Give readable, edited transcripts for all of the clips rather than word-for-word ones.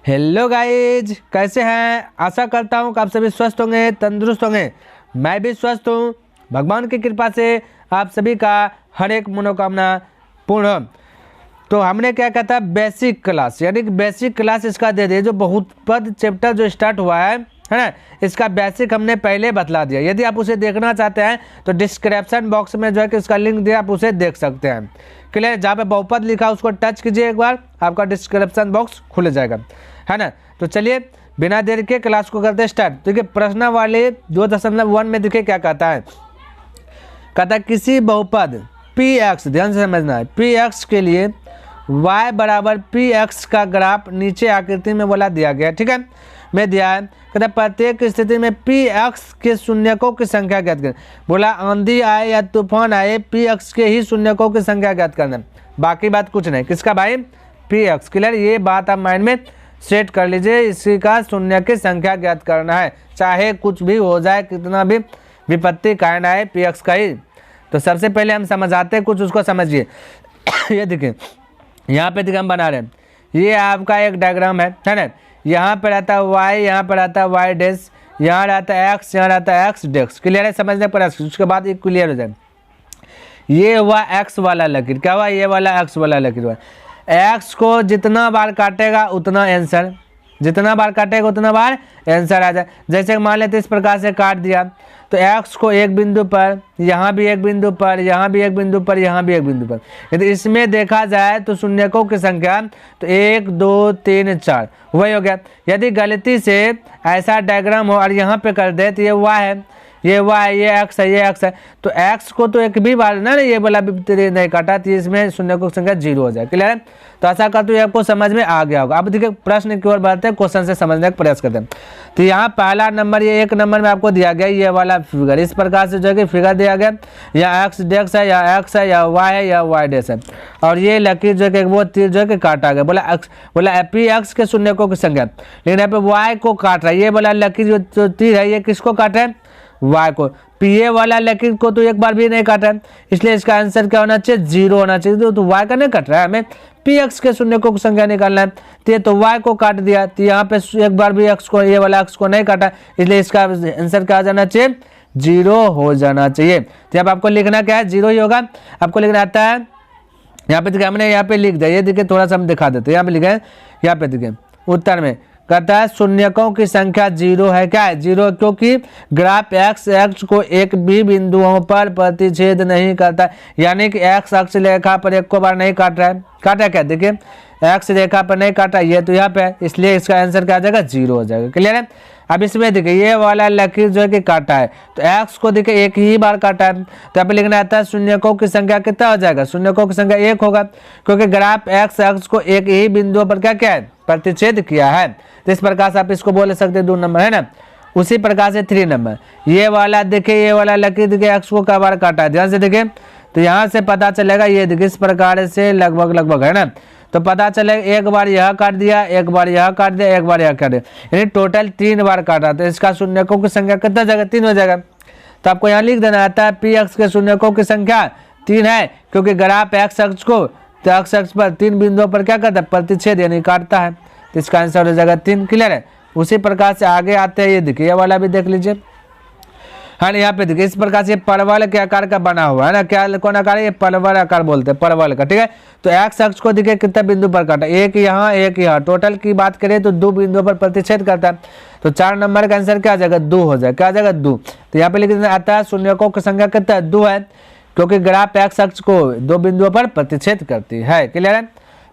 Hello guys, कैसे हैं। आशा करता हूं कि आप सभी स्वस्थ होंगे, तंदुरुस्त होंगे। मैं भी स्वस्थ हूं। भगवान की कृपा से आप सभी का हर एक मनोकामना पूर्ण हो। तो हमने क्या कहा था, बेसिक क्लास, यानी कि बेसिक क्लास इसका दे दिए। जो बहुत पद चैप्टर जो स्टार्ट हुआ है ना, इसका बेसिक हमने पहले बतला दिया। यदि आप उसे देखना चाहते हैं तो डिस्क्रिप्शन बॉक्स में जो है कि उसका लिंक दिया, आप उसे देख सकते हैं। क्लियर। जहाँ पे बहुपद लिखा उसको टच कीजिए, एक बार आपका डिस्क्रिप्शन बॉक्स खुल जाएगा, है ना। तो चलिए बिना देर के क्लास को करते स्टार्ट। देखिए प्रश्नावली 2.1 में देखिए क्या कहता है। कहता है किसी बहुपद px, ध्यान से समझना है, px के लिए y बराबर px का ग्राफ नीचे आकृति में बोला दिया गया, ठीक है, में दिया है। कहता है प्रत्येक स्थिति में px के शून्यकों की संख्या ज्ञात करें। बोला आंधी आए या तूफान आए, px के ही शून्यकों की संख्या ज्ञात करना, बाकी बात कुछ नहीं। किसका भाई, px। क्लियर। ये बात आप माइंड में सेट कर लीजिए, इसी का शून्य की संख्या ज्ञात करना है, चाहे कुछ भी हो जाए, कितना भी विपत्ति कायन आए, px का ही। तो सबसे पहले हम समझाते हैं कुछ, उसको समझिए। ये देखिए यहाँ पे देखिए हम बना रहे हैं, ये आपका एक डायग्राम है ना। यहाँ पे रहता है y, यहाँ पे रहता है y डैश, यहाँ रहता है x, यहाँ रहता है x डैश। क्लियर है, समझने पर उसके बाद ये क्लियर हो जाए। ये हुआ x वाला लकीर, क्या हुआ, ये वाला x वाला लकीर हुआ। x को जितना बार काटेगा उतना आंसर, जितना बार काटेगा उतना बार आंसर आ जाए। जैसे मान लेते इस प्रकार से काट दिया, तो x को एक बिंदु पर, यहाँ भी एक बिंदु पर, यहाँ भी एक बिंदु पर, यहाँ भी एक बिंदु पर। यदि इसमें देखा जाए तो शून्यकों की संख्या तो 1 2 3 4 वही हो गया। यदि गलती से ऐसा डायग्राम हो और यहाँ पे कर दे तो ये y है, ये y है, ये x है, ये x है, तो x को तो एक भी बार ना ये वाला भी नहीं काटा, तो इसमें शून्यकों की संख्या 0 हो जाए। क्लियर है। तो ऐसा करते हुए आपको समझ में आ गया होगा। अब देखिए प्रश्न की ओर बढ़ते हैं, क्वेश्चन से समझने का प्रयास करते हैं। तो यहाँ पहला नंबर, ये 1 नंबर में आपको दिया गया ये वाला फिगर, इस प्रकार से जो है कि फिगर दिया गया, या एक्स डैश है, या x है, या y है, या y डैश है। और ये लकीर जो है कि वो तीर जो है कि काटा गया। बोला px के शून्यकों की संख्या, लेकिन यहाँ पे y को काट रहा है। ये वाला लकीर जो तीर है ये किसको काट रहा है, y को। pa वाला लकीर को तो एक बार भी नहीं काटा है, इसलिए इसका आंसर क्या होना चाहिए, 0 होना चाहिए। तो y का नहीं कट रहा है, हमें px के शून्यकों की संख्या निकालना है। तो y को काट दिया, तो यहाँ पे एक बार भी x को, ये वाला x को नहीं काटा, इसलिए इसका आंसर क्या हो जाना चाहिए, 0 हो जाना चाहिए। तो अब आपको लिखना क्या है, 0 ही होगा। आपको लिखना आता है, यहाँ पे देखिए हमने यहाँ पे लिख दिया, ये देखिए थोड़ा सा हम दिखा देते हैं। यहाँ पे लिखा है, यहाँ पे देखिए उत्तर में कहता है शून्यकों की संख्या 0 है। क्या है, 0, क्योंकि ग्राफ x को एक भी बिंदुओं पर प्रतिच्छेद नहीं करता, यानी कि x अक्ष रेखा पर एक को बार नहीं काट रहा है। काटा क्या, देखिए x रेखा पर नहीं काटा, ये तो यहाँ पे है, इसलिए इसका आंसर क्या आ जाएगा, 0 हो जाएगा। क्लियर है। अब इसमें देखिए ये वाला लकीर जो है कि काटा है, तो x को देखिए एक ही बार काटा है, तो यहाँ पे लिखना आता है शून्यकों की संख्या कितना हो जाएगा, शून्यकों की संख्या 1 होगा, क्योंकि ग्राफ x अक्ष को एक ही बिंदु पर क्या है, प्रतिच्छेद किया है। तो इस प्रकार से आप इसको बोल सकते हैं 2 नंबर, है ना। उसी प्रकार से 3 नंबर, ये वाला देखिए, ये वाला लकीर देखिए x को कई बार काटा है, ध्यान से देखिए। तो यहाँ से पता चलेगा, ये देखिए इस प्रकार से लगभग है ना। तो पता चलेगा एक बार यह काट दिया, एक बार यह काट दिया, एक बार यह काट दिया, यानी टोटल 3 बार काटा। तो इसका शून्यकों की संख्या कितना जाएगा, 3 हो जाएगा। तो आपको यहाँ लिख देना आता है px के शून्यकों की संख्या 3 है, क्योंकि ग्राफ x अक्ष को, तो x अक्ष पर 3 बिंदुओं पर क्या करता है, प्रतिच्छेद यानी काटता है। तो इसका आंसर हो जाएगा 3। क्लियर है। उसी प्रकार से आगे आते हैं, ये देखिए ये वाला भी देख लीजिए, हाँ यहाँ पे देखिए इस प्रकार से परवल के आकार का बना हुआ है ना। क्या कौन आकार है, ये परवल आकार बोलते हैं, परवल का, ठीक है। तो x अक्ष को देखिए कितने बिंदु पर काटा, एक यहाँ एक यहाँ, टोटल की बात करें तो 2 बिंदुओं पर प्रतिच्छेद करता है। तो 4 नंबर का आंसर क्या आ जाएगा, 2 हो जाएगा। क्या आ जाएगा, 2। तो यहाँ पे लिख देना आता है शून्यकों की संख्या कितना है, 2 है, क्योंकि ग्राफ x अक्ष को 2 बिंदुओं पर प्रतिच्छेद करती है। क्लियर है।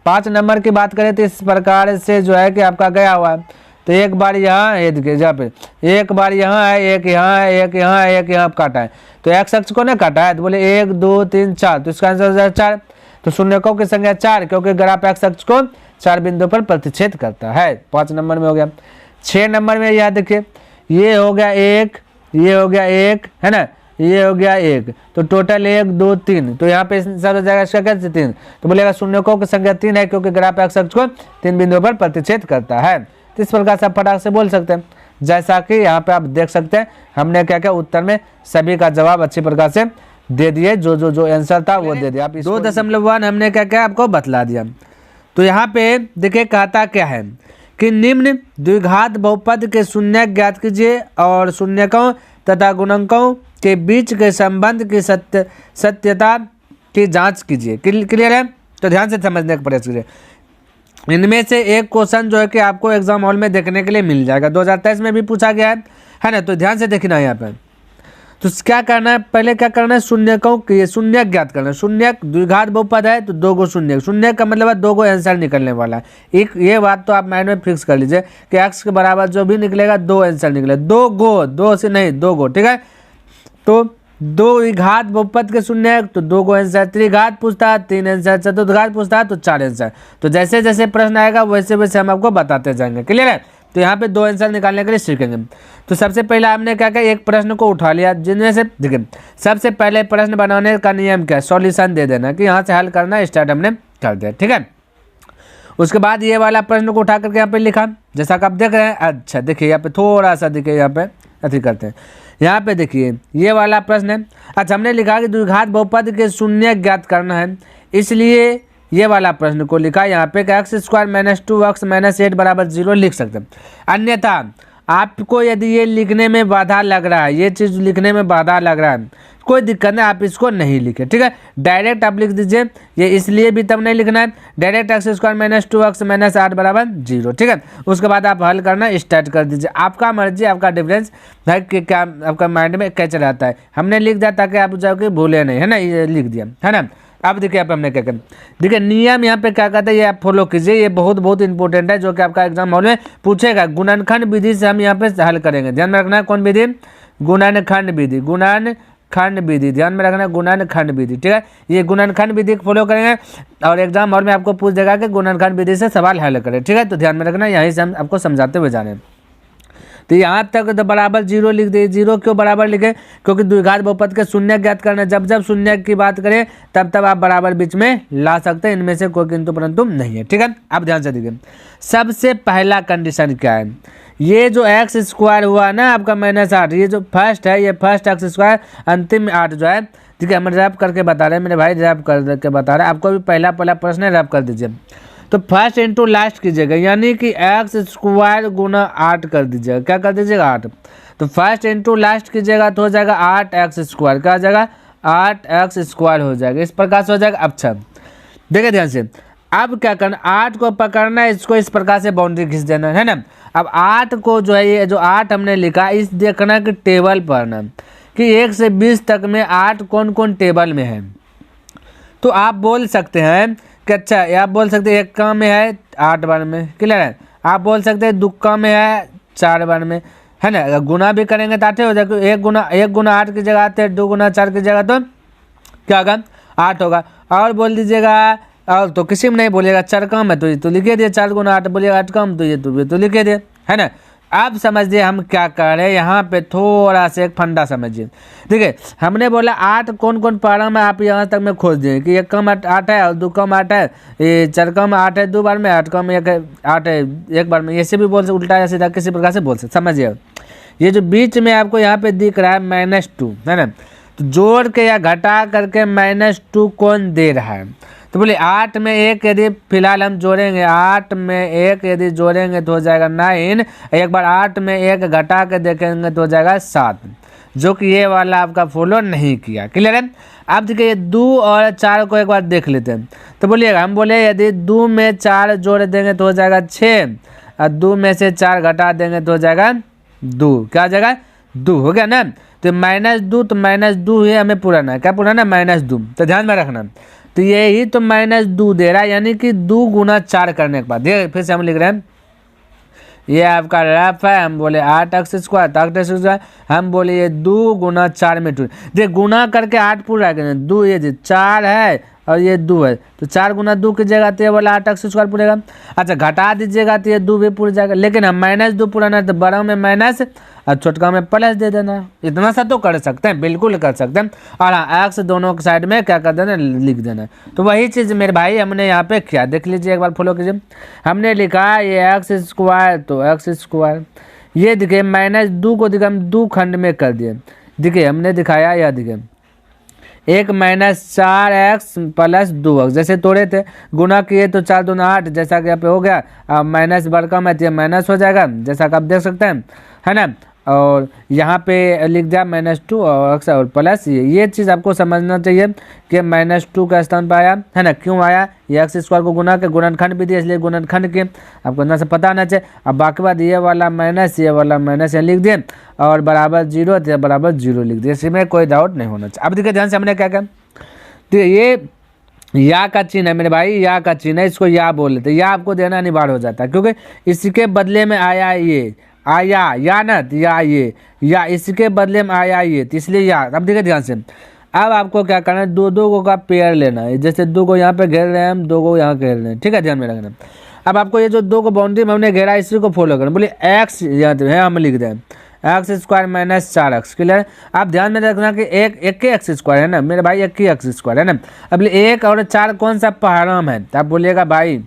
5 नंबर की बात करें तो इस प्रकार से जो है कि आपका गया हुआ है। तो एक बार यहाँ, ये देखिए यहाँ पे एक बार यहाँ है, एक यहाँ है, एक यहाँ है, एक यहाँ काटा है। तो x अक्ष को ना काटा है, तो बोले 1 2 3 4, तो इसका आंसर हो जाएगा 4। तो शून्यकों की संख्या 4, क्योंकि ग्राफ x अक्ष को 4 बिंदु पर प्रतिच्छेद करता है। 5 नंबर में हो गया। 6 नंबर में यह देखिए, ये हो गया 1, ये हो गया 1, है ना, ये हो गया 1, तो टोटल 1 2 3, तो यहाँ पे आंसर हो जाएगा इसका कैसे 3। तो बोलेगा शून्यकों की संख्या 3 है, क्योंकि ग्राफ x अक्ष को 3 बिंदुओं पर प्रतिच्छेद करता है। तो इस प्रकार से आप फटाक से बोल सकते हैं। जैसा कि यहाँ पे आप देख सकते हैं, हमने क्या क्या उत्तर में सभी का जवाब अच्छी प्रकार से दे दिए, जो आंसर था वो दे दिया। आप 2.1 हमने क्या क्या आपको बतला दिया। तो यहाँ पे देखिए कहता क्या है कि निम्न द्विघात बहुपद के शून्यक ज्ञात कीजिए और शून्यकों तथा गुणकों के बीच के संबंध की सत्यता की जांच कीजिए। क्लियर है? तो ध्यान से समझने का प्रयास कीजिए। इनमें से एक क्वेश्चन जो है कि आपको एग्जाम हॉल में देखने के लिए मिल जाएगा, 2023 में भी पूछा गया है ना। तो ध्यान से देखना यहाँ पर। तो क्या करना है, पहले क्या करना है, शून्यकों की शून्यक ज्ञात करना है। शून्यक द्विघात बहुपद है तो 2 गो शून्यक, शून्यक का मतलब है 2 गो आंसर निकलने वाला है। एक ये बात तो आप माइंड में फिक्स कर लीजिए कि x के बराबर जो भी निकलेगा 2 आंसर निकले, 2 गो, 2 से नहीं 2 गो, ठीक है। तो 2 घात बहुपद के शून्यक तो 2 गो आंसर, त्रिघात पूछता है 3 आंसर, चतुर्घात पूछता है तो 4 आंसर। तो जैसे जैसे प्रश्न आएगा वैसे वैसे हम आपको बताते जाएंगे। क्लियर है? तो यहाँ पे 2 आंसर निकालने के लिए सीखेंगे। तो सबसे पहले हमने क्या किया, एक प्रश्न को उठा लिया, जिनमें से देखिए सबसे पहले प्रश्न बनाने का नियम क्या है, सॉल्यूशन दे देना कि यहाँ से हल करना स्टार्ट हमने कर दिया, ठीक है। उसके बाद ये वाला प्रश्न को उठा करके यहाँ पे लिखा, जैसा कि आप देख रहे हैं। अच्छा देखिए यहाँ पे थोड़ा सा देखिए, यहाँ पे अति करते हैं, यहाँ पे देखिए ये वाला प्रश्न है। अच्छा हमने लिखा कि द्विघात बहुपद के शून्यक ज्ञात करना है, इसलिए ये वाला प्रश्न को लिखा यहाँ पे x² - 2x - 8 = 0 लिख सकते हैं। अन्यथा आपको यदि ये लिखने में बाधा लग रहा है, ये चीज़ लिखने में बाधा लग रहा है, कोई दिक्कत नहीं, आप इसको नहीं लिखें, ठीक है। डायरेक्ट आप लिख दीजिए, ये इसलिए भी तब नहीं लिखना है, डायरेक्ट x² - 2x - 8 = 0, ठीक है। उसके बाद आप हल करना स्टार्ट कर दीजिए, आपका मर्जी, आपका डिफरेंस है कि क्या आपका माइंड में क्या चला आता है। हमने लिख दिया ताकि आप जाओ कि भूले नहीं, है ना, ये लिख दिया, है ना। अब देखिए यहाँ पे हमने क्या करें, देखिए नियम यहाँ पे क्या कहते हैं, ये आप फॉलो कीजिए, ये बहुत इंपॉर्टेंट है, जो कि आपका एग्जाम हॉल में पूछेगा। गुणनखंड विधि से हम यहाँ पे हल करेंगे, ध्यान में रखना है। कौन विधि? गुणनखंड विधि, गुणनखंड विधि, ध्यान में रखना है, गुणनखंड विधि, ठीक है। ये गुणनखंड विधि फॉलो करेंगे और एग्जाम हॉल में आपको पूछ देगा कि गुणनखंड विधि से सवाल हल करें, ठीक है। तो ध्यान में रखना, यहीं से हम आपको समझाते हुए जाने। तो यहाँ तक तो बराबर 0 लिख दे। 0 क्यों बराबर लिखे? क्योंकि द्विघात बहुपद के शून्यक ज्ञात करना, जब जब शून्यक की बात करें तब आप बराबर बीच में ला सकते हैं, इनमें से कोई किंतु परंतु नहीं है, ठीक है। अब ध्यान से देखिए, सबसे पहला कंडीशन क्या है, ये जो x² हुआ ना आपका -8, ये जो फर्स्ट है, ये फर्स्ट x², अंतिम 8 जो है, ठीक है। हम रैप करके बता रहे हैं, मेरे भाई रैप करके बता रहे हैं, आपको भी पहला प्रश्न रैप कर दीजिए। तो फर्स्ट इंटू लास्ट कीजिएगा, यानी कि x² × 8 कर दीजिएगा, क्या कर दीजिएगा 8। तो फर्स्ट इंटू लास्ट कीजिएगा तो हो जाएगा 8x², क्या हो जाएगा 8x² हो जाएगा, इस प्रकार से हो जाएगा। अच्छा देखिए ध्यान से, अब क्या करना, 8 को पकड़ना है, इसको इस प्रकार से बाउंड्री खींच देना है ना। अब 8 को जो है, ये जो 8 हमने लिखा, इस देखना कि टेबल पढ़ना कि 1 से 20 तक में 8 कौन कौन टेबल में है। तो आप बोल सकते हैं कि अच्छा, आप बोल सकते हैं 1 में है 8 बार में, क्लियर है। आप बोल सकते हैं 2 में है 4 बार में, है ना। अगर गुना भी करेंगे तो 8 हो जाएगा, 1 गुना 8 की जगह आते हैं, 2 गुना 4 की जगह तो क्या होगा 8 होगा। और बोल दीजिएगा, और तो किसी में नहीं बोलिएगा 4 कम है तो ये तो लिखे दिए, 4 गुना 8 बोलिएगा 8 कम तो ये तो लिखे दिए, है ना। अब समझिए हम क्या कर रहे हैं, यहाँ पे थोड़ा सा एक फंडा समझिए। देखिए हमने बोला 8 कौन कौन पारा में, आप यहाँ तक में खोज दें कि 1 कम 8 है और 2 कम 8 है, ये 4 कम 8 है 2 बार में, 8 कम 1 8 है 1 बार में, ऐसे भी बोल सकते, उल्टा या सीधा किसी प्रकार से बोल सकते, समझिए। ये जो बीच में आपको यहाँ पे दिख रहा है -2, है ना, तो जोड़ के या घटा करके -2 कौन दे रहा है। तो बोले 8 में 1 यदि फिलहाल हम जोड़ेंगे, 8 में 1 यदि जोड़ेंगे तो हो जाएगा 9, एक बार 8 में 1 घटा के देखेंगे तो हो जाएगा 7, जो कि ये वाला आपका फॉलो नहीं किया, क्लियर है। अब देखिए 2 और 4 को एक बार देख लेते हैं। तो बोलिएगा, हम बोले यदि 2 में 4 जोड़ देंगे तो हो जाएगा 6, और 2 में से 4 घटा देंगे तो हो जाएगा 2, क्या हो जाएगा 2, हो गया ना। तो -2, तो -2 है हमें पुराना, क्या पुराना -2, तो ध्यान में रखना। तो यही तो -2 दे रहा है, यानी कि 2 गुना 4 करने के बाद, देखिए फिर से हम लिख रहे हैं, ये आपका रफ है, हम बोले 8x², 8x², हम बोले ये 2 गुना 4 में 2, देख गुना करके 8 पूरा करें, 2 ये 4 है और ये 2 है, तो 4 गुना 2 की जगह तो ये वाला 8x² पूरेगा। अच्छा घटा दीजिएगा तो ये 2 भी पूर जाएगा, लेकिन हम -2 पुराना तो बड़ा में माइनस और छोटका में प्लस दे देना, इतना सा तो कर सकते हैं, बिल्कुल कर सकते हैं। और हाँ x दोनों के साइड में क्या कर देना, लिख देना। तो वही चीज़ मेरे भाई हमने यहाँ पे क्या देख लीजिए, एक बार फॉलो कीजिए। हमने लिखा ये x², तो x², ये दिखे -2 को दिखे हम 2 खंड में कर दिए, देखिए हमने दिखाया, यह दिखे एक -4x प्लस 2x, जैसे तोड़े थे गुना किए तो 4 दूना 8, जैसा कि यहाँ पे हो गया। अब माइनस बड़कम है तो माइनस हो जाएगा, जैसा कि आप देख सकते हैं, है ना। और यहाँ पे लिख दिया -2 और x और प्लस ये चीज़ आपको समझना चाहिए कि -2 का स्थान पर आया, है ना। क्यों आया? ये एक्स स्क्वायर को गुना के गुणनखंड भी दिया, इसलिए गुणनखंड के आपको अंदर से पता होना चाहिए। अब बाकी बात ये वाला माइनस यहाँ लिख दिए और बराबर 0 तो बराबर 0 लिख दिए, इसमें कोई डाउट नहीं होना चाहिए। अब देखिए ध्यान से हमने क्या किया, तो ये या का चिन्ह है मेरे भाई, या का चिन्ह है, इसको या बोल लेते, या आपको देना अनिवार्य हो जाता है क्योंकि इसके बदले में आया ये, आया या ना, या ये, या इसके बदले में आया ये, तो इसलिए या। अब देखिए ध्यान से, अब आपको क्या करना है, दो को का पेयर लेना है, जैसे 2 को यहाँ पे घेर रहे हैं हम, 2 को यहाँ घेर रहे हैं, ठीक है, ध्यान में रखना। अब आपको ये जो 2 को बाउंड्री में हमने घेरा इसी को फॉलो करना, बोलिए एक्स यहाँ है हम लिख दें एक्स स्क्वायर -4x, क्लियर। आप ध्यान में रखना कि एक ही एक्स स्क्वायर है ना मेरे भाई, एक ही एक्स स्क्वायर है ना। अब 1 और 4 कौन सा पहाड़म है, तो आप बोलिएगा भाई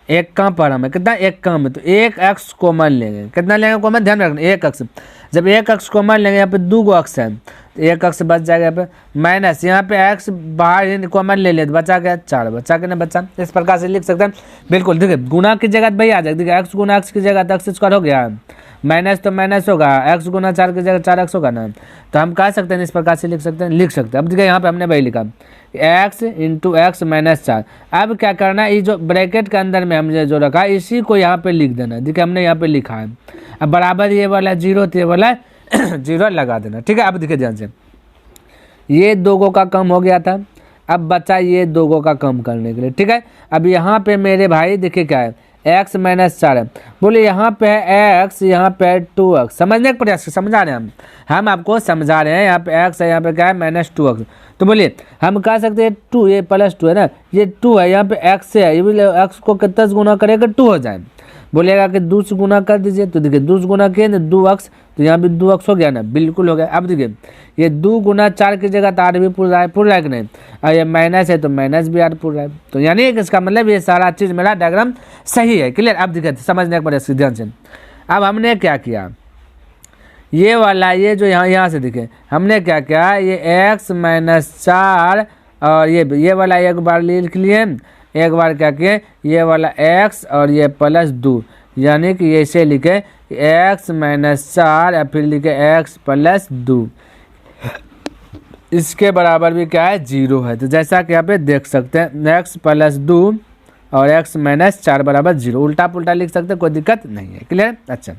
एक का पहाड़म है, कितना एक कम है, तो एक एक्स कॉमन लेंगे, कितना लेंगे कॉमन, ध्यान रखना एक एक्स। जब एक एक्स कॉमन लेंगे यहाँ पे 2 एक्स है तो एक एक्स बच जाएगा, यहाँ पे माइनस, यहाँ पे एक्स बाहर कॉमन ले लिया तो बचा गया 4, बचा के ना बचा, इस प्रकार से लिख सकते हैं। बिल्कुल देखिए गुना की जगह भाई आ जाएगा, देखिए एक्स गुना एक्स की जगह तो एक्स स्क्वायर हो गया, माइनस तो माइनस होगा, एक्स गुना 4 की जगह 4x होगा ना, तो हम कह सकते हैं इस प्रकार से लिख सकते हैं। अब देखिए यहाँ पे हमने वही लिखा x इंटू एक्स -4। अब क्या करना है, ये जो ब्रैकेट के अंदर में हमने जो रखा है इसी को यहाँ पे लिख देना, देखिए हमने यहाँ पे लिखा है। अब बराबर ये वाला 0 तो ये वाला 0 लगा देना, ठीक है। अब देखिए ध्यान से, ये 2 का कम हो गया था, अब बचा ये 2 का कम करने के लिए, ठीक है। अब यहाँ पे मेरे भाई देखिए क्या है, x -4 है, बोले यहाँ पे है x, यहाँ पे है 2x, समझने का प्रयास समझा रहे हैं हम आपको समझा रहे हैं। यहाँ पे x है, यहाँ पे क्या है -2x, तो बोलिए हम कह सकते हैं 2, ये +2 है ना, ये 2 है, यहाँ पे x है, ये बोले x को कितना गुना करेगा 2 हो जाए, बोलेगा कि 2 से गुना कर दीजिए, तो देखिए 2 से गुना किए ना 2x, तो यहाँ भी 2x हो गया ना, बिल्कुल हो गया। अब देखिए ये 2 गुना 4 की जगह तो 8 भी पूरा है कि नहीं, और ये माइनस है तो माइनस भी 8 पूरा है, तो यानी कि इसका मतलब ये सारा चीज़ मेरा डायग्राम सही है, क्लियर। अब देखिए समझने के बाद ध्यान से, अब हमने क्या किया, ये वाला ये जो यहाँ से दिखे हमने क्या किया, ये x -4 और ये वाला एक बार लिख लिए, एक बार क्या किए ये वाला x और ये +2, यानी कि ऐसे लिखे x -4 या फिर लिखे x +2, इसके बराबर भी क्या है 0 है। तो जैसा कि यहाँ पे देख सकते हैं x +2 और x -4 बराबर 0, उल्टा पुल्टा लिख सकते हैं, कोई दिक्कत नहीं है, क्लियर। अच्छा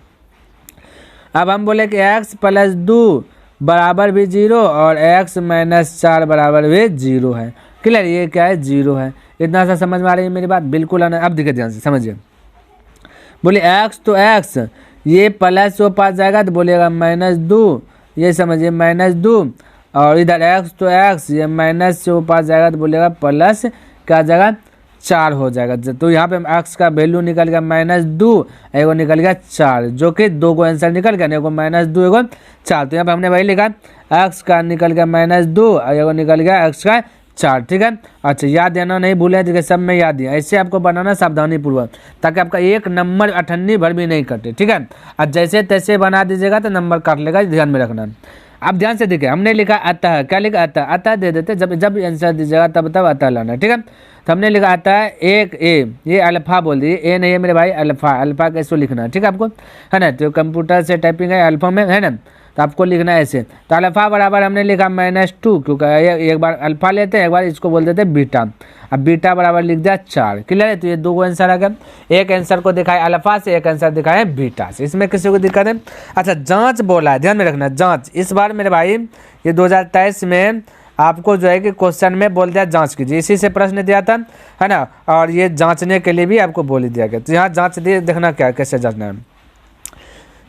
अब हम बोले कि x +2 बराबर भी 0 और x -4 बराबर भी 0 है, क्लियर। ये क्या है 0 है, इतना सा समझ में आ रही है मेरी बात, बिल्कुल आना। अब देखिए ध्यान से समझिए, बोले x तो x, ये प्लस वो पास जाएगा तो बोलेगा -2, ये समझिए -2, और इधर x तो x, ये माइनस से वो पास जाएगा तो बोलेगा प्लस क्या जाएगा 4 हो जाएगा। तो यहाँ पे x का वैल्यू निकल गया -2, एगो निकल गया 4, जो कि 2 को आंसर निकल गया, एगो -2 एगो 4, तो यहाँ पे हमने वही लिखा x का निकल गया -2 और एगो निकल गया x का 4, ठीक है। अच्छा याद देना नहीं भूलें, देखिए सब में याद दिया, ऐसे आपको बनाना सावधानी पूर्वक, ताकि आपका एक नंबर अठन्नी भर भी नहीं कटे, ठीक है। और जैसे तैसे बना दीजिएगा तो नंबर काट लेगा, ध्यान में रखना। अब ध्यान से देखिए हमने लिखा अतः, क्या लिखा अतः दे देते, जब आंसर दीजिएगा तब अतः लाना, ठीक है। तो हमने लिखा अतः एक ए, ये अल्फा बोल दिए, ए नहीं है मेरे भाई अल्फा कैसे लिखना है, ठीक है आपको, है ना। तो कंप्यूटर से टाइपिंग है अल्फा में, है ना, तो आपको लिखना है ऐसे। तो अल्फा बराबर हमने लिखा -2, क्योंकि एक बार अल्फा लेते हैं, एक बार इसको बोल देते हैं बीटा। अब बीटा बराबर लिख दिया 4, क्लियर है। तो ये 2 आंसर आ गया, एक आंसर को दिखाए अल्फा से, एक आंसर दिखाए बीटा से, इसमें किसी को दिक्कत है। अच्छा जांच बोला है, ध्यान में रखना जांच, इस बार मेरे भाई ये 2023 में आपको जो है कि क्वेश्चन में बोल दिया जांच कीजिए, इसी से प्रश्न दिया था, है ना, और ये जांचने के लिए भी आपको बोल दिया गया। तो यहाँ जांच दिए, देखना क्या कैसे जांचना है।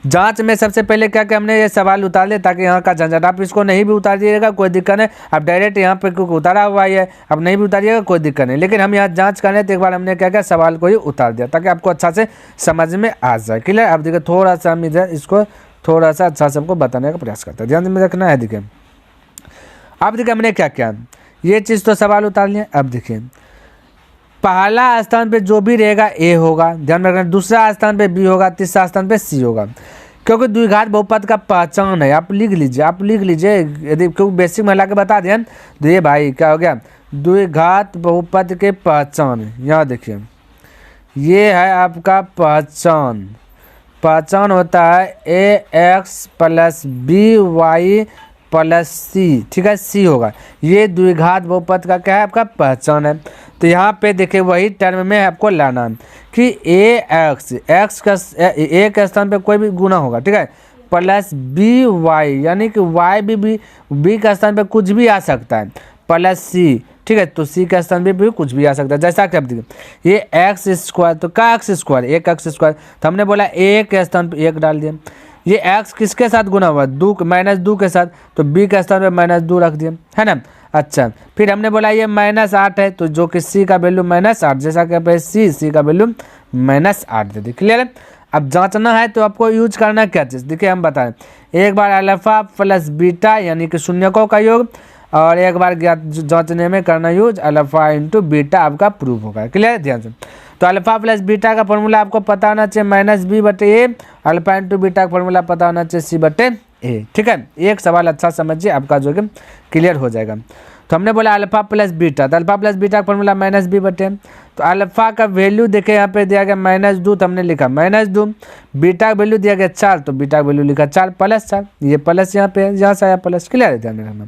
जांच में सबसे पहले क्या क्या हमने ये सवाल उतार लिया, ताकि यहाँ का झंझट, आप इसको नहीं भी उतार दिएगा कोई दिक्कत नहीं, अब डायरेक्ट यहाँ पे क्योंकि उतारा हुआ है, अब नहीं भी उतारिएगा कोई दिक्कत नहीं, लेकिन हम यहाँ जांच कर रहे हैं तो एक बार हमने क्या क्या सवाल को ही उतार दिया, ताकि आपको अच्छा से समझ में आ जाए, क्लियर। अब देखिए थोड़ा सा हम इधर इसको थोड़ा सा अच्छा सबको बताने का प्रयास करते हैं, ध्यान में रखना है। देखिए अब देखिए हमने क्या क्या, ये चीज़ तो सवाल उतार लिया। अब देखिए पहला स्थान पे जो भी रहेगा ए होगा, ध्यान में रखना, दूसरा स्थान पे बी होगा, तीसरा स्थान पे सी होगा। क्योंकि द्विघात बहुपद का पहचान है। आप लिख लीजिए यदि क्योंकि बेसिक में ला के बता दें तो ये भाई क्या हो गया, द्विघात बहुपद के पहचान। यहाँ देखिए ये है आपका पहचान होता है ax + by + c, ठीक है, c होगा। ये द्विघात बहुपद का क्या है, आपका पहचान है। तो यहाँ पे देखिए वही टर्म में आपको लाना है कि x का a के स्थान पे कोई भी गुना होगा, ठीक है, + by, यानी कि y b का स्थान पे कुछ भी आ सकता है, + c, ठीक है, तो c के स्थान पे भी कुछ भी आ सकता है। जैसा कि आप देखिए ये x², तो क्या x², एक x², तो हमने बोला a के स्थान पे 1 डाल दिया। ये x किसके साथ गुना हुआ, -2 के साथ, तो b के स्थान पे -2 रख दिया, है ना। अच्छा, फिर हमने बोला ये -8 है, तो जो कि c का वैल्यू -8, जैसा कि पे c का वैल्यू -8 दे दी। क्लियर है। अब जांचना है तो आपको यूज करना क्या चीज़, देखिए हम बताएं, एक बार अल्फा + बीटा यानी कि शून्यकों का योग, और एक बार जांचने में करना यूज अल्फा × बीटा, आपका प्रूफ होगा। क्लियर है, ध्यान से। तो अल्फा + बीटा का फॉर्मूला आपको पता होना चाहिए -b/a, अल्फा × बीटा का फॉर्मूला पता होना चाहिए c/a, ठीक है। एक सवाल अच्छा समझिए, आपका जो है क्लियर हो जाएगा। तो हमने बोला अल्फा + बीटा, तो अल्फा + बीटा का फॉर्मूला -b/a, तो अल्फा का वैल्यू देखे यहाँ पे दिया गया -2, तो हमने लिखा -2, बीटा का वैल्यू दिया गया 4, तो बीटा का वैल्यू लिखा 4 + 4, ये प्लस यहाँ पे है, यहाँ से आया प्लस। क्लियर है, ध्यान रखना।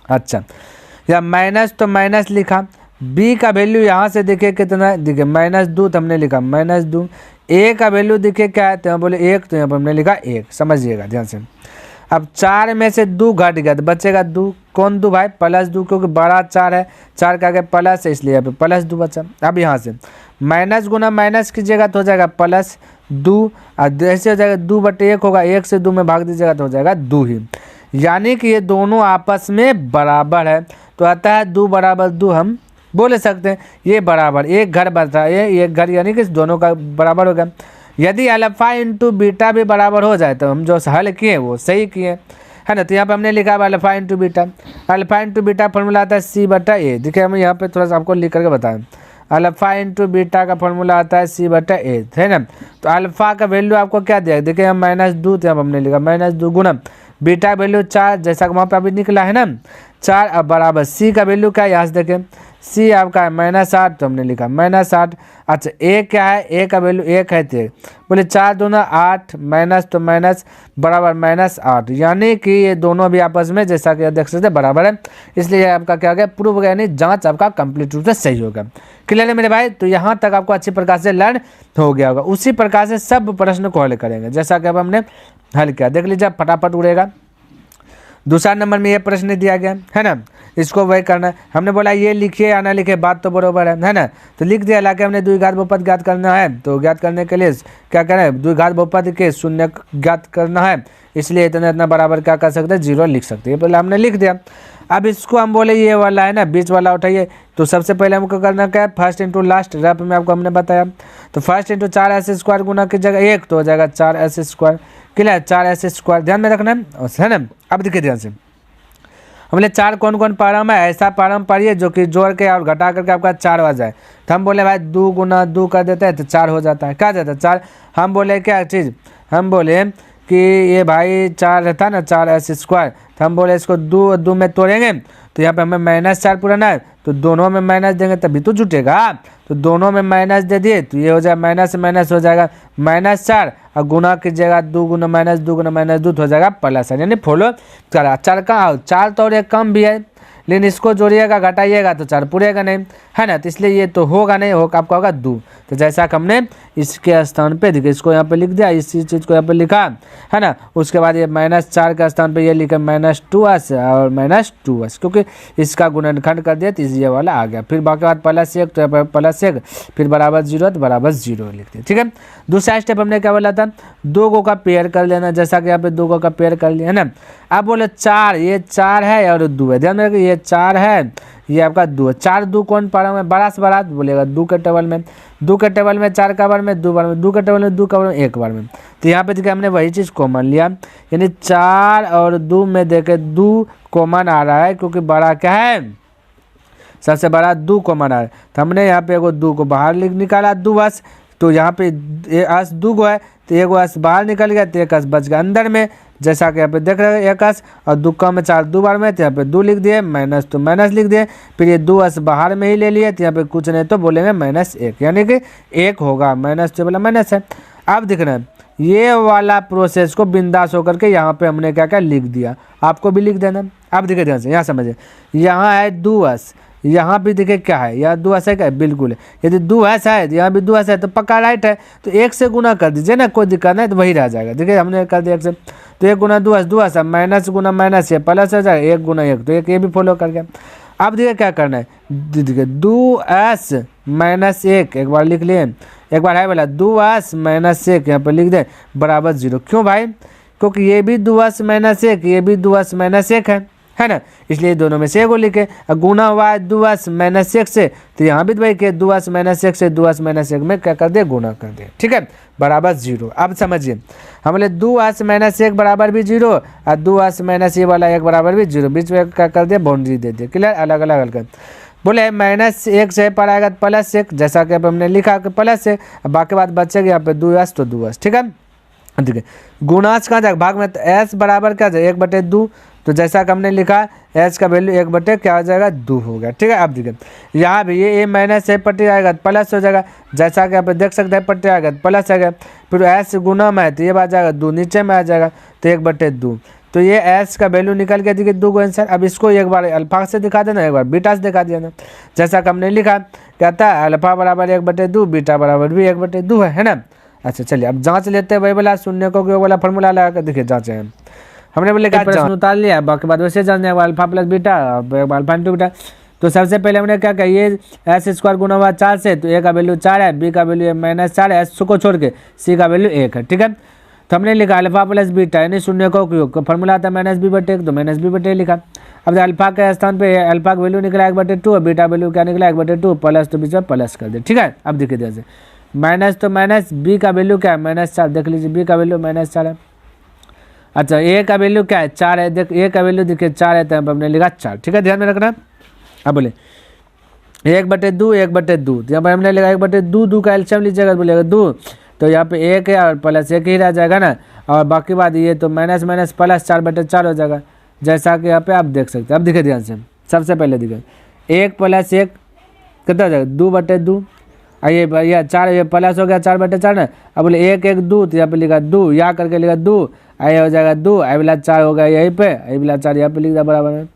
अच्छा, या माइनस तो माइनस लिखा, b का वैल्यू यहाँ से देखिए कितना, देखिए -2, तो हमने लिखा -2, a का वैल्यू देखिए क्या है, तो यहाँ बोले 1, तो यहाँ पर हमने लिखा 1, समझिएगा ध्यान से। अब 4 में से 2 घट गया तो बचेगा 2, कौन 2 भाई, +2, क्योंकि बड़ा 4 है, 4 का आगे प्लस है, इसलिए यहाँ पे +2 बचा। अब यहाँ से माइनस गुना माइनस कीजिएगा तो हो जाएगा +2, और ऐसे हो जाएगा 2/1 होगा, 1 से 2 में भाग दीजिएगा तो हो जाएगा 2 ही, यानी कि ये दोनों आपस में बराबर है। तो आता है 2 = 2, हम बोल सकते हैं ये बराबर, एक घर बता है, एक घर यानी कि दोनों का बराबर होगा। यदि अल्फा × बीटा भी बराबर हो जाए तो हम जो हल किए वो सही किए, है ना। तो यहाँ पे हमने लिखा है alpha × beta, alpha × beta formula आता है c/a। देखिए हम यहाँ पे थोड़ा सा आपको लिख करके बताएं, अल्फा × बीटा का फॉर्मूला आता है c/a, है ना। तो अल्फा का वैल्यू आपको क्या दिया, देखिए हम -2, तो यहाँ हमने लिखा -2 गुना बीटा का वैल्यू 4, जैसा कि वहाँ पे अभी निकला है ना 4, अब बराबर c का वैल्यू क्या है, यहाँ से देखें c आपका है -8, तो हमने लिखा -8। अच्छा, a क्या है, a का वैल्यू 1 है, तो बोले 4 दूना 8, माइनस तो माइनस बराबर -8, यानी कि ये दोनों भी आपस में जैसा कि देख सकते बराबर है, इसलिए आपका क्या हो गया, प्रूफ हो गया, यानी जांच आपका कंप्लीट रूप से सही होगा। क्लियर है मेरे भाई। तो यहाँ तक आपको अच्छी प्रकार से लर्न हो गया होगा। उसी प्रकार से सब प्रश्न को हल करेंगे जैसा कि अब हमने हल किया, देख लीजिए फटाफट उड़ेगा। दूसरा नंबर में ये प्रश्न दिया गया है ना, इसको वही करना है। हमने बोला ये लिखिए या ना लिखिए, बात तो बरोबर है ना। तो लिख दिया, हालांकि हमने द्विघात बहुपद ज्ञात करना है, तो ज्ञात करने के लिए क्या करना है, द्विघात बहुपद के शून्य ज्ञात करना है, इसलिए इतना बराबर क्या कर सकते हैं, 0 लिख सकते हैं। पहले हमने लिख दिया। अब इसको हम बोले ये वाला है ना, बीच वाला उठाइए, तो सबसे पहले हमको करना क्या है, फर्स्ट इंटू लास्ट, रफ में आपको हमने बताया। तो फर्स्ट इंटू 4s² गुना की जगह 1, तो हो जाएगा 4s²। क्लियर, 4s², ध्यान में रखना है ना। अब देखिए ध्यान से, हमने 4 कौन कौन पारम है, ऐसा पारम पढ़िए जो कि जोड़ के और घटा करके आपका 4 आ जाए। तो हम बोले भाई 2 गुना 2 कर देते हैं तो 4 हो जाता है, क्या जाता है 4। हम बोले क्या चीज़, हम बोले कि ये भाई 4 रहता है ना, 4s², तो हम बोले इसको 2 में तोड़ेंगे, तो यहाँ पे हमें -4 पुराना है, तो दोनों में माइनस देंगे तभी तो जुटेगा। तो दोनों में माइनस दे दिए, तो ये हो जाएगा माइनस से माइनस हो जाएगा -4, और गुना कीजिएगा 2 गुना -2 गुना -2, तो हो जाएगा +4, यानी फॉलो करा। 4 का 4 तो और एक कम भी है, लेकिन इसको जोड़िएगा घटाइएगा तो 4 पूरेगा नहीं, है ना। तो इसलिए ये तो होगा नहीं, आपका होगा 2। तो जैसा कि हमने इसके स्थान पे देखिए, इसको यहाँ पे लिख दिया, इसी चीज़ को यहाँ पे लिखा, है ना। उसके बाद ये -4 के स्थान पे ये लिखा -2s और -2s, क्योंकि इसका गुणनखंड कर दिया तो ये वाला आ गया। फिर बाकी बात +1, तो यहाँ पर +1, फिर बराबर 0, तो बराबर 0 लिख दिया, ठीक है। दूसरा स्टेप हमने क्या बोला था, 2 को का पेयर कर लेना, जैसा कि यहाँ पे 2 को का पेयर कर लिया, है ना। अब बोले 4, ये 4 है और 2 है, ध्यान में रखिए, ये 4 है, ये आपका 2 है। 4 2 कौन पढ़ा हुआ है, बड़ा से बड़ा बोलेगा 2 के टेबल में, 2 के टेबल में 4 का बार में 2 बार में, 2 के टेबल में 2 का बार में 1 बार में। तो यहाँ पे देखिए हमने वही चीज़ कॉमन लिया, यानी 4 और 2 में देखे 2 कॉमन आ रहा है, क्योंकि बड़ा क्या है, सबसे बड़ा 2 कॉमन आ रहा है। तो हमने यहाँ पे एगो 2 को बाहर निकाला, 2 बस तो यहाँ पे अस दो गो है तो एक अस बाहर निकल गया तो एक अस बच गया अंदर में, जैसा कि यहाँ पे देख रहे हैं एक अस और 2 का में 4 2 बार में, तो यहाँ पे 2 लिख दिए, माइनस तो माइनस लिख दिए, फिर ये 2 अस बाहर में ही ले लिए, तो यहाँ पे कुछ नहीं तो बोलेंगे -1, यानी कि 1 होगा, माइनस तो बोला माइनस है। अब दिख रहे हैं ये वाला प्रोसेस को बिंदास होकर के यहाँ पे हमने क्या क्या लिख दिया, आपको भी लिख देना। अब देखिए ध्यान से, यहाँ समझिए, यहाँ है 2 अस, यहाँ भी देखिए क्या है, यहाँ 2 अस है क्या, बिल्कुल है। यदि 2 अस है यहाँ भी 2 अस है तो पक्का राइट है, तो 1 से गुना कर दीजिए ना, कोई दिक्कत नहीं, तो वही रह जाएगा। देखिए हमने कर दिया 1 से, तो 1 गुना 2 अस 2 अस, माइनस गुना माइनस ये प्लस हो जाएगा, 1 गुना 1, तो 1 ये भी फॉलो कर गया। अब देखिए क्या करना है, देखिए 2 अस -1 एक बार लिख लिए, एक बार है बोला 2 अस -1 यहाँ पर लिख दे बराबर 0। क्यों भाई, क्योंकि ये भी 2 अस -1 ये भी 2 अस -1 है ना, इसलिए दोनों में से एगो लिखे। गुना हुआ है 2 अस -1 से, तो यहाँ भी भाई के 2 अस -1 से 2 अस -1 में क्या कर दे, गुना कर दे, ठीक है, बराबर 0। अब समझिए हम बोले 2 अस -1 बराबर भी 0 और 2 अस -1 वाला 1 बराबर भी 0, बीच में क्या कर दे, बाउंड्री दे दे, क्लियर, अलग अलग अलग। बोले -1 से पर आएगा +1, जैसा कि हमने लिखा कि प्लस है, बाकी बात बचेगी यहाँ पे 2 अस तो 2 अस, ठीक है। देखिए गुणांश कहाँ जाएगा, भाग में, तो s बराबर क्या जाएगा 1/2, तो जैसा कि हमने लिखा s का वैल्यू 1 क्या हो जाएगा 2 हो गया, ठीक है। अब देखिए यहाँ भी ये माइनस है पट्टी आएगा प्लस हो जाएगा, जैसा कि यहाँ पे देख सकते हैं पट्टी आएगा प्लस आएगा, फिर s गुना में है तो ये बात जाएगा 2 नीचे में आ जाएगा तो 1/2, तो ये s का वैल्यू निकल के देखिए 2 को आंसर। अब इसको एक बार अल्फा से दिखा देना, एक बार बीटा से दिखा देना, जैसा कि हमने लिखा कहता है अल्फा बराबर 1/2, बीटा बराबर भी 1/2 है ना। अच्छा चलिए अब जांच लेते हैं, वही वाला शून्य को वाला फॉर्मूला लगा कर देखिए जांचे हैं। हमने बोले प्रश्न उतार लिया, बाकी बाद वैसे जान जाएगा alpha plus beta alpha into beta. तो सबसे पहले हमने क्या किया, ये s² गुना हुआ 4 से, तो a का वैल्यू 4 है, b का वैल्यू -4 है, s को छोड़ के c का वैल्यू 1 है, ठीक है। तो हमने लिखा अल्फा प्लस बीटा यानी शून्य का उपयोग, फॉर्मूला आता है -b/1, तो -b/1 लिखा। अब अल्फा के स्थान पे अल्फा का वैल्यू निकला 1/2 और बीटा वैल्यू क्या निकला 1/2, प्लस तो बीच में प्लस कर दे, ठीक है। अब देखिए जैसे माइनस तो माइनस, बी का वैल्यू क्या है -4, देख लीजिए बी का वैल्यू -4 है। अच्छा ए का वैल्यू क्या है 4 है, देख ए का वैल्यू देखिए 4 है, तो हमने लिखा 4, ठीक है, ध्यान में रखना। अब बोले 1/2 1/2, यहाँ पर हमने लिखा 1/2, 2 का एलसीएम लीजिएगा बोलेगा 2, तो यहाँ पे 1 है और प्लस 1 ही रह जाएगा ना, और बाकी बात ये तो माइनस माइनस प्लस 4/4 हो जाएगा, जैसा कि यहाँ पे आप देख सकते हैं। अब देखिए ध्यान से, सबसे पहले देखिए 1 + 1 कितना हो जाएगा 2/2, ये भैया 4 ये प्लस हो गया 4/4 ना। अब बोले 1 1 2, तो यहाँ पे लिखा 2, यहाँ करके लिखा 2, ये हो जाएगा 2, आई वाला 4 हो गया यहीं पे, आई वाला 4 यहाँ पे लिख दिया बराबर में।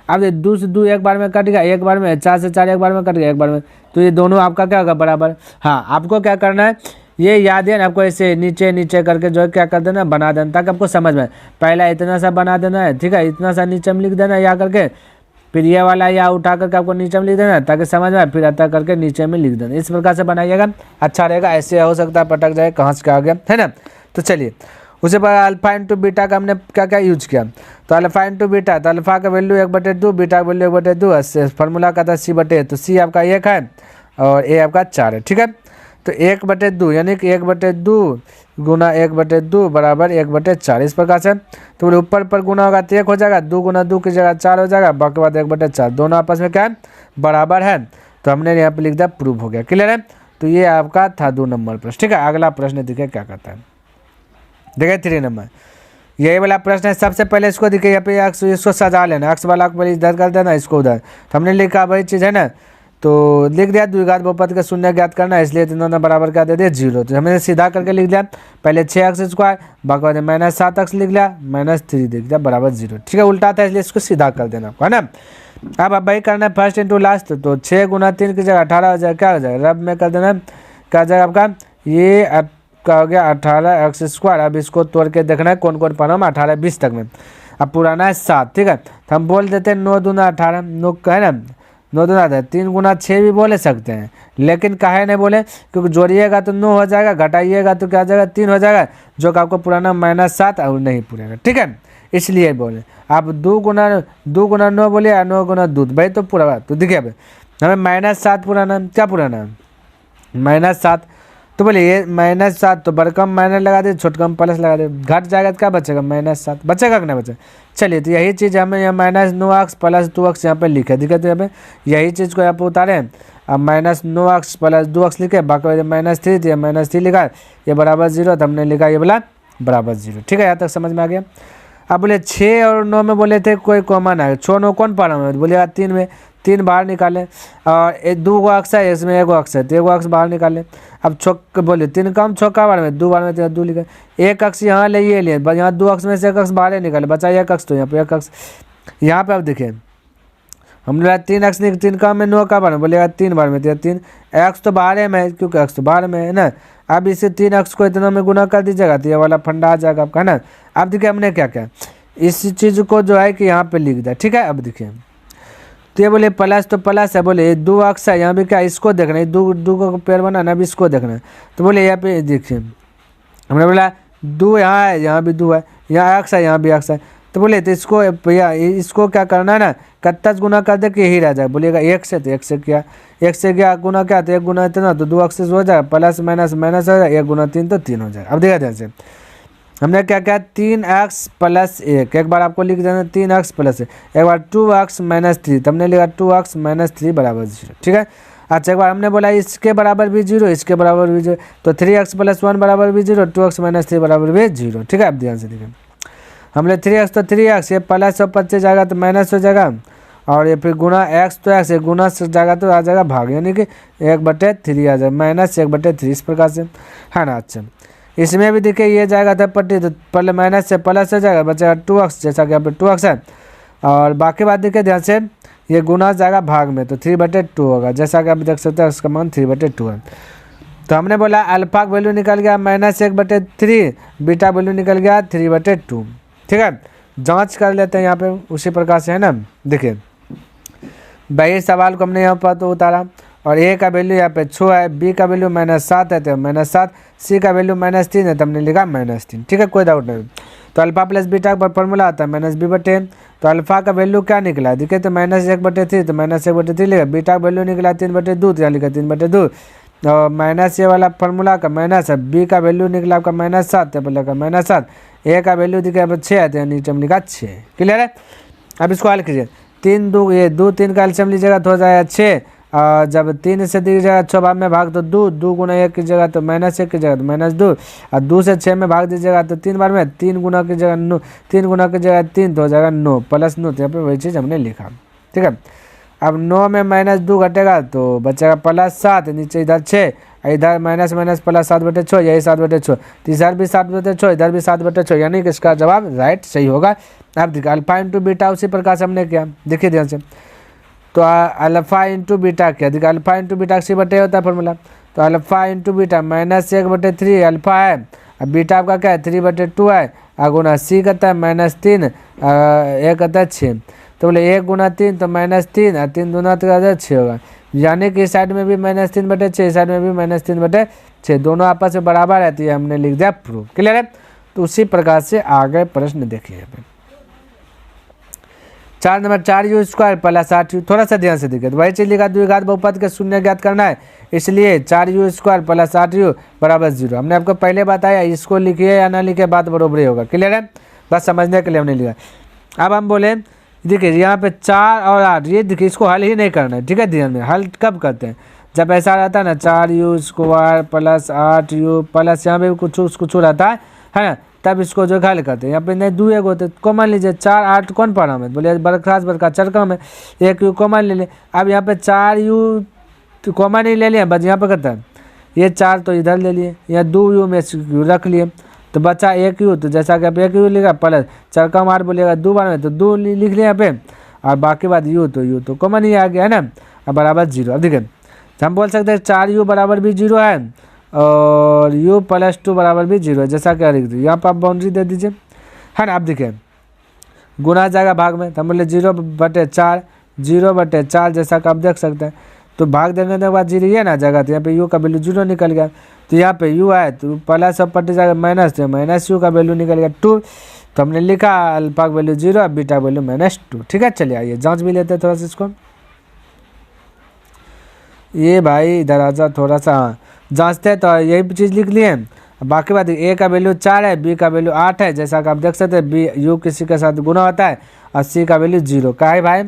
अब 2 से 2 एक बार में कट गया, एक बार में 4 से 4 एक बार में कट गया एक बार में, तो ये दोनों आपका क्या होगा बराबर। हाँ आपको क्या करना है, ये याद है ना आपको, ऐसे नीचे नीचे करके जो है क्या कर देना बना देना, ताकि आपको समझ में। पहला इतना सा बना देना है, ठीक है, इतना सा नीचे में लिख देना यहाँ करके, फिर ये वाला यहाँ उठा करके आपको नीचे में लिख देना ताकि समझ में आए, फिर अतः करके नीचे में लिख देना। इस प्रकार से बनाइएगा, अच्छा रहेगा। ऐसे हो सकता है पटक जाए कहाँ से क्या आ गया, है ना। तो चलिए उसके बाद अल्फा इंटू बीटा का हमने क्या क्या यूज किया, तो अल्फा इंटू बीटा, तो अल्फा का वैल्यू 1/2, बीटा का वैल्यू 1/2, फार्मूला का था c/, तो c आपका 1 है और a आपका 4 है, ठीक है। तो 1/2 यानी कि 1/2 गुना 1/2 बराबर 1/4, इस प्रकार से। तो बोले ऊपर पर गुना होगा तो 1 हो जाएगा, 2 गुना 2 की जगह 4 हो जाएगा, बाकी बात 1/4, दोनों आपस में क्या है बराबर है। तो हमने यहाँ पे लिख दिया प्रूव हो गया, क्लियर है। तो ये आपका था 2 नंबर प्रश्न, ठीक है। अगला प्रश्न देखिए क्या करता है, देखिए 3 नंबर यही वाला प्रश्न है। सबसे पहले इसको देखिए यहाँ पे अक्स, इसको सजा लेना, अक्स वाला को इधर कर देना, इसको उधर। तो हमने लिखा वही चीज़ है ना, तो लिख दिया द्विघात बहुपद का शून्य ज्ञात करना, इसलिए इन्होंने बराबर क्या दे दिया 0। तो हमने सीधा करके लिख दिया, पहले 6x², बाकी बाद -7x लिख लिया, -3 लिख दिया बराबर 0, ठीक है। उल्टा था इसलिए इसको सीधा कर देना है ना। अब भाई करना है फर्स्ट इंटू लास्ट, तो 6 गुना 3 की जगह 18 हो जाएगा, क्या हो जाएगा रब में कर देना, क्या हो जाएगा आपका ये आपका हो गया 18x²। अब इसको तोड़ के देखना है कौन कौन पढ़ा हम 18 20 तक में। अब पुराना है 7, ठीक है, तो हम बोल देते हैं 9 दूना 18, 9 है ना 9 दूना 3 गुना 6 भी बोले सकते हैं, लेकिन काहे नहीं बोले, क्योंकि जोड़िएगा तो 9 हो जाएगा, घटाइएगा तो क्या हो जाएगा 3 हो जाएगा, जो कि आपको पुराना -7 और नहीं पूरेगा, ठीक है, इसलिए बोले। आप 2 गुना 9 बोलिए या 9 गुना 2, भाई तो पूरा बात। तो देखिए अब हमें -7 पुराना, क्या पुराना -7, तो बोलिए ये -7, तो बड़कम माइनस लगा दे, छोटकम प्लस लगा दे, घट जाएगा तो क्या बचेगा -7 बचेगा कि नहीं बचेगा। चलिए तो यही चीज़ हमें यहाँ -9x + 2x यहाँ पे लिखे, दिखे तो यहाँ पे यही चीज़ को यहाँ पे उतारे, अब माइनस 9x प्लस 2x लिखे, बाकी -3 थी, -3 लिखा, ये बराबर 0, तो हमने लिखा ये वाला बराबर 0। ठीक है, यहाँ तक समझ में आ गया। अब बोले 6 और 9 में बोले थे कोई कॉमन है, 6 9 कौन पढ़ा में, बोलिएगा 3 में, 3 बाहर निकालें, और 2 गो अक्स है, इसमें 1 अक्स है, तो 1 अक्स बाहर निकालें। अब चौक बोले 3 कम चौका बार में, 2 बार में 2 लिखे, 1 अक्स यहाँ ले, ये लिए, यहाँ 2 अक्स में से 1 अक्स बाहर निकाले, बचा 1 अक्स, तो यहाँ पे 1 अक्स, यहाँ पे अब देखिए हम लोग 3 अक्स नहीं, 3 कम में 9 का बार में, बोलेगा 3 बार में, 3 एक्स तो बाहर में है, क्योंकि एक्स तो बाहर में है ना। अब इसे 3 अक्स को इतना में गुना कर दीजिएगा, तो ये वाला फंडा आ जाएगा आपका, है ना। अब देखिए हमने क्या क्या इस चीज़ को जो है कि यहाँ पे लिख दिया। ठीक है, अब देखिए तो ये बोले प्लस, तो प्लस है, बोले 2 अक्स है, यहाँ भी क्या इसको देखना है, 2 का पेड़ बनाना, अब इसको देखना है, तो बोले यहाँ पे देखिए हमने बोला 2 यहाँ है, यहाँ भी 2 है, यहाँ एक्स है, यहाँ भी एक्स है, तो बोले तो इसको भैया इसको क्या करना है ना, कत्तस गुना कर दे कि यही रह जाए, बोलिएगा 1 से, तो 1 से क्या, 1 से क्या गुना क्या, तो 1 गुना इतना, तो 2 अक्स हो जाएगा, प्लस माइनस माइनस हो जाएगा, 1 गुना 3 तो 3 हो जाएगा। अब देखा ध्यान से हमने क्या क्या 3x प्लस 1, एक बार आपको लिख देना 3x प्लस 1, एक बार 2x माइनस 3, तो हमने लिखा 2x माइनस 3 बराबर 0। ठीक है, अच्छा एक बार हमने बोला इसके बराबर भी 0, इसके बराबर भी 0, तो 3x प्लस 1 बराबर भी 0, 2x माइनस 3 बराबर भी 0। ठीक है, अब ध्यान से देखिए हमने 3x तो 3x, ये प्लस और 25 जाएगा तो माइनस हो जाएगा, और ये फिर गुना x तो x, गुना से जाएगा तो आ जाएगा भाग, यानी कि 1/3 आ जाएगा, -1/3 इस प्रकार से, है ना। अच्छा इसमें भी देखिए ये जाएगा था पट्टी, तो पहले माइनस से प्लस हो जाएगा, बचेगा 2x, जैसा कि यहाँ पे 2x है, और बाकी बात देखिए ध्यान से ये गुना जाएगा भाग में, तो 3/2 होगा, जैसा कि आप देख सकते हैं उसका मान 3/2 है। तो हमने बोला अल्फा का वैल्यू निकल गया -1/3, बीटा वैल्यू निकल गया 3/2। ठीक है, जांच कर लेते हैं यहाँ पे उसी प्रकार से, है ना। देखिए भाई सवाल को हमने यहाँ पर तो उतारा, और ए का वैल्यू यहाँ पे 6 है, बी का वैल्यू -7 है, तो -7, सी का वैल्यू -3 है, तो हमने लिखा -3। ठीक है, कोई डाउट नहीं। तो अल्फा प्लस बीटा का फॉर्मूला आता है -b/, तो अल्फा का वैल्यू क्या निकला, देखिए तो -1/3, तो -1/3 लिखा, बीटा का वैल्यू निकला 3/2, तो यहाँ लिखा 3/2, और माइनस ये वाला फार्मूला का माइनस है, बी का वैल्यू निकला आपका -7 है, बोला का -7, ए का वैल्यू दिखा 6 है, तो नीचे में लिखा 6। क्लियर है, अब इसको हल कीजिए, 3 2 ये 2 3 का एलसीएम लीजिएगा तो हो जाएगा 6, और जब 3 से दीजिएगा 6 भाग में भाग तो 2, 2 गुना 1 की जगह तो -1 की जगह तो -2, और 2 से 6 में भाग दीजिएगा तो 3 बार में 3 गुना की जगह 9, 3 गुना की जगह 3 तो हो जाएगा 9 प्लस 9, तो यहाँ पे वही चीज़ हमने लिखा। ठीक है, अब 9 में -2 घटेगा तो बचेगा +7, नीचे इधर 6, इधर माइनस माइनस प्लस 7/6, यही 7/6, तो इधर भी 7/6, इधर भी 7/6, यानी कि इसका जवाब राइट सही होगा। अब देखिए अल्फा इंटू बीटा उसी प्रकार से हमने किया, देखिए ध्यान से, तो अल्फा इंटू बीटा क्या, देखिए अल्फा इंटू बीटा C/A होता है फॉर्मूला, तो अल्फा इंटू बीटा -1/3 अल्फा है, अब बीटा आपका क्या है 3/2 है, और गुना सी कहता है -3, एक कहता है 6, तो बोले 1 गुना 3 तो -3, और 3 दूना तो 6 होगा, यानी कि इस साइड में भी -3/6, इस साइड में भी -3/6, दोनों आपस में बराबर रहती है, हमने लिख दिया प्रूफ। क्लियर है, तो उसी प्रकार से आगे प्रश्न देखिए। 4 नंबर 4u² प्लस 8u, थोड़ा सा ध्यान से देखिए, तो वही चीज लिखा द्विघात बहुपद के शून्य ज्ञात करना है, इसलिए 4u² प्लस 8u बराबर 0। हमने आपको पहले बताया, इसको लिखिए या ना लिखिए बात बरोबर ही होगा। क्लियर है, बस समझने के लिए हमने लिखा। अब हम बोले देखिए यहाँ पे 4 और 8, ये देखिए इसको हल ही नहीं करना है, ठीक है, ध्यान में। हल कब करते हैं, जब ऐसा रहता है ना 4u² प्लस 8u प्लस यहाँ पे कुछ रहता है ना, तब इसको जो हल करते हैं। यहाँ पे नहीं 2 एक होते, कॉमन लीजिए, 4 8 कौन पढ़ा हमें, बोलिए बरखा चरकम है, 1u कॉमन ले लें। अब यहाँ पे 4u कॉमन ही ले लिया, बस यहाँ पे करता है ये 4 तो इधर ले लिए, यहाँ 2u में रख लिए, तो बचा 1u, तो जैसा कि आप 1u लिखा प्लस चरका मार बोलिएगा 2 बार में, तो 2 लिख लिया यहाँ पे, और बाकी बात u तो कॉमन ही आ गया है ना, अब बराबर 0। अब देखिए हम बोल सकते हैं 4u बराबर भी 0 है, और u + 2 बराबर भी 0 है, जैसा कि लिख दीजिए, यहाँ पर आप बाउंड्री दे दीजिए, है ना। अब देखिए गुना जाएगा भाग में, तो हम बोले 0/4, 0/4, जैसा कि आप देख सकते हैं, तो भाग देने के बाद 0 ये ना जगह, तो यहाँ पे u का वैल्यू 0 निकल गया, तो यहाँ पे u है तो प्लस सब पट्टी जाएगा माइनस, तो माइनस u का वैल्यू निकल गया 2, तो हमने लिखा अल्फा का वैल्यू 0, बीटा वैल्यू -2। ठीक है, चलिए आइए जांच भी लेते हैं थोड़ा सा इसको। ये भाई इधर आजा थोड़ा सा जांचते हैं, तो यही चीज़ लिख लिए। बाकी बात a का वैल्यू 4 है, b का वैल्यू 8 है, जैसा कि आप देख सकते हैं, b u किसी के साथ गुना होता है, और c का वैल्यू 0 का है भाई,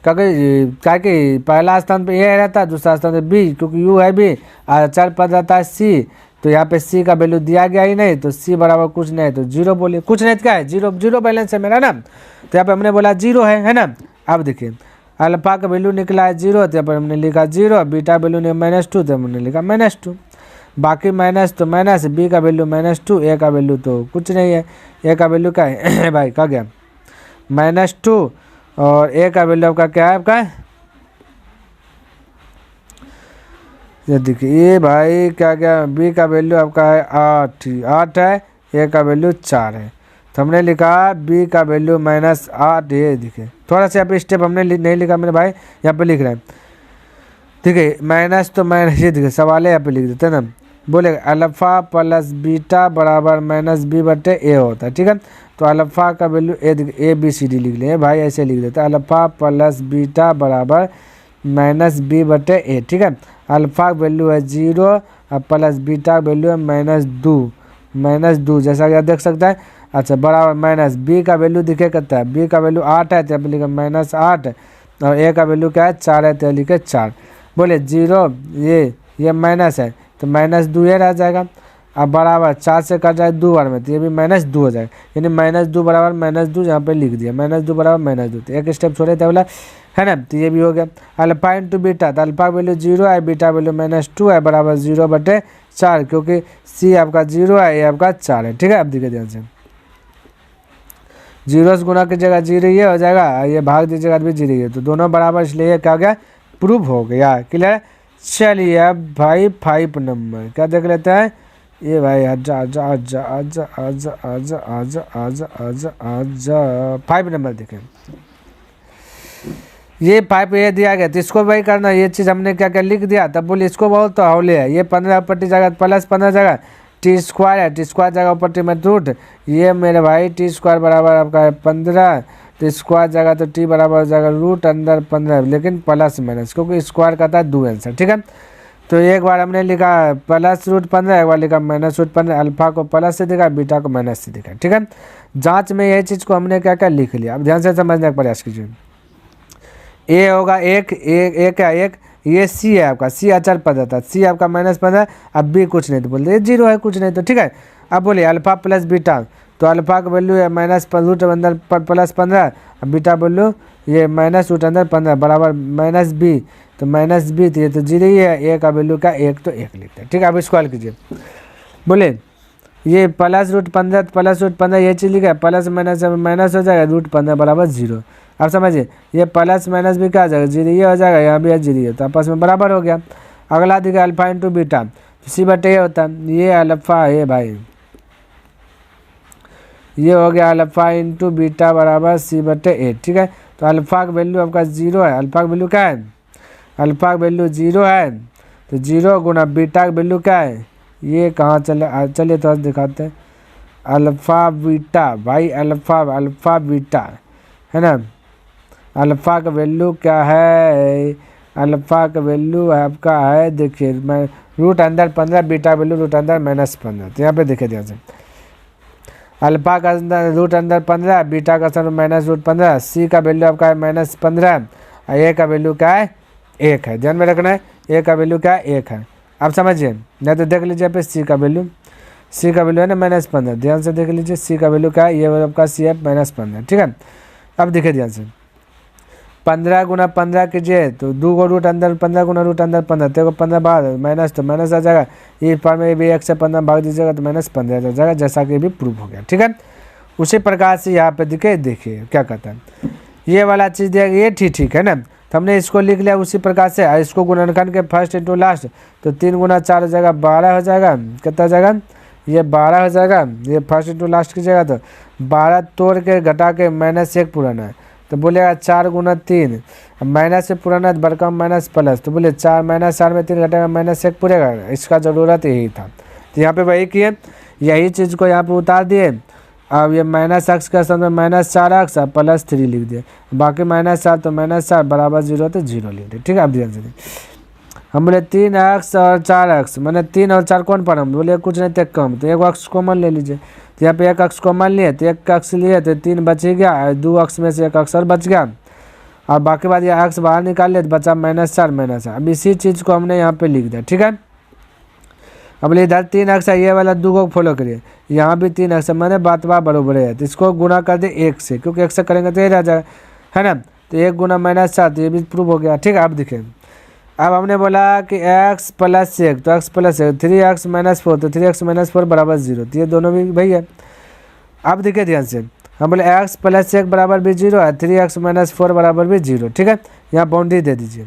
क्या कि पहला स्थान पे ए रहता है, दूसरा स्थान पे बी, क्योंकि यू है बी, अचर पद रहता है सी, तो यहाँ पे सी का वैल्यू दिया गया ही नहीं, तो सी बराबर कुछ नहीं, तो जीरो बोलिए, कुछ नहीं तो क्या है, जीरो, जीरो बैलेंस है मेरा ना, तो यहाँ पे हमने बोला जीरो है ना। अब देखिए अल्फा का वैल्यू निकला है जीरो, तो यहाँ पर हमने लिखा जीरो, बीटा वैल्यू ने -2, तो हमने लिखा -2, बाकी माइनस तो माइनस, बी का वैल्यू -2, ए का वैल्यू तो कुछ नहीं है, ए का वैल्यू क्या है भाई क्या गया -2, और ए का वैल्यू आपका क्या है, आपका ये देखिए ये भाई क्या क्या, बी का वैल्यू आपका है 8 है, ए का वैल्यू 4 है, तो हमने लिखा बी का वैल्यू -8, ये देखिए थोड़ा सा यहाँ पे स्टेप हमने नहीं लिखा मेरे भाई, यहाँ पे लिख रहे हैं, ठीक है, माइनस तो माइनस, ये देखिए सवाल है यहाँ पे लिख देते हैं ना, बोले अल्फा प्लस बीटा बराबर -b/a होता है, ठीक है, तो अल्फा का वैल्यू ABCD लिख लें भाई, ऐसे लिख देते हैं, अल्फा प्लस बीटा बराबर -b/a, ठीक है, अल्फा का वैल्यू है 0 और प्लस बीटा का वैल्यू है -2, जैसा कि आप देख सकते हैं, अच्छा बराबर माइनस बी का वैल्यू दिखे करता है, बी का वैल्यू 8 है, तो यहाँ पे लिखा -8, और ए का वैल्यू क्या है 4 है, तो लिखे 4, बोले 0 ये माइनस है, तो -2 ये रह जाएगा, अब बराबर 4 से कट जाए 2 बार में, तो ये भी -2 हो जाएगा, यानी -2 बराबर -2 यहाँ पे लिख दिया, -2 बराबर -2, तो एक स्टेप छोड़े थे बोला है ना, तो ये भी हो गया। अल्फा इंटू बीटा, तो अल्फा वैल्यू 0 है, बीटा वैल्यू -2 है, बराबर 0/4, क्योंकि सी आपका 0 है, ये आपका 4 है, ठीक है। अब देखिए ध्यान से, 0 से गुना की जगह 0 ये हो जाएगा, ये भाग दीजिएगा भी 0 है, तो दोनों बराबर, इसलिए ये क्या हो गया, प्रूव हो गया, क्लियर। चलिए अब भाई 5 नंबर क्या देख लेते हैं, ये भाई आजा आजा आजा आजा आजा आजा आजा आजा आजा आजा 5 नंबर देखें, ये 5 ये दिया गया, तो इसको भाई करना, ये चीज़ हमने क्या क्या लिख दिया, तब बोले इसको बहुत तो हौले है, ये 15 ऊपर जगह प्लस 15 जगह t² है, t² जगह ऊपर में रूट, ये मेरे भाई t² बराबर आपका है 15, तो स्क्वायर जगह तो t बराबर हो जाएगा रूट अंदर 15, लेकिन प्लस माइनस, क्योंकि स्क्वायर का था 2 आंसर, ठीक है। तो एक बार हमने लिखा +√15, एक बार लिखा -√15, अल्फा को प्लस से दिखा, बीटा को माइनस से दिखा, ठीक है। जांच में यही चीज़ को हमने क्या क्या लिख लिया, अब ध्यान से समझने का प्रयास कीजिए। ए होगा एक क्या एक, ये सी है आपका, सी अचर पद था, सी आपका -15, अब बी कुछ नहीं, तो बोलते ये 0 है, कुछ नहीं, तो ठीक है। अब बोलिए अल्फा प्लस बीटा, तो अल्फा का वैल्यू है -√15 अब बीटा वैल्यू ये -√15 बराबर -b, तो -b, तो ये तो 0 ही है, ए का वैल्यू का 1, तो 1 लिखते हैं, ठीक है। अब इसको हल कीजिए, बोले ये +√15 ये चीज़ लिखा है, प्लस माइनस माइनस हो जाएगा, √15 बराबर 0, आप समझिए, ये प्लस माइनस भी क्या आ जाएगा 0 ये हो जाएगा, यहाँ भी 0 है, तो आपस में बराबर हो गया। अगला दिखा अल्फा इंटू बीटा, तो c/a होता है, ये अल्फा है भाई, ये हो गया अल्फा इंटू बीटा बराबर c/a, ठीक है। तो अल्फा का वैल्यू आपका 0 है, अल्फा का वैल्यू क्या है, अल्फा का वैल्यू 0 है, तो 0 गुना बीटा का वैल्यू क्या है, ये कहाँ चलिए थोड़ा दिखाते हैं, अल्फा बीटा भाई, अल्फा बीटा है ना, अल्फा का वैल्यू क्या है, अल्फा का वैल्यू आपका है, देखिए मैं रूट अंदर 15, बीटा वैल्यू रूट अंदर -15, तो यहाँ पे देखिए ध्यान से, अल्फा का अंदर रूट अंदर 15, बीटा का अंदर -√15, सी का वैल्यू आपका है -15, और ए का वैल्यू क्या है 1 है, ध्यान में रखना है, ए का वैल्यू क्या है 1 है, आप समझिए, नहीं तो देख लीजिए पे सी का वैल्यू है ना -15, ध्यान से देख लीजिए सी का वैल्यू क्या है, ये आपका सी है -15, ठीक है। अब देखिए ध्यान से, 15 गुना 15 कीजिए, तो 2 को रूट अंदर 15 गुना रूट अंदर 15, तेरे को 15 बाहर माइनस, तो माइनस आ जाएगा, ये पर में भी 1 से 15 भाग दीजिएगा, तो -15 आ जाएगा, जैसा कि भी प्रूफ हो गया, ठीक है। उसी प्रकार से यहाँ पे देखिए क्या कहता है, ये वाला चीज़ दिया ये ठीक है ना, तो हमने इसको लिख लिया उसी प्रकार से, इसको गुणनखंड के फर्स्ट इंटू लास्ट, तो 3 गुना 4 हो जाएगा 12 हो जाएगा, कितना हो जाएगा ये 12 हो जाएगा, ये फर्स्ट इंटू लास्ट कीजिएगा, तो 12 तोड़ के घटा के -1 पुराना है, तो बोलेगा 4 गुना 3, माइनस से पुराना बड़का माइनस प्लस, तो बोले 4 -4 में 3 घटेगा -1 पूरेगा, इसका ज़रूरत यही था, तो यहाँ पे वही किए, यही चीज़ को यहाँ पे उतार दिए। अब ये -x का स्थान में -4x +3 लिख दिए, बाकी -4 तो -4 बराबर 0 तो 0 लिख दिए, ठीक है। अब ध्यान से हम बोले 3x और 4x, मैंने 3 और 4 कौन पर, हम बोले कुछ नहीं थे कम, तो एक अक्ष कॉमन ले लीजिए, तो यहाँ पे एक अक्ष कॉमन लिए, तो एक अक्ष लिए तो 3 बच ही गया, 2 अक्ष में से एक अक्ष और बच गया, और बाकी बात ये एक्स बाहर निकाल ले तो बचा -4 -4। अब इसी चीज़ को हमने यहाँ पे लिख दिया, ठीक है। अब इधर 3x है, ये वाला 2 को फॉलो करिए, यहाँ भी 3x है, मैंने बात बराबर है, तो इसको गुना कर दे 1 से, क्योंकि 1 से करेंगे तो ये रह जाएगा, है ना। तो 1 गुना -4, तो ये भी प्रूव हो गया, ठीक है। अब देखिए, अब हमने बोला कि x + 1, तो x + 1, 3x - 4, तो 3x - 4 = 0, तो ये दोनों भी वही है। अब देखिए ध्यान से, हम बोले x + 1 बराबर भी 0 है, 3x - 4 बराबर भी 0, ठीक है। यहाँ बाउंड्री दे दीजिए।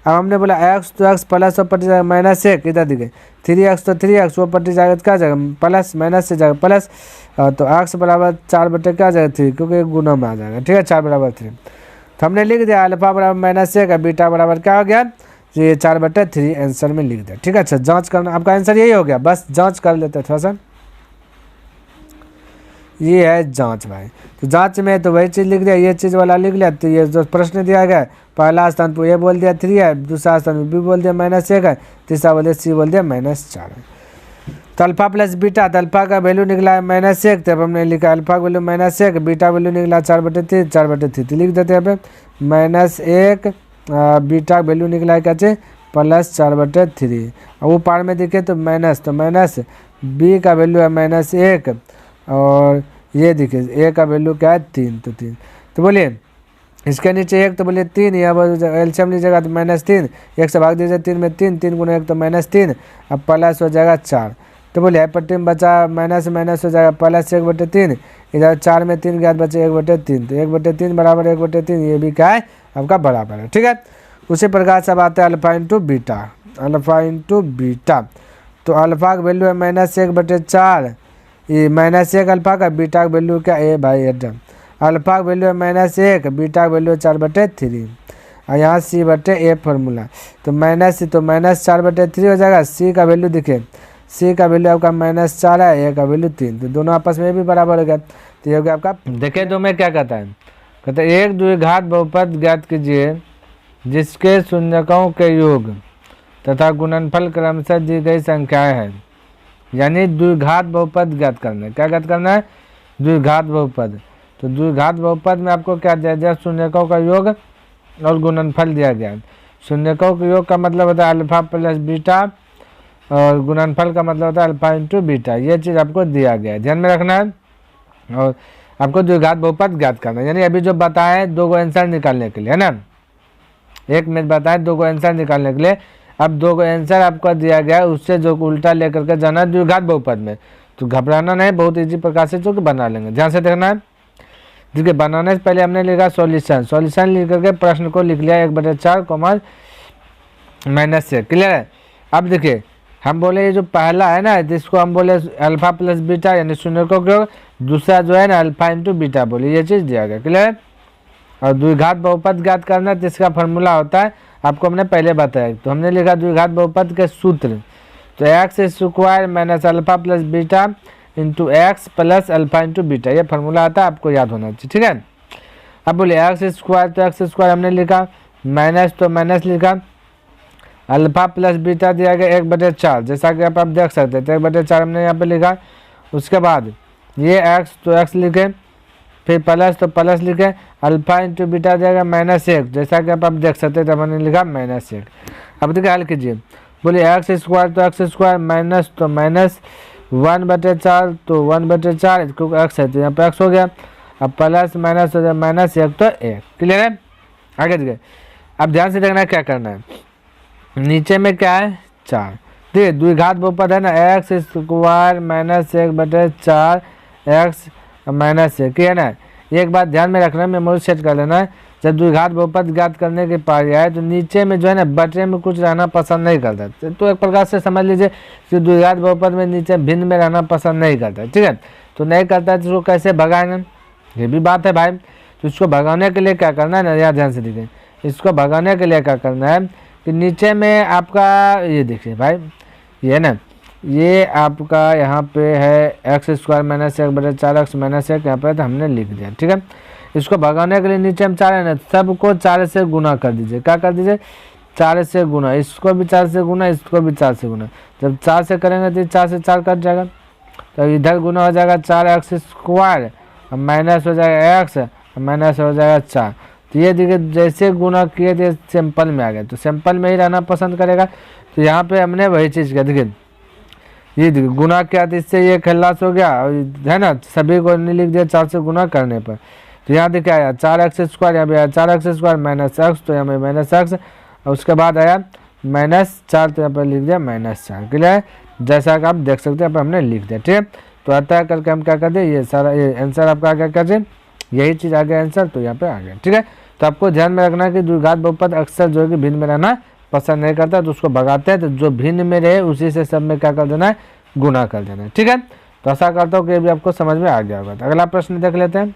अब हमने बोला x, तो x प्लस और पट्टी जाएगा -1, इधर देखिए 3x, तो 3x वो पट्टी जाएगा तो क्या जाएगा प्लस, माइनस से जाएगा प्लस, तो x बराबर 4 क्या जाएगा 3, क्योंकि गुना में आ जाएगा, ठीक है। 4 बराबर 3, तो हमने लिख दिया अल्फा बराबर -1 है, बीटा बराबर क्या हो गया, ये 4/3 आंसर में लिख दिया, ठीक है। अच्छा, जांच करना, आपका आंसर यही हो गया, बस जांच कर लेते हैं थोड़ा सा। ये है जांच भाई, तो जांच में तो वही चीज़ लिख दिया, ये चीज़ वाला लिख लिया, तो ये जो प्रश्न दिया गया है, पहला स्थान पर ये बोल दिया 3 है, दूसरा स्थान पर भी बोल दिया -1 है, तीसरा बोल दिया सी बोल दिया -4 है। तो अल्फा प्लस बीटा, तो अल्फा का वैल्यू निकला है -1, तब हमने लिखा अल्फा का वैल्यू -1, बीटा वैल्यू निकला 4/3, 4/3 तो लिख देते हैं यहाँ पे -1, बीटा वैल्यू निकला है क्या चाहिए +4/3। और वो पार में देखे तो माइनस, तो माइनस बी का वैल्यू है -1, और ये देखिए ए का वैल्यू क्या है 3, तो 3, तो बोलिए इसके नीचे 1, तो बोलिए 3, यहाँ एलसीएम लीजिएगा तो -3, 1 से भाग दीजिए 3 में 3, 3 गुना 1 तो -3, अब प्लस हो जाएगा 4, तो बोलिए पट्टी में बचा माइनस माइनस हो जाएगा +1/3, इधर 4 में 3 गया बचे 1/3, तो 1/3 बराबर 1/3, ये भी क्या है आपका बराबर है, ठीक है। उसी प्रकार से अब आता है alpha into beta, alpha into beta, तो अल्फा का वैल्यू है -1/4, ये -1 अल्फा का, बीटा का वैल्यू क्या है भाई एकदम, अल्फा का वैल्यू है -1, बीटा का वैल्यू 4/3, और यहाँ C/A फॉर्मूला, तो -4/3 हो जाएगा। सी का वैल्यू देखिए, सी का वैल्यू आपका -4 है, ए का वैल्यू 3, तो दोनों आपस में भी बराबर हो गया, तो ये हो गया आपका। देखिए तो मैं क्या कहता है, कहते हैं 1 द्विघात बहुपद ज्ञात कीजिए जिसके शून्यकों के योग तथा गुणनफल क्रमशः दी गई संख्याएं हैं। यानी द्विघात बहुपद ज्ञात करना है, क्या ज्ञात करना है द्विघात बहुपद। तो द्विघात बहुपद में आपको क्या दिया गया, शून्यकों का योग और गुणनफल दिया गया। शून्यकों के योग का मतलब होता है अल्फा प्लस बीटा, और गुणनफल का मतलब होता है अल्फा इंटू बीटा, ये चीज़ आपको दिया गया है, ध्यान में रखना है। और आपको द्विघात बहुपद ज्ञात करना है, यानी अभी जो बताएं 2 को आंसर निकालने के लिए, है ना, एक में बताएं 2 को आंसर निकालने के लिए। अब 2 को आंसर आपको दिया गया है, उससे जो उल्टा लेकर के जाना है द्विघात बहुपद में, तो घबराना नहीं, बहुत इजी प्रकार से जो कि बना लेंगे, ध्यान से देखना है। देखिए बनाने से पहले हमने लिखा सॉल्यूशन, सॉल्यूशन लिख करके प्रश्न को लिख लिया 1/4 -1, क्लियर है। अब देखिए हम बोले ये जो पहला है ना, जिसको हम बोले अल्फा प्लस बीटा यानी शून्यकों के योग, दूसरा जो है ना अल्फा इंटू बीटा बोले, ये चीज़ दिया गया, क्लियर है। और द्विघात बहुपद ज्ञात करना है, जिसका फॉर्मूला होता है आपको हमने पहले बताया, तो हमने लिखा द्विघात बहुपद के सूत्र, तो x² minus alpha plus beta into x plus alpha into beta, ये फार्मूला आता है, आपको याद होना चाहिए, ठीक है। अब बोले x², तो x² हमने लिखा, माइनस तो माइनस लिखा, अल्फा प्लस बीटा दिया गया 1/4, जैसा कि आप देख सकते हैं, तो 1/4 हमने यहाँ पे लिखा। उसके बाद ये x, तो x लिखे, फिर प्लस तो प्लस लिखे, अल्फा इंटू बीटा दिया गया -1, जैसा कि आप देख सकते हैं, तो हमने लिखा -1। अब देखिए हल कीजिए, बोलिए x² तो x² माइनस तो माइनस 1/4 तो 1/4, क्योंकि x है तो यहाँ पे x हो गया, अब प्लस माइनस हो जाए -1 तो 1, क्लियर है। आगे देखिए, अब ध्यान से देखना क्या करना है, नीचे में क्या है 4, देखिए द्विघात बहुपद है ना, x² -1/4 x -1, है ना। एक बात ध्यान में रखना, मेमोरी सेट कर लेना है, जब द्विघात बहुपद ज्ञात करने की पारी आए तो नीचे में जो है ना बटे में कुछ रहना पसंद नहीं करता, तो एक प्रकार से समझ लीजिए कि द्विघात बहुपद में नीचे भिन्न में रहना पसंद नहीं करता, ठीक है। तो नहीं करता है तो उसको कैसे भगाएंगे, ये भी बात है भाई। तो इसको भगाने के लिए क्या करना है ना, यहाँ ध्यान से देखिए, इसको भगाने के लिए क्या करना है कि नीचे में आपका ये देखिए भाई, ये ना ये आपका यहाँ पे है x² -1/4 x -1 यहाँ पे तो हमने लिख दिया, ठीक है। इसको भगाने के लिए नीचे हम 4 है ना, सबको 4 से गुना कर दीजिए, क्या कर दीजिए 4 से गुना, इसको भी 4 से गुना, इसको भी 4 से गुना। जब 4 से करेंगे तो 4 से 4 कट जाएगा, तो इधर गुना हो जाएगा 4x² और माइनस हो जाएगा x, माइनस हो जाएगा 4, तो ये देखिए जैसे गुना किए थे सिंपल में आ गए, तो सिंपल में ही रहना पसंद करेगा। तो यहाँ पे हमने वही चीज़ किया, देखिए ये देखिए गुना किया तो इससे ये खल्लास हो गया, है ना, सभी को नहीं लिख दिया 4 से गुना करने पर। तो यहाँ देखिए आया 4x², यहाँ पे आया 4x² माइनस एक्स, तो यहाँ पे माइनस एक्स, और उसके बाद आया -4, तो यहाँ पर लिख दिया -4। क्लियर है, जैसा कि आप देख सकते हैं, यहाँ पर हमने लिख दिया। ठीक है, तो अतः करके हम क्या कर दें, ये सारा ये आंसर आपका क्या कर दें, यही चीज़ आ गया आंसर, तो यहाँ पे आ गया। ठीक है, तो आपको ध्यान में रखना कि द्विघात बहुपद अक्सर जो है कि भिन्न में रहना पसंद नहीं करता, तो उसको भगाते हैं, तो जो भिन्न में रहे उसी से सब में क्या कर देना है, गुना कर देना है। ठीक है, तो ऐसा करता हूँ कि भी आपको समझ में आ गया होगा। तो अगला प्रश्न देख लेते हैं,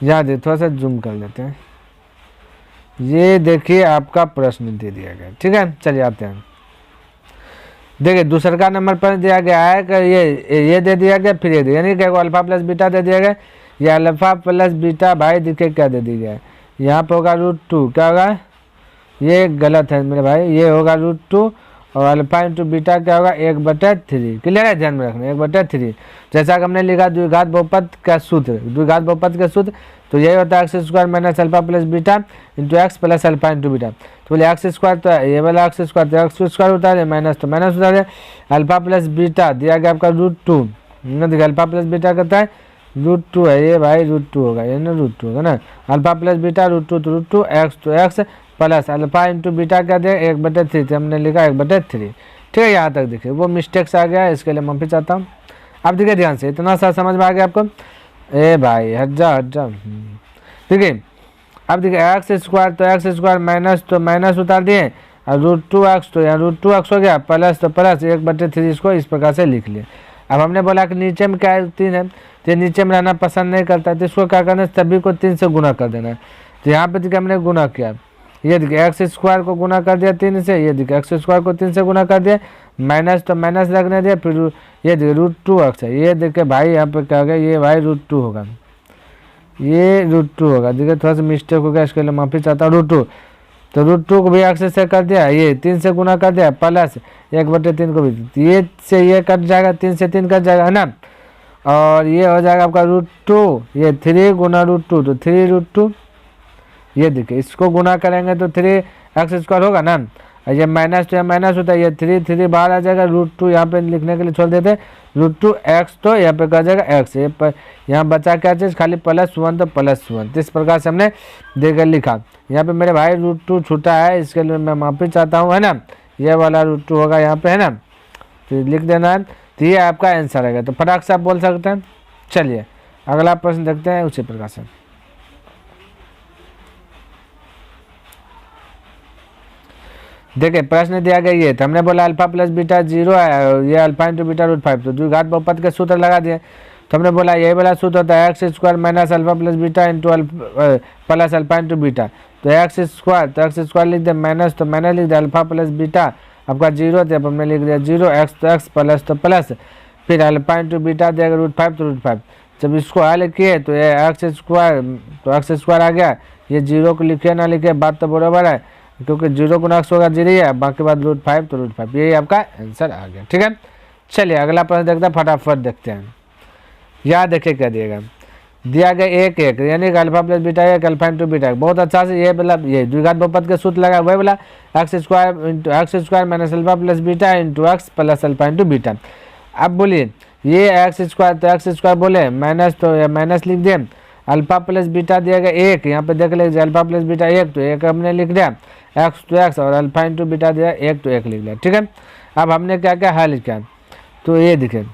याद है, थोड़ा सा जूम कर लेते हैं। ये देखिए आपका प्रश्न दे दिया गया। ठीक है, चलिए आते हैं। देखिए दूसरा नंबर पर दिया गया है कि ये दे दिया गया, फिर ये दे, यानी कि अल्फा प्लस बीटा दे दिया गया। ये अल्फा प्लस बीटा भाई देखिए क्या दे दिया गया है, यहाँ पर होगा √2, क्या होगा, ये गलत है मेरे भाई, ये होगा √2, और अल्फा इंटू बीटा क्या होगा 1/3। क्लियर है, ध्यान में रखना 1/3। जैसा कि हमने लिखा द्विघात बहुपद का सूत्र, द्विघात बहुपद का सूत्र तो यही होता है x² minus alpha plus beta into x plus alpha into beta. तो बोले x² तो ये वाला x² तो x² होता है, माइनस तो माइनस होता है। अल्फा प्लस बीटा दिया गया आपका √2, देखिए अल्फा प्लस बीटा करता है √2 है, ये भाई √2 होगा, ये ना √2 होगा ना, अल्फा प्लस बीटा √2 तो √2, एक्स तो x plus alpha into beta क्या दिया 1/3, हमने लिखा 1/3। ठीक है, यहाँ तक देखिए वो मिस्टेक्स आ गया, इसके लिए माफी चाहता हूँ। अब देखिए ध्यान से, इतना सा समझ में आ गया आपको, ए भाई हट जा। देखिए अब देखिए x² तो x² माइनस तो माइनस उतार दिए, और √2x तो यहाँ √2x हो गया, प्लस तो प्लस 1/3, इसको इस प्रकार से लिख लिया। अब हमने बोला कि नीचे में क्या है 3 है, तो नीचे में रहना पसंद नहीं करता, तो इसको क्या करना है, सभी को 3 से गुना कर देना है। तो यहाँ पे देखिए हमने गुना किया, ये देखिए x² को गुना कर दिया 3 से, ये देखिए x² को 3 से गुना कर दिया, माइनस तो माइनस रखने दिया, फिर ये देखिए √2x है, ये देखिए भाई यहाँ पे क्या होगा, ये भाई √2 होगा, ये √2 होगा। देखिए थोड़ा सा मिस्टेक हो गया, इसके लिए माफी चाहता हूँ। √2 तो √2 को भी एक्स से कर दिया, ये 3 से गुना कर दिया, प्लस 1/3 को भी, ये से ये कट जाएगा, 3 से 3 कट जाएगा, है ना, और ये हो जाएगा आपका √2, ये 3 गुना √2 तो 3√2, ये देखिए इसको गुना करेंगे तो 3x² होगा ना, ये माइनस तो यहाँ माइनस होता है, ये 3 बाहर आ जाएगा, √2 यहाँ पे लिखने के लिए छोड़ देते, √2x तो यहाँ पे कर जाएगा x, ये यहाँ बचा क्या चीज़, खाली +1 तो +1। तो इस प्रकार से हमने देकर लिखा। यहाँ पे मेरे भाई √2 छूटा है, इसके लिए मैं माफी चाहता हूँ, है ना, ये वाला √2 होगा यहाँ पे, है ना, तो लिख देना है। तो ये आपका आंसर रहेगा, तो फटाक से आप बोल सकते हैं। चलिए अगला प्रश्न देखते हैं उसी प्रकार से। देखिए प्रश्न दिया गया ये, तो हमने बोला अल्फा प्लस बीटा 0 है, ये अल्फा इंटू बीटा √5, तो द्विघात बहुपद के सूत्र लगा दिए। तो हमने बोला यही वाला सूत्र होता है x² minus alpha plus beta into plus alpha into beta, तो x² लिख दिया, माइनस तो माइनस लिख दिया, अल्फा प्लस बीटा आपका 0 थे, अब हमने लिख दिया 0, x तो x प्लस तो प्लस, फिर अल्फा इंटू बीटा देगा √5 तो √5। जब इसको हल किए तो ये x² आ गया, ये 0 को लिखे ना लिखे बात तो बराबर है, क्योंकि 0 गुना x होगा 0 ही है, बाकी बाद √5 तो √5, यही आपका आंसर आ गया। ठीक है, चलिए अगला प्रश्न देखते हैं, फटाफट देखते हैं। यहाँ देखिए क्या दिएगा, दिया गया 1 यानी कि alpha plus beta 1 alpha into beta, बहुत अच्छा से ये मतलब ये द्विघात बहुपद के सूत्र लगा, वही बोला x² minus alpha plus beta into x plus alpha into beta. अब बोलिए ये x² तो x² बोले, माइनस तो माइनस लिख दिए, अल्फा प्लस बीटा दिया गया 1, यहाँ पे देख लीजिए अल्फा प्लस बीटा 1 तो 1 हमने लिख दिया, एक्स तो एक्स, और अल्फा इंटू बीटा दिया 1 तो 1 लिख दिया। ठीक है, अब हमने क्या क्या हल किया, तो ये दिखे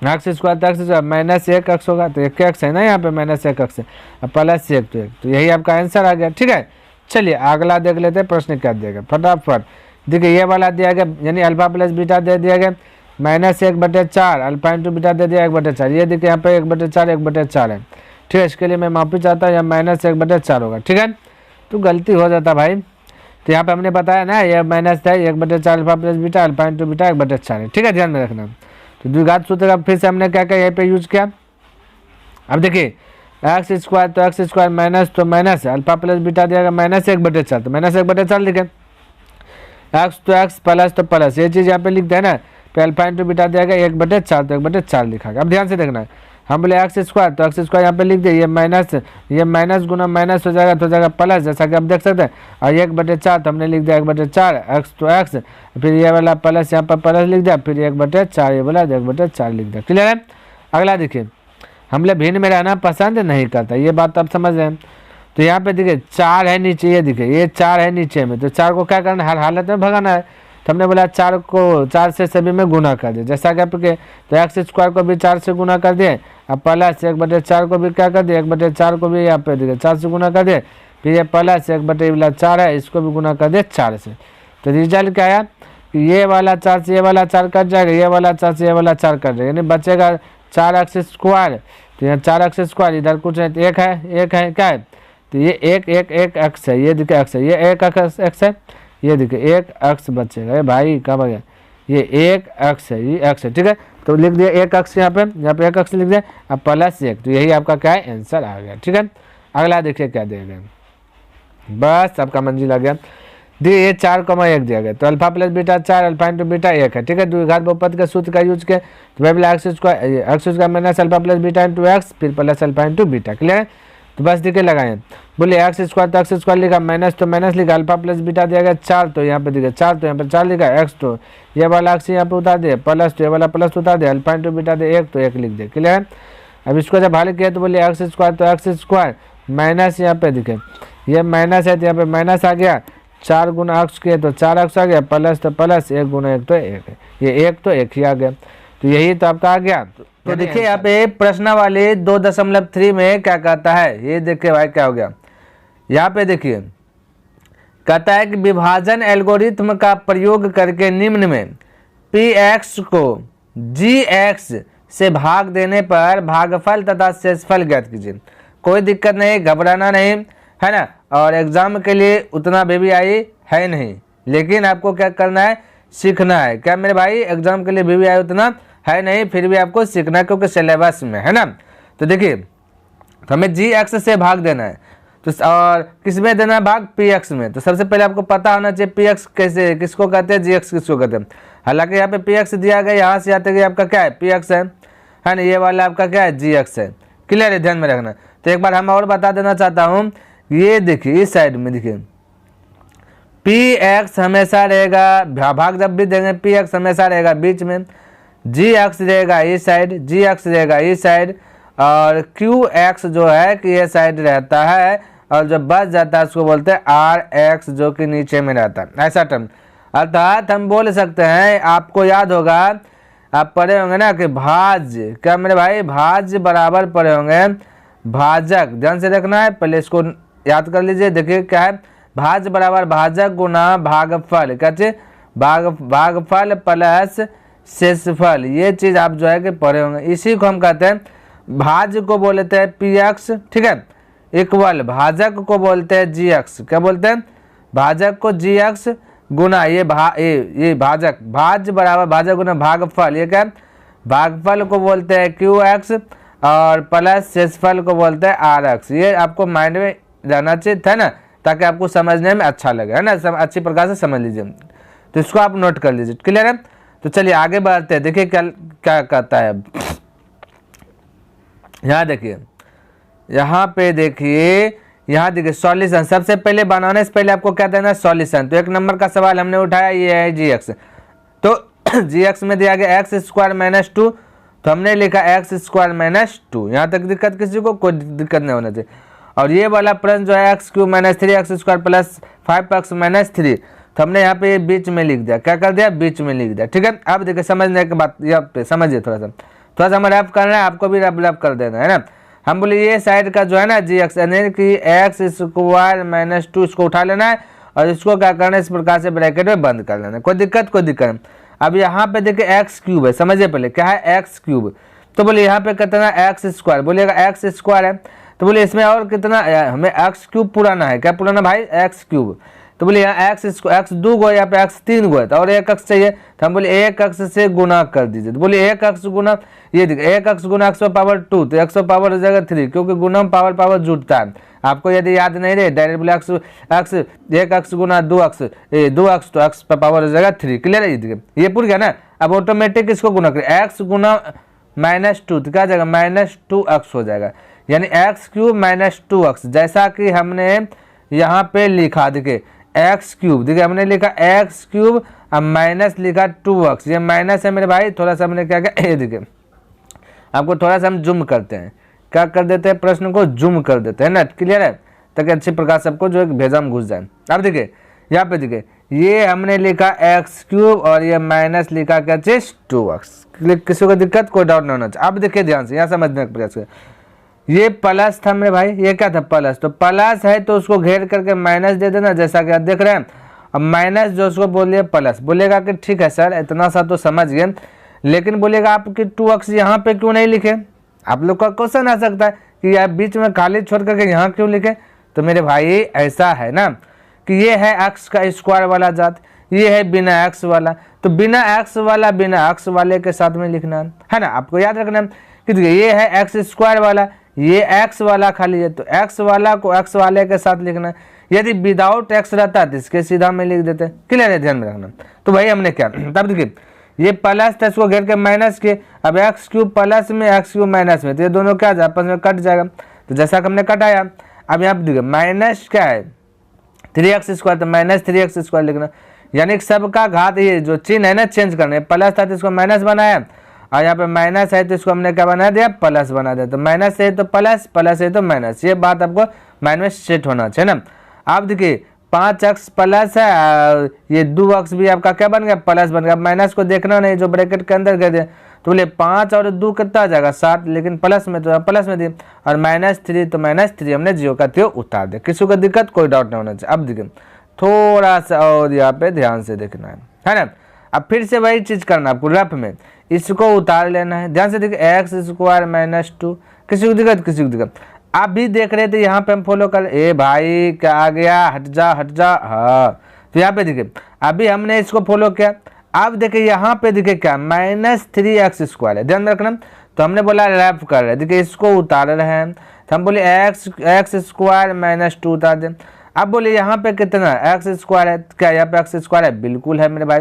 x² तो x² माइनस 1x होगा, तो 1x है ना यहाँ पे, माइनस 1x है, अब प्लस 1 तो 1, तो यही आपका आंसर आ गया। ठीक है, चलिए अगला देख लेते हैं प्रश्न क्या देगा, फटाफट देखिए। ये वाला दिया गया यानी अल्फा प्लस बीटा दे दिया गया -1/4, अल्फा इंटू बीटा दे दिया 1/4, ये देखिए यहाँ पे 1/4 है। ठीक है, इसके लिए मैं माफी चाहता हूँ, यहाँ -1/4 होगा। ठीक है, तो गलती हो जाता भाई, तो यहाँ पे हमने बताया ना ये माइनस है 1/4 alpha plus beta, alpha into beta 1/4 है। ठीक है, ध्यान में रखना। तो द्विघात सूत्र का फिर से हमने क्या क्या यहाँ पे यूज किया। अब देखिए x² तो x² माइनस तो माइनस, अल्फा प्लस बीटा दिया -1/4, तो -1/4 लिखे, एक्स तो एक्स प्लस तो प्लस, ये चीज़ यहाँ पे लिखते हैं ना, तो अल्फा इंटू बीटा दिया गया 1/4 तो 1/4 लिखा गया। अब ध्यान से देखना है, हम बोले एक्स स्क्वायर, तो एक्स स्क्वायर यहाँ पे लिख दिए, ये माइनस गुना माइनस हो जाएगा तो हो जाएगा प्लस, जैसा कि आप देख सकते हैं। और 1/4 तो हमने लिख दिया 1/4 एक्स तो एक्स, फिर ये वाला प्लस यहाँ पर प्लस लिख दिया, फिर 1/4 ये बोला 1/4 लिख दिया। क्लियर है। अगला देखिए, हम लोग भिन्न में रहना पसंद नहीं करता, ये बात आप समझ रहे हैं। तो यहाँ पे देखिए 4 है नीचे, ये देखिए ये 4 है नीचे में, तो 4 को क्या करना है, हर हालत में भगाना है। तो हमने बोला 4 से सभी में गुना कर दिए, जैसा कि आपके तो एक्स स्क्वायर को भी 4 से गुना कर दिए, अब प्लस 1/4 को भी क्या कर दिए, 1/4 को भी यहाँ पे देखिए 4 से गुना कर दिए, फिर ये प्लस 1/4 है, इसको भी गुना कर दिए 4 से। तो रिजल्ट क्या आया कि ये वाला 4 से ये वाला 4 कट जाएगा, ये वाला 4 से ये वाला 4 कट जाएगा, यानी बचेगा 4x स्क्वायर। तो यहाँ 4x स्क्वायर, इधर कुछ है, एक है क्या है, तो ये एक एक्स है, ये देखिए एक्स है, ये एक एक्स है, ये देखिए एक एक्स बचेगा। ये भाई कब आ गया, ये एक एक्स है, ये एक्स है, ठीक है। तो लिख दिया एक एक्स, यहाँ पे एक एक्स लिख दिया, अब प्लस 1, तो यही आपका क्या है, आंसर आ गया। ठीक है। अगला देखिए क्या दिया गया, बस आपका मंजिल आ गया। देखिए ये 4,1 दिया गया, तो alpha plus beta 4, alpha into beta 1 है, ठीक है। द्विघात बहुपद के सूत्र का यूज किया, तो वह बोला x square minus alpha plus beta into x, फिर plus alpha into beta. Clear है। तो बस देखिए लगाए, बोले एक्स स्क्वायर तो एक्स स्क्वायर लिखा, माइनस तो माइनस लिखा, अल्फा प्लस बीटा दिया गया 4, तो यहाँ पे देखिए 4 तो यहाँ पे 4 लिखा, एक्स तो ये वाला एक्स यहाँ पे उतार दिया, प्लस तो ये वाला प्लस उतार दिया, अल्फा इंटू बीटा दे 1 तो 1 लिख दिया। क्लियर है। अब इसको जब हल किया तो बोले एक्स स्क्वायर तो एक्स स्क्वायर माइनस, यहाँ पे देखिए ये माइनस है तो यहाँ पे माइनस आ गया, 4 गुना एक्स किए तो 4x आ गया, प्लस तो प्लस 1 गुना 1 तो 1 है, ये 1 तो 1 ही आ गया, तो यही तो आपका आ गया। तो देखिए यहाँ पे प्रश्न वाले 2.3 में क्या कहता है, ये देखिए भाई क्या हो गया, यहाँ पे देखिए कहता है कि विभाजन एल्गोरिथ्म का प्रयोग करके निम्न में px को gx से भाग देने पर भागफल तथा शेषफल ज्ञात कीजिए। कोई दिक्कत नहीं, घबराना नहीं है ना, और एग्जाम के लिए उतना VVI है नहीं, लेकिन आपको क्या करना है, सीखना है। क्या मेरे भाई, एग्जाम के लिए VVI उतना है नहीं, फिर भी आपको सीखना है क्योंकि सिलेबस में है ना। तो देखिए हमें gx से भाग देना है, तो और किस में देना है भाग, px में। तो सबसे पहले आपको पता होना चाहिए px कैसे किसको कहते हैं, gx किसको कहते हैं। हालांकि यहाँ पे px दिया गया, यहाँ से आते गए आपका क्या है, px है ना, ये वाला आपका क्या है, gx है। क्लियर है, ध्यान में रखना। तो एक बार हम और बता देना चाहता हूँ, ये देखिए इस साइड में देखिए px हमेशा रहेगा, भाग जब भी देंगे px हमेशा रहेगा बीच में, gx रहेगा इस साइड, gx रहेगा इस साइड, और qx जो है कि ये साइड रहता है, और जब बच जाता है उसको बोलते हैं rx जो कि नीचे में रहता है, ऐसा टर्म। अर्थात हम बोल सकते हैं, आपको याद होगा आप पढ़े होंगे ना कि भाज्य, क्या मेरे भाई, भाज्य बराबर पढ़े होंगे भाजक, ध्यान से रखना है, पहले इसको याद कर लीजिए। देखिए क्या है, भाज्य बराबर भाजक गुना भागफल, क्या चीज, भागफल प्लस शेषफल, ये चीज आप जो है कि पढ़े होंगे। इसी को हम कहते हैं भाज्य को बोलते हैं px, ठीक है, इक्वल भाजक को बोलते हैं gx, क्या बोलते हैं, भाजक को gx गुना ये भाजक, भाज्य बराबर भाजक गुना भागफल, ये क्या, भागफल को बोलते हैं qx, और प्लस शेषफल को बोलते हैं rx। ये आपको माइंड में रहना चाहिए था ना, ताकि आपको समझने में अच्छा लगे, है ना, अच्छी प्रकार से समझ लीजिए। तो इसको आप नोट कर लीजिए। क्लियर है। तो चलिए आगे बढ़ते हैं, देखिए क्या क्या कहता है। यहाँ देखिए, यहाँ पे देखिए, यहाँ देखिए सॉल्यूशन, सबसे पहले बनाने से पहले आपको क्या देना है, सॉल्यूशन। तो 1 नंबर का सवाल हमने उठाया, ये है gx, तो gx में दिया गया एक्स स्क्वायर माइनस 2, तो हमने लिखा एक्स स्क्वायर माइनस 2। यहाँ तक दिक्कत किसी को, कोई दिक्कत नहीं होना चाहिए। और ये वाला प्रश्न जो है x cube minus 3 x square plus 5x minus 3, तो हमने यहाँ पे बीच में लिख दिया, क्या कर दिया, बीच में लिख दिया। ठीक है। अब देखिए समझने के बाद यहाँ पे समझिए, थोड़ा सा हमें रैप करना है, आपको भी रैप कर देना है ना। हम बोले ये साइड का जो है ना gx, यानी कि एक्स स्क्वायर माइनस 2, इसको उठा लेना है और इसको क्या करना है, इस प्रकार से ब्रैकेट में बंद कर लेना है। कोई दिक्कत नहीं। अब यहाँ पे देखिए एक्स क्यूब है, समझिए पहले क्या है एक्स क्यूब, तो बोले यहाँ पे कितना एक्स स्क्वायर, बोलिएगा एक्स स्क्वायर है, तो बोले इसमें और कितना, हमें एक्स क्यूब पुराना है, क्या पुराना भाई, एक्स क्यूब। तो बोले यहाँ एक्स 2 गो, यहाँ पे एक्स 3 गो है, तो और 1x चाहिए, तो हम बोले 1x से गुना कर दीजिए। तो बोले 1x गुना, ये देखिए 1x गुना x पावर 2, तो x पावर हो जाएगा 3, क्योंकि गुना पावर जुटता है। आपको यदि याद नहीं रहे, डायरेक्ट बोले x 1x गुना 2x, 2x तो x पावर हो जाएगा 3। क्लियर है, ये पूरी गया ना। अब ऑटोमेटिक इसको गुना करें, x गुना -2, तो क्या जाएगा -2x हो जाएगा, यानी x³ -2x, जैसा कि हमने यहाँ पे लिखा, देखिए x³, देखिए हमने लिखा x³ अब माइनस लिखा 2x, ये माइनस है मेरे भाई, थोड़ा सा हमने क्या किया, देखिए आपको थोड़ा सा हम जूम करते हैं, क्या कर देते हैं, प्रश्न को जूम कर देते हैं ना, क्लियर है, ताकि अच्छी प्रकार सबको जो एक भेजा में घुस जाए। अब देखिए यहाँ पे देखिए ये हमने लिखा x³ और ये माइनस लिखा क्या चीज 2x, किसी को दिक्कत कोई डाउट नहीं होना चाहिए। अब देखिए ध्यान से यहाँ समझने का प्रयास करें, ये प्लस था मेरे भाई, ये क्या था प्लस, तो प्लस है तो उसको घेर करके माइनस दे देना, जैसा कि आप देख रहे हैं। अब माइनस जो उसको बोलिए प्लस, बोलेगा कि ठीक है सर इतना सा तो समझ गए, लेकिन बोलेगा आपकी 2x यहाँ पे क्यों नहीं लिखे, आप लोग का क्वेश्चन आ सकता है कि आप बीच में खाली छोड़ करके यहाँ क्यों लिखे, तो मेरे भाई ऐसा है ना कि ये है x का स्क्वायर वाला जात, ये है बिना x वाला, तो बिना x वाला बिना x वाले के साथ में लिखना है ना, आपको याद रखना कि ये है x² वाला, ये x वाला खाली है, तो x वाला को x वाले के साथ लिखना, यदि विदाउट x रहता है तो इसके सीधा में लिख देते, क्लियर है, ध्यान में रखना। तो भाई हमने क्या, तब देखिए ये प्लस था, इसको घेर के माइनस के, अब x³ प्लस में x³ माइनस में, तो ये दोनों क्या आपस में कट जाएगा, तो जैसा कि हमने कटाया। अब यहाँ पे देखिए माइनस क्या है 3x², तो -3x² लिखना, यानी सबका घात, ये जो चिन्ह है ना चेंज करना, प्लस था तो इसको माइनस बनाया, और यहाँ पे माइनस है तो इसको हमने क्या बना दिया प्लस बना दिया, तो माइनस है तो प्लस, प्लस है तो माइनस, ये बात आपको माइंड में सेट होना चाहिए ना। अब देखिए 5x प्लस है, ये 2x भी आपका क्या बन गया प्लस बन गया, माइनस को देखना नहीं, जो ब्रैकेट के अंदर कर दिया, तो बोले 5 और 2 कितना आ जाएगा 7, लेकिन प्लस में तो प्लस में दिए, और -3 तो -3 हमने जियो का त्यो उतार दिया, किसी को दिक्कत कोई डाउट नहीं होना चाहिए। अब देखिए थोड़ा सा और यहाँ पे ध्यान से देखना है ना। अब फिर से वही चीज करना आपको, रफ में इसको उतार लेना है, ध्यान से देखिए x² -2, किसी को दिक्कत, आप भी देख रहे थे यहाँ पे हम फॉलो कर, ए भाई क्या आ गया, हट जा, हाँ, तो यहाँ पे देखिए अभी हमने इसको फॉलो किया। अब देखिए यहाँ पे देखिए क्या -3x² है, ध्यान रखना, तो हमने बोला रैप कर रहे हैं, देखिए इसको उतार रहे हैं, तो हम बोले x² -2 उतार दें। अब बोले यहाँ पे कितना x² है, क्या यहाँ पे x² है, बिल्कुल है मेरे भाई,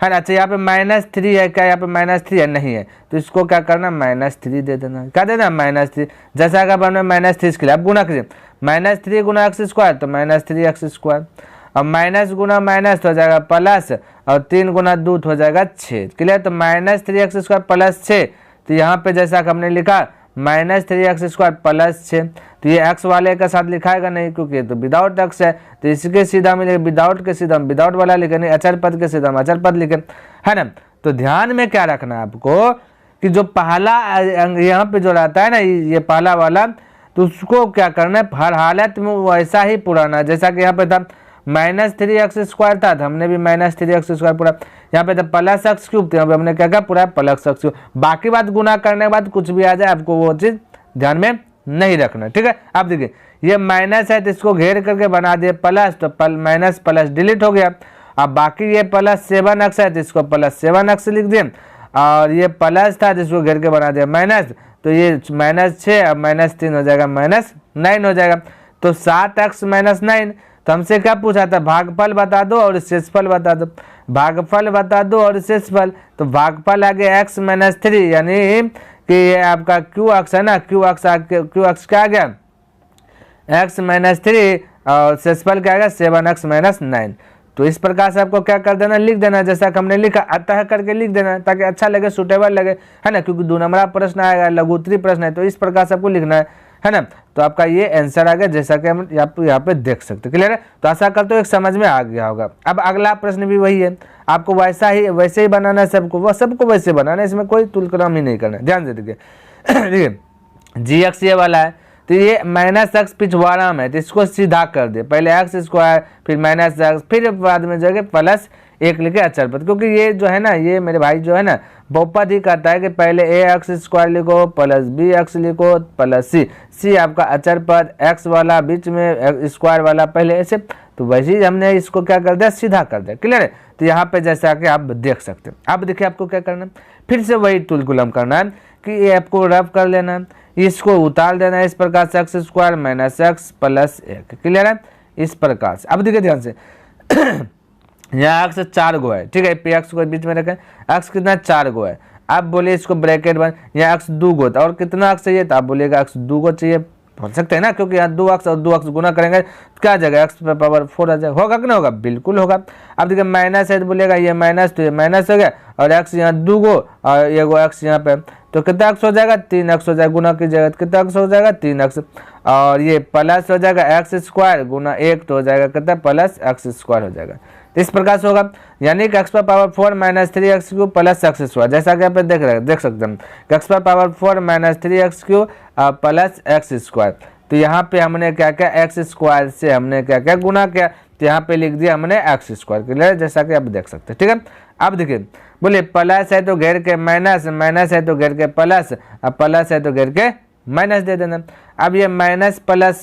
है ना। अच्छा यहाँ पे -3 है, क्या यहाँ पे -3 है, नहीं है, तो इसको क्या करना -3 दे देना, क्या देना -3, जैसा अगर हमने -3 के लिए अब गुना कीजिए, -3 गुना x² तो -3x², अब माइनस गुना माइनस हो जाएगा प्लस, और 3 गुना 2 हो जाएगा 6, क्लियर, तो -3x² + 6, तो यहाँ पे जैसा कि हमने लिखा -3x² + 6, तो ये x वाले के साथ लिखाएगा नहीं क्योंकि तो विदाउट x है, तो इसके सीधा में विदाउट के सीधा विदाउट वाला लिखे, नहीं अचर पद के सीधा अचर पद लिखे, है ना। तो ध्यान में क्या रखना है आपको कि जो पहला यहाँ पे जो रहता है ना ये पहला वाला, तो उसको क्या करना है हर हालत में वैसा ही पुराना, जैसा कि यहाँ पे था -3x² था, तो हमने भी -3x² पूरा, यहाँ पे था +x³ तो यहाँ पे हमने क्या किया पूरा +x³, बाकी बात गुना करने के बाद कुछ भी आ जाए आपको वो चीज ध्यान में नहीं रखना, ठीक है। अब देखिए ये माइनस है तो इसको घेर करके बना दिए प्लस, तो माइनस प्लस डिलीट हो गया। अब बाकी ये +7x है तो इसको +7x लिख दिए, और ये प्लस था जिसको घेर के बना दिया माइनस, तो ये -6 अब -3 हो जाएगा -9 हो जाएगा, तो 7x - 9, तो हमसे क्या पूछा था भागफल बता दो और शेषफल बता दो, भागफल बता दो और शेषफल, तो भागफल आगे x - 3 यानी कि ये आपका qx है ना, qx क्या आ गया x - 3 और शेषफल क्या आएगा 7x - 9, तो इस प्रकार से आपको क्या कर देना लिख देना, जैसा कि हमने लिखा अतः करके लिख देना ताकि अच्छा लगे सूटेबल लगे, है ना, क्योंकि 2 नंबर प्रश्न आएगा लघुत्तरी प्रश्न है, तो इस प्रकार से आपको लिखना है ना। तो आपका ये आंसर आ गया जैसा कि हम यहाँ पे देख सकते हैं, क्लियर है। तो आशा करते हो एक समझ में आ गया होगा। अब अगला प्रश्न भी वही है, आपको वैसे ही बनाना है, सबको वैसे बनाना है, इसमें कोई तुलनाम ही नहीं करना है, ध्यान से देखिए देखिए gx ये वाला है, तो ये -x पिछवाड़ा में है, तो इसको सीधा कर दे, पहले x² फिर -x फिर बाद में जगह +1 लिखे अचर पद, क्योंकि ये जो है ना ये मेरे भाई जो है ना बहुपद ही कहता है कि पहले ax² लिखो +bx लिखो +c आपका अचर पद, x वाला बीच में स्क्वायर वाला पहले ऐसे, तो वैसे ही हमने इसको क्या कर दिया सीधा कर दिया, क्लियर है। तो यहाँ पे जैसा कि आप देख सकते हैं। अब देखिए आपको क्या करना है, फिर से वही तुलकुलम करना है कि ये आपको रफ कर लेना है, इसको उतार देना है इस प्रकार से x² - x + 1, क्लियर है इस प्रकार से। अब देखिए ध्यान से यहाँ x 4 गो है, ठीक है, px को बीच में रखें, x कितना 4 गो है। आप बोले इसको ब्रैकेट बन, यहाँ अक्स 2 गो और कितना अक्स चाहिए, तो आप बोलेगा अक्स 2 गो चाहिए, बोल सकते हैं ना, क्योंकि यहाँ 2 अक्स और 2 अक्स गुना करेंगे तो क्या आ जाएगा, एक्स पावर 4 आ जाएगा। होगा कि नहीं होगा, बिल्कुल होगा। अब देखिए माइनस है तो बोलेगा ये माइनस, तो ये माइनस हो गया, और एक्स यहाँ 2 गो और ये गो एक्स यहाँ पे, तो कितना एक्स हो जाएगा, 3 एक्स हो जाएगा, गुना कीजिएगा कितना एक्स हो जाएगा, 3 एक्स, और ये प्लस हो जाएगा एक्स स्क्वायर गुना 1, तो हो जाएगा कितना, प्लस एक्स स्क्वायर हो जाएगा। तो इस प्रकार से होगा, यानी कि x power 4 minus 3x cube plus x square, जैसा कि आप देख सकते हैं x power 4 minus 3x cube plus x square. तो यहाँ पे हमने क्या क्या, एक्स स्क्वायर से हमने क्या क्या गुना किया, तो यहाँ पे लिख दिया हमने एक्स स्क्वायर, क्लियर, जैसा कि आप देख सकते हैं। ठीक है, अब देखिए बोले प्लस है तो घेर के माइनस, माइनस है तो घेर के प्लस, अब प्लस है तो घेर के माइनस दे देना। अब ये माइनस प्लस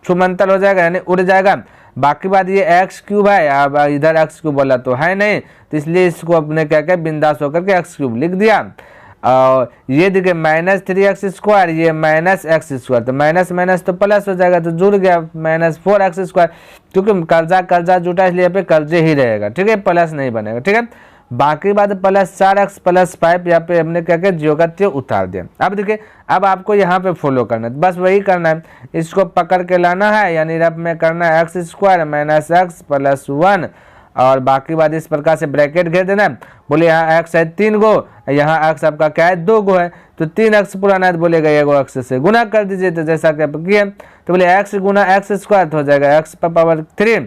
छुमंतर हो जाएगा, यानी उड़ जाएगा। बाकी बात ये एक्स क्यूब है, अब इधर एक्स क्यूब बोला तो है नहीं, तो इसलिए इसको अपने क्या क्या बिंदास होकर के एक्स क्यूब लिख दिया। और ये देखिए माइनस 3x स्क्वायर, ये माइनस एक्स स्क्वायर, तो माइनस माइनस तो प्लस हो जाएगा, तो जुड़ गया माइनस 4x स्क्वायर, क्योंकि कर्जा जुटा इसलिए पे कर्जे ही रहेगा। ठीक है, प्लस नहीं बनेगा। ठीक है, बाकी बात प्लस 4x प्लस 5, यहाँ पे हमने क्या क्या जियो का त्यो उतार दिया। अब देखिए, अब आपको यहाँ पे फॉलो करना है, बस वही करना है, इसको पकड़ के लाना है, यानी रफ में करना है x square minus x plus 1, और बाकी बात इस प्रकार से ब्रैकेट घेर देना है। बोले यहाँ एक्स है 3 गो, यहाँ एक्स आपका क्या है 2 गो है, तो 3x पुराना है तो बोलेगा ये गो एक्स से गुना कर दीजिए, तो जैसा कि आप किए तो बोले एक्स गुना एक्स स्क्वायर तो हो जाएगा एक्स पावर 3,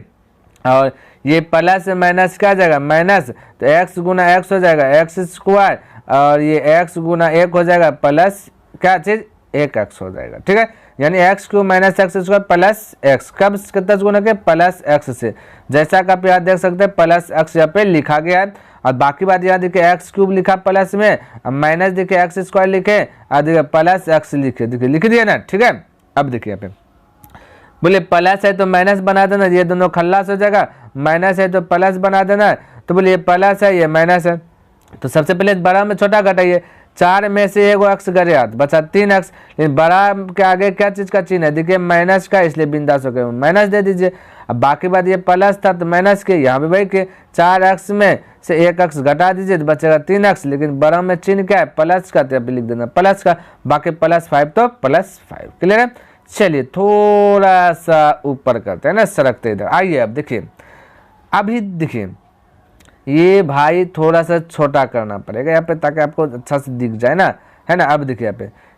और ये प्लस माइनस क्या आ जाएगा माइनस, तो एक्स गुना एक्स हो जाएगा एक्स स्क्वायर, और ये एक्स गुना 1 हो जाएगा प्लस क्या चीज 1x हो जाएगा। ठीक है, यानी x cube minus x square plus x, कब कितना गुना के प्लस एक्स से, जैसा कि आप यहाँ देख सकते हैं प्लस एक्स यहाँ पे लिखा गया है। और बाकी बात यहाँ देखिए एक्स क्यूब लिखा प्लस में, माइनस देखिए एक्स स्क्वायर लिखे, और देखिए प्लस एक्स लिखे, देखिए लिख दिया ना। ठीक है, अब देखिए यहाँ पे बोले प्लस है तो माइनस बना देना, ये दोनों खल्लास हो जाएगा, माइनस है तो प्लस बना देना, तो बोले ये प्लस है ये माइनस है, तो सबसे पहले बड़ा में छोटा घटाइए, 4 में से एगो एक्स गया बचा 3x, लेकिन बड़ा के आगे क्या चीज़ का चिन्ह है, देखिए माइनस का, इसलिए बिंदास होकर माइनस दे दीजिए। अब बाकी बात ये प्लस था तो माइनस के, यहाँ पे भाई के 4x में से 1x घटा दीजिए तो बचेगा 3x, लेकिन बड़ा में चिन्ह क्या है प्लस का, तो लिख देना प्लस का, बाकी प्लस 5 तो प्लस 5, क्लियर है। चलिए थोड़ा सा ऊपर करते हैं ना, सरकते इधर आइए। अब देखिए, अभी देखिए ये भाई थोड़ा सा छोटा करना पड़ेगा यहाँ पे, ताकि आपको अच्छा से दिख जाए ना, है ना। अब देखिए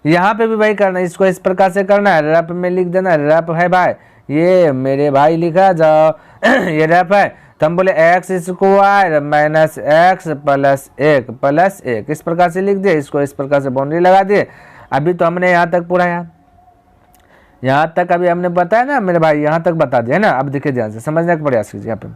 यहाँ पे भी भाई करना है, इसको इस प्रकार से करना है, रफ में लिख देना, रफ है भाई, ये मेरे भाई लिखा जाओ ये रफ है, तो हम बोले x square minus x plus 1 इस प्रकार से लिख दिए, इसको इस प्रकार से बाउंड्री लगा दिए। अभी तो हमने यहाँ तक पूरा यहाँ तक अभी हमने बताया ना मेरे भाई, यहाँ तक बता दिया है ना। अब देखिए ध्यान से समझने का प्रयास कीजिए यहाँ पे।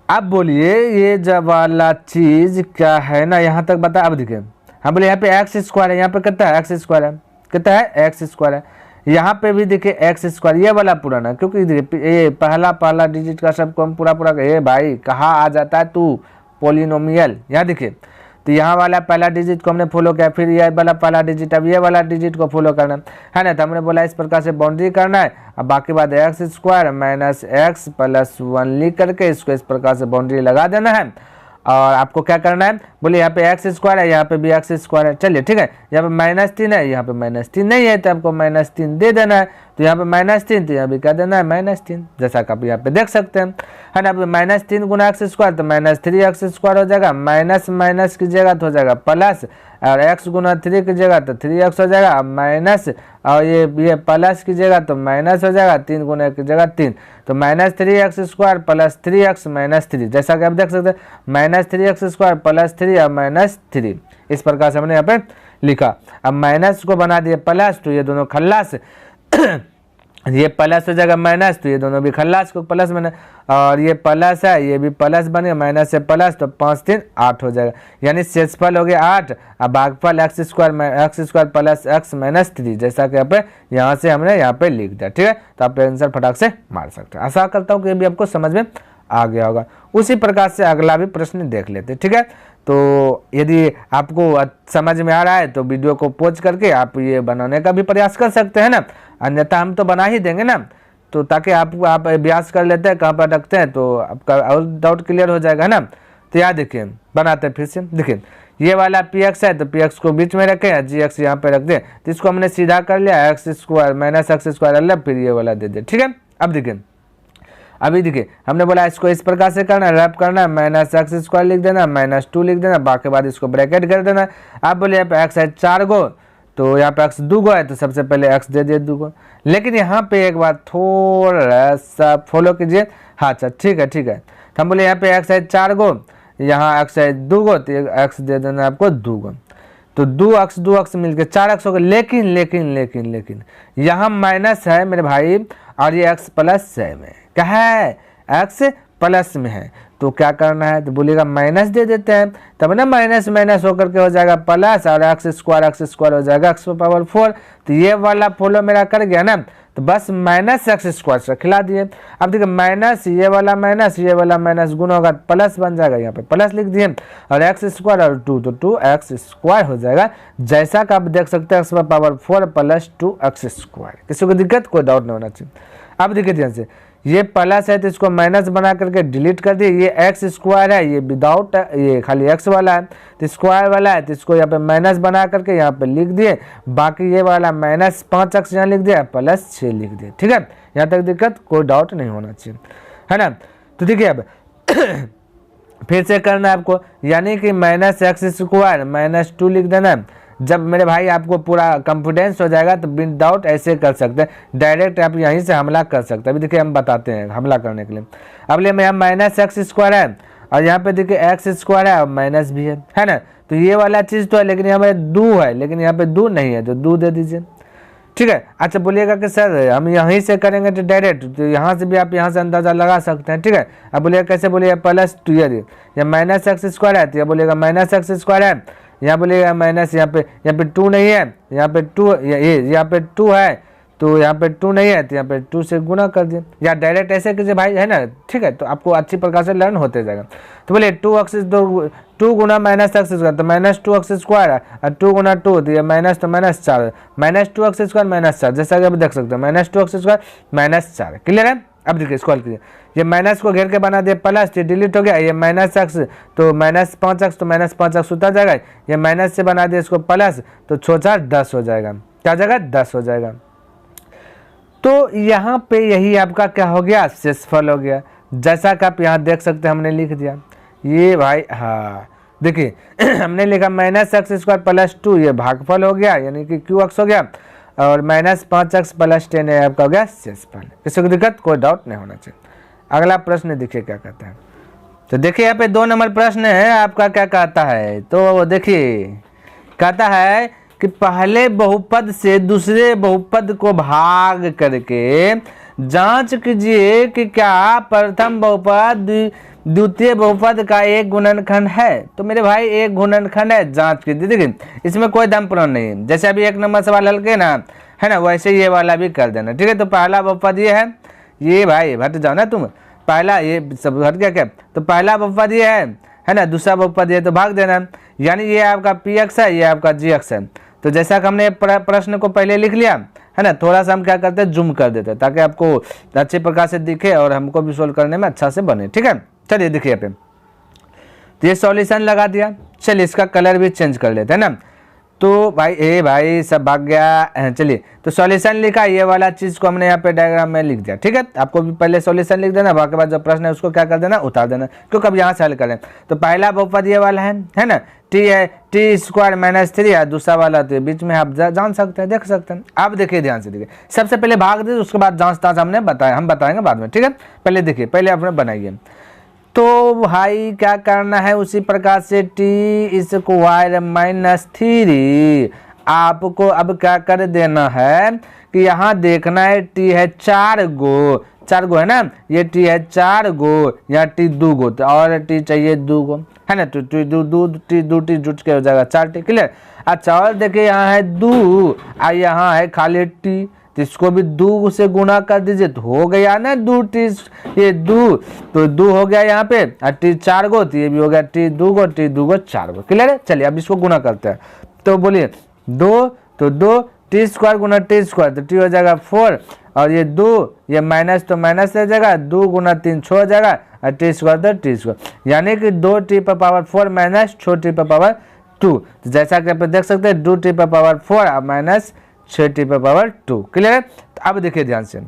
अब बोलिए ये जब वाला चीज क्या है ना, यहाँ तक बता। अब देखिए हम बोले यहाँ पे एक्स स्क्वायर है, यहाँ पे कितना है एक्स स्क्वायर है, कितना है एक्स स्क्वायर है, यहाँ पे भी देखिए एक्स स्क्वायर, ये वाला पुराना, क्योंकि देखिए ये पहला डिजिट का सबको हम पूरा ये भाई कहाँ आ जाता है तू पोलिनोमियल। यहाँ देखिए तो यहाँ वाला पहला डिजिट को हमने फॉलो किया, फिर ये वाला पहला डिजिट, अब ये वाला डिजिट को फॉलो करना है ना। तो हमने बोला इस प्रकार से बाउंड्री करना है। अब बाकी बात x square minus x plus 1 लिख करके इसको इस प्रकार से बाउंड्री लगा देना है। और आपको क्या करना है, बोले यहाँ पे एक्स स्क्वायर है, यहाँ पे भी एक्स स्क्वायर है, चलिए ठीक है। यहाँ पे -3 है, यहाँ पे -3 नहीं है, तो आपको -3 दे देना है। तो यहाँ पे -3, तो यहाँ भी क्या देना है -3, जैसा कि आप यहाँ पे देख सकते हैं, है ना। -3 गुना एक्स स्क्वायर तो -3x स्क्वायर हो जाएगा, माइनस माइनस की जगह तो हो जाएगा प्लस, और x गुना 3 की जगह तो 3x हो जाएगा माइनस, और ये प्लस की जगह तो माइनस हो जाएगा, 3 गुना की जगह 3, तो -3x square plus 3x minus 3, जैसा कि आप देख सकते हैं -3x स्क्वायर प्लस 3 और -3 इस प्रकार से हमने यहाँ पे लिखा। अब माइनस को बना दिए प्लस, तो ये दोनों खल्लास ये प्लस हो जाएगा माइनस, तो ये दोनों भी खल्लास को प्लस बने, और ये प्लस है ये भी प्लस बने, माइनस से प्लस, तो 5 3 8 हो जाएगा, यानी शेषफल हो गया 8, अब भागफल x square plus x minus 3, जैसा कि यहाँ से हमने यहाँ पे लिख दिया। ठीक है, तो आप आंसर फटाक से मार सकते हैं। आशा करता हूँ कि ये भी आपको समझ में आ गया होगा। उसी प्रकार से अगला भी प्रश्न देख लेते। ठीक है, तो यदि आपको समझ में आ रहा है तो वीडियो को पॉज करके आप ये बनाने का भी प्रयास कर सकते हैं ना, अन्यथा हम तो बना ही देंगे ना, तो ताकि आप अभ्यास कर लेते हैं कहाँ पर रखते हैं, तो आपका और डाउट क्लियर हो जाएगा ना। तो याद देखिए बनाते हैं फिर से। देखिए ये वाला पी एक्स है तो पी एक्स को बीच में रखें, जी एक्स यहाँ पे रख दें, तो इसको हमने सीधा कर लिया, x square minus x square अलग, फिर ये वाला दे दे। ठीक है, अब देखिए, अभी देखिए हमने बोला इसको इस प्रकार से करना, रैप करना, माइनस एक्स स्क्वायर लिख देना, माइनस 2 लिख देना, बाकी बाद इसको ब्रैकेट कर देना। अब बोले यहाँ पे एक्स है 4 गो, तो यहाँ पे एक्स 2 गो है, तो सबसे पहले एक्स दे दिए 2 गो। लेकिन यहाँ पे एक बार थोड़ा सा फॉलो कीजिए। हाँ अच्छा ठीक है, तो हम बोले यहाँ पे एक्स है 4 गो, यहाँ एक्स है 2 गो, तो एक्स दे देना आपको 2 गो, तो 2 एक्स मिलकर 4 एक्स हो गया। लेकिन लेकिन लेकिन लेकिन यहाँ माइनस है मेरे भाई, और ये एक्स प्लस में क्या है, एक्स प्लस में है, तो क्या करना है, तो बोलिएगा माइनस दे देते हैं, तब ना माइनस माइनस होकर के हो जाएगा प्लस, और एक्स स्क्वायर हो जाएगा एक्स पावर 4। तो ये वाला फॉलो मेरा कर गया ना, तो बस माइनस एक्स स्क्वायर से खिला दिए। अब देखिए माइनस ये वाला माइनस गुना होगा प्लस बन जाएगा, यहाँ पे प्लस लिख दिए, और एक्स स्क्वायर और 2 तो 2 एक्स स्क्वायर हो जाएगा, जैसा कि आप देख सकते हैं x power 4 plus 2 x square. किसी को दिक्कत, कोई डाउट नहीं होना चाहिए। अब देखिए ध्यान से, ये प्लस है तो इसको माइनस बना करके डिलीट कर दिए, ये एक्स स्क्वायर है, ये विदाउट ये खाली एक्स वाला है, तो स्क्वायर वाला है, तो इसको यहाँ पे माइनस बना करके यहाँ पे लिख दिए, बाकी ये वाला माइनस 5 एक्स यहाँ लिख दिया, प्लस 6 लिख दिए। ठीक है, यहाँ तक दिक्कत, कोई डाउट नहीं होना चाहिए, है ना। तो देखिए अब फिर से करना है आपको, यानी कि माइनस एक्स स्क्वायर माइनस 2 लिख देना। जब मेरे भाई आपको पूरा कॉन्फिडेंस हो जाएगा तो विदाउट ऐसे कर सकते हैं, डायरेक्ट आप यहीं से हमला कर सकते हैं। अभी देखिए हम बताते हैं हमला करने के लिए। अब ले मैं माइनस एक्स स्क्वायर है, और यहाँ पे देखिए एक्स स्क्वायर है और माइनस भी है ना, तो ये वाला चीज़ तो है, लेकिन यहाँ पे 2 है, लेकिन यहाँ पे 2 नहीं है, तो 2 दे दीजिए। ठीक है, अच्छा बोलिएगा कि सर हम यहीं से करेंगे तो डायरेक्ट, तो यहाँ से भी आप यहाँ से अंदाजा लगा सकते हैं। ठीक है, अब बोलिएगा कैसे, बोलिएगा प्लस 2 या माइनस एक्स स्क्वायर है, तो यह बोलिएगा माइनस एक्स स्क्वायर है, यहाँ बोलिएगा माइनस, यहाँ पे 2 नहीं है, यहाँ पे 2 यहाँ पे 2 है, तो यहाँ पे 2 नहीं है, तो यहाँ पे 2 से गुना कर दिए, या डायरेक्ट ऐसे कीजिए भाई, है ना। ठीक है, तो आपको अच्छी प्रकार से लर्न होते जाएगा। तो बोलिए 2 गुना माइनस एक्स स्क्वायर, तो माइनस 2 एक्स स्क्वायर है, और 2 गुना 2 तो ये माइनस, तो minus 4, minus 2 x square minus 4, जैसा कि आप देख सकते हैं minus 2 x square minus 4। Clear है। अब देखिए सॉल्व कीजिए, ये माइनस को घेर के बना दिए प्लस, ये डिलीट हो गया, ये माइनस एक्स तो माइनस 5 एक्स, तो माइनस 5 एक्स उतर जाएगा, ये माइनस से बना दिया इसको प्लस, तो 6 4 10 हो जाएगा, क्या जाएगा 10 हो जाएगा। तो यहाँ पे यही आपका क्या हो गया, शेषफल हो गया, जैसा कि आप यहाँ देख सकते हैं हमने लिख दिया ये भाई। हाँ देखिए हमने लिखा माइनस एक्स स्क्वायर प्लस 2, ये भागफल हो गया, यानी कि क्यू एक्स हो गया, और माइनस 5 एक्स प्लस 10 है आपका हो गया शेषफल। किसी को दिक्कत, कोई डाउट नहीं होना चाहिए। अगला प्रश्न देखिए क्या कहता है, तो देखिए यहाँ पे 2 नंबर प्रश्न है आपका, क्या कहता है, तो देखिए कहता है कि पहले बहुपद से दूसरे बहुपद को भाग करके जांच कीजिए कि क्या प्रथम बहुपद द्वितीय बहुपद का एक गुणनखंड है। तो मेरे भाई एक गुणनखंड है, जांच कीजिए। देखिए इसमें कोई दमपरण नहीं है, जैसे अभी 1 नंबर सवाल हल के ना, है ना, वैसे ये वाला भी कर देना। ठीक है, तो पहला बहुपद ये है, ये भाई हट जाओ ना तुम, पहला ये सब हट गया क्या, तो पहला बहुपद ये है ना, दूसरा बहुपद ये, तो भाग देना, यानी ये आपका पी एक्स है, ये आपका जी एक्स है। तो जैसा कि हमने प्रश्न को पहले लिख लिया है ना, थोड़ा सा हम क्या करते हैं, जूम कर देते हैं, ताकि आपको अच्छे प्रकार से दिखे और हमको भी सोल्व करने में अच्छा से बने। ठीक है, चलिए देखिए यहाँ पे, तो ये सॉल्यूशन लगा दिया। चलिए इसका कलर भी चेंज कर लेते हैं ना, तो भाई सब भाग गया। चलिए तो सॉल्यूशन लिखा, ये वाला चीज को हमने यहाँ पे डायग्राम में लिख दिया। ठीक है, आपको भी पहले सॉल्यूशन लिख देना, बाकी बाद जो प्रश्न है उसको क्या कर देना, उतार देना, क्योंकि अब यहाँ से हल करें। तो पहला बहुपद ये वाला है ना, टी है टी स्क्वायर माइनस 3 है, दूसरा वाला तो बीच में आप जान सकते हैं, देख सकते हैं। अब देखिए ध्यान से देखिए, सबसे पहले भाग दीजिए, उसके बाद जांच तांच हमने बताया, हम बताएंगे बाद में। ठीक है, पहले देखिए, पहले आपने बनाइए। तो भाई क्या करना है, उसी प्रकार से टी स्क्वायर माइनस 3 आपको अब क्या कर देना है कि यहाँ देखना है टी है 4 गो है ना, ये टी है 4 गो, या टी 2 गो, तो और टी चाहिए 2 गो, है ना, तो टी 2 टी जुट के हो जाएगा 4 टी। क्लियर। अच्छा और देखिए यहाँ है 2 और यहाँ है खाली टी, तो इसको भी 2 से गुना कर दीजिए, तो हो गया ना 2 टी, ये 2 तो 2 हो गया यहाँ पे, और टी 4 गो, तो ये भी हो गया टी 2 गो 4 गो। क्लियर है। चलिए अब इसको गुना करते हैं, तो बोलिए 2 तो 2 टी स्क्वायर गुना टी स्क्वायर, तो टी हो जाएगा 4, और ये 2 ये माइनस तो माइनस रह जाएगा, 2 गुना 3 6 हो जाएगा, और टी स्क्वायर तो टी स्क्वायर, यानी कि 2 टी पर पावर 4 माइनस 6 टी पर पावर 2। तो जैसा कि आप देख सकते हैं 2t⁴ अब माइनस 6t⁴ 2। क्लियर है। तो अब देखिए ध्यान से,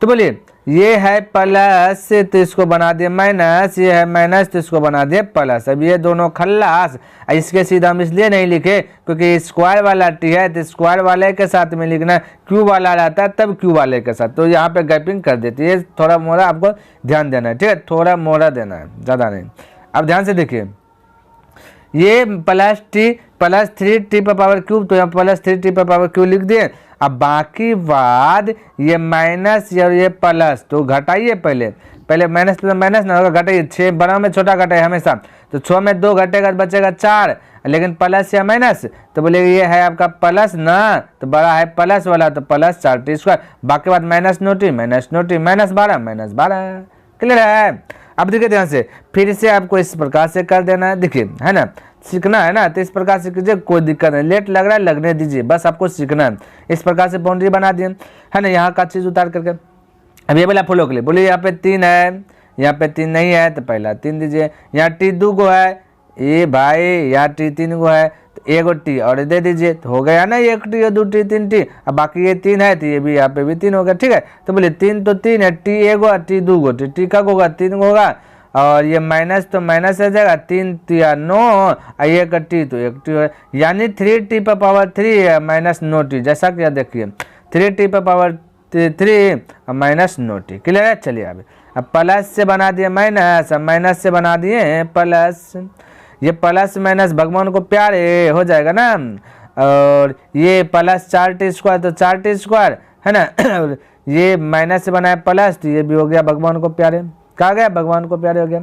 तो बोलिए ये है प्लस तो इसको बना दिए माइनस, ये है माइनस तो इसको बना दिए प्लस। अब ये दोनों खल्लास, इसके सीधा हम इसलिए नहीं लिखे क्योंकि स्क्वायर वाला टी है तो स्क्वायर वाले के साथ में लिखना, क्यू वाला रहता है तब क्यू वाले के साथ, तो यहाँ पे गैपिंग कर देती है। थोड़ा मोड़ा आपको ध्यान देना है, ठीक है, थोड़ा मोड़ा देना है, ज़्यादा नहीं। अब ध्यान से देखिए, ये प्लस 3t⁵, तो यहाँ प्लस 3t⁵ लिख दिए। अब बाकी बाद ये माइनस और ये प्लस, तो घटाइए पहले माइनस प्लस माइनस ना होगा, घटाइए। 6 बड़ा में छोटा घटाइए हमेशा, तो 6 में 2 घटेगा तो बचेगा 4, लेकिन प्लस या माइनस, तो बोले ये है आपका प्लस ना, तो बड़ा है प्लस वाला, तो प्लस 4t²। बाकी बाद माइनस नोटी माइनस 12। क्लियर है। अब देखिए ध्यान से, फिर से आपको इस प्रकार से कर देना है, देखिए है ना, सीखना है ना, तो इस प्रकार से कीजिए, कोई दिक्कत नहीं। लेट लग रहा है लगने दीजिए, बस आपको सीखना है। इस प्रकार से बाउंड्री बना दिए है ना, यहाँ का चीज़ उतार करके। अब ये बोला फॉलो के लिए, बोलिए यहाँ पे 3 है, यहाँ पे 3 नहीं है तो पहला 3 दीजिए। यहाँ t 2 गो है, ये भाई यहाँ t 3 गो है, तो एगो टी और दे दीजिए, तो हो गया ना 1 टी और 2 टी 3 टी। अब बाकी ये 3 है तो ये भी यहाँ पे भी 3 हो गया, ठीक है। तो बोले 3 तो 3 है, टी एगो और टी 2 गो, टी का होगा 3 गो होगा, और ये माइनस तो माइनस आ जाएगा, 3 तिया 9 और 1 टी तो 1 टी हो, यानी 3t⁵ माइनस 9t। जैसा कि देखिए 3t⁵ माइनस 9t। क्लियर है। चलिए अब प्लस से बना दिए माइनस, अब माइनस से बना दिए प्लस। ये प्लस माइनस भगवान को प्यारे हो जाएगा ना। और ये प्लस 4t² तो 4t² है ना। ये माइनस से बनाया प्लस, तो ये भी हो गया भगवान को प्यारे, कहा गया भगवान को प्यारे हो गया।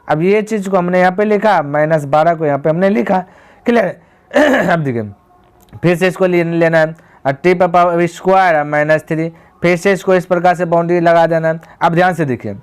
अब ये चीज़ को हमने यहाँ पे लिखा, माइनस 12 को यहाँ पे हमने लिखा। क्लियर है। अब देखिए फिर से इसको लेना है, t⁵ माइनस 3, फिर से इसको इस प्रकार से बाउंड्री लगा देना है। अब ध्यान से देखिए,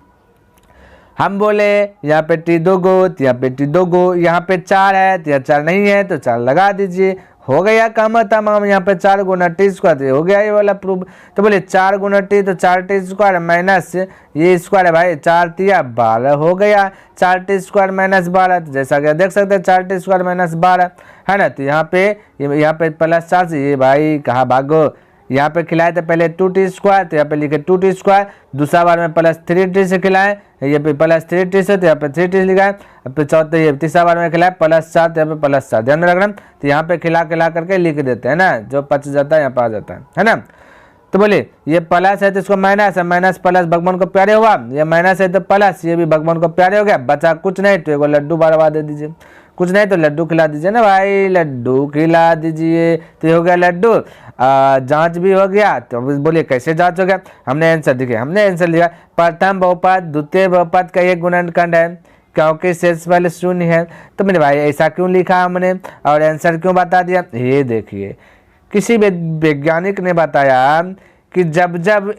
हम बोले यहाँ पे t 2 गो, यहाँ पे t 2 गो, यहाँ पे 4 है तो यहाँ 4 नहीं है तो 4 लगा दीजिए, हो गया काम तमाम। यहाँ पे 4 गुना t² हो गया ये वाला प्रूफ। तो बोले 4 गुना t तो 4t² माइनस ये स्क्वायर है भाई, 4 तिया 12 हो गया, 4t² माइनस 12। तो जैसा कि देख सकते हैं 4t² माइनस 12 है ना। तो यहाँ पे प्लस 4 से ये भाई कहाँ भागो, यहाँ पे खिलाए थे पहले 2t², तो यहाँ पे लिखे 2t², दूसरा बार में प्लस 3t से खिलाए, ये पे प्लस 3t से, तो यहाँ पे 3t लिखा है। अब पे चौथे ये तीसरा बार में खिलाए प्लस 4, तो यहाँ पे प्लस 4, ध्यान में रखना। तो यहाँ पे खिला करके लिख देते हैं ना, जो बच जाता है यहाँ पे आ जाता है ना। तो बोलिए ये प्लस है तो इसको माइनस है, माइनस प्लस भगवान को प्यारे हुआ, ये माइनस है तो प्लस, ये भी भगवान को प्यारे हो गया। बचा कुछ नहीं तो एगो लड्डू बारवा दे दीजिए, कुछ नहीं तो लड्डू खिला दीजिए ना भाई, लड्डू खिला दीजिए, तो हो गया लड्डू। जांच भी हो गया। तो बोलिए कैसे जांच हो गया, हमने आंसर देखिए, हमने आंसर लिया प्रथम बहुपद द्वितीय बहुपद का एक गुणनखंड है क्योंकि शेषफल 0 है। तो मेरे भाई ऐसा क्यों लिखा हमने और आंसर क्यों बता दिया, ये देखिए किसी वैज्ञानिक ने बताया कि जब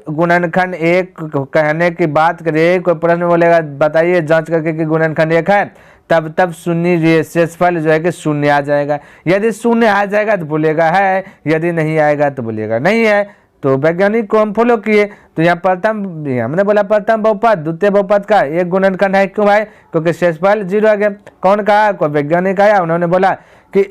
गुणनखंड एक कहने की बात करे, कोई प्रश्न बोलेगा बताइए जांच करके कि गुणनखंड 1 है, तब शून्य शेषफल जो है कि 0 आ जाएगा। यदि 0 आ जाएगा तो बोलेगा है, यदि नहीं आएगा तो बोलेगा नहीं है। तो वैज्ञानिक को हम फॉलो किए। तो यहाँ हमने बोला प्रथम बहुपद द्वितीय बहुपद का एक गुणनखंड है, क्यों भाई, क्योंकि शेषफल 0 आ गया। कौन कहा, कोई वैज्ञानिक आया, उन्होंने बोला कि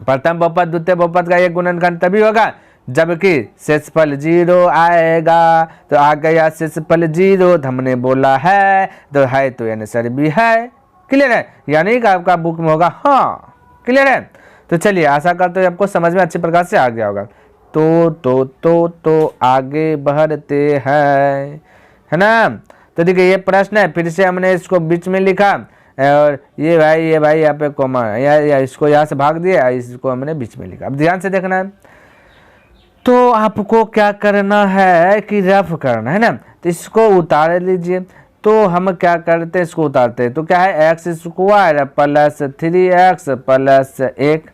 प्रथम बहुपद द्वितीय बहुपद का एक गुणनखंड तभी होगा जबकि शेषफल 0 आएगा। तो आ गया शेषफल 0, तो हमने बोला है, तो है तो आंसर भी है। क्लियर है, यानी कि आपका बुक में होगा हाँ। क्लियर है। तो चलिए आशा करते हैं आपको समझ में अच्छी प्रकार से आ गया होगा। तो आगे बढ़ते हैं, है ना। तो देखिए ये प्रश्न है, फिर से हमने इसको बीच में लिखा और ये भाई यहाँ पे कॉमा या इसको यहाँ से भाग दिया, इसको हमने बीच में लिखा। अब ध्यान से देखना है, तो आपको क्या करना है कि रफ करना है ना। तो इसको उतार लीजिए। तो हम क्या करते हैं, इसको उतारते हैं। तो क्या है x² प्लस 3x प्लस 1।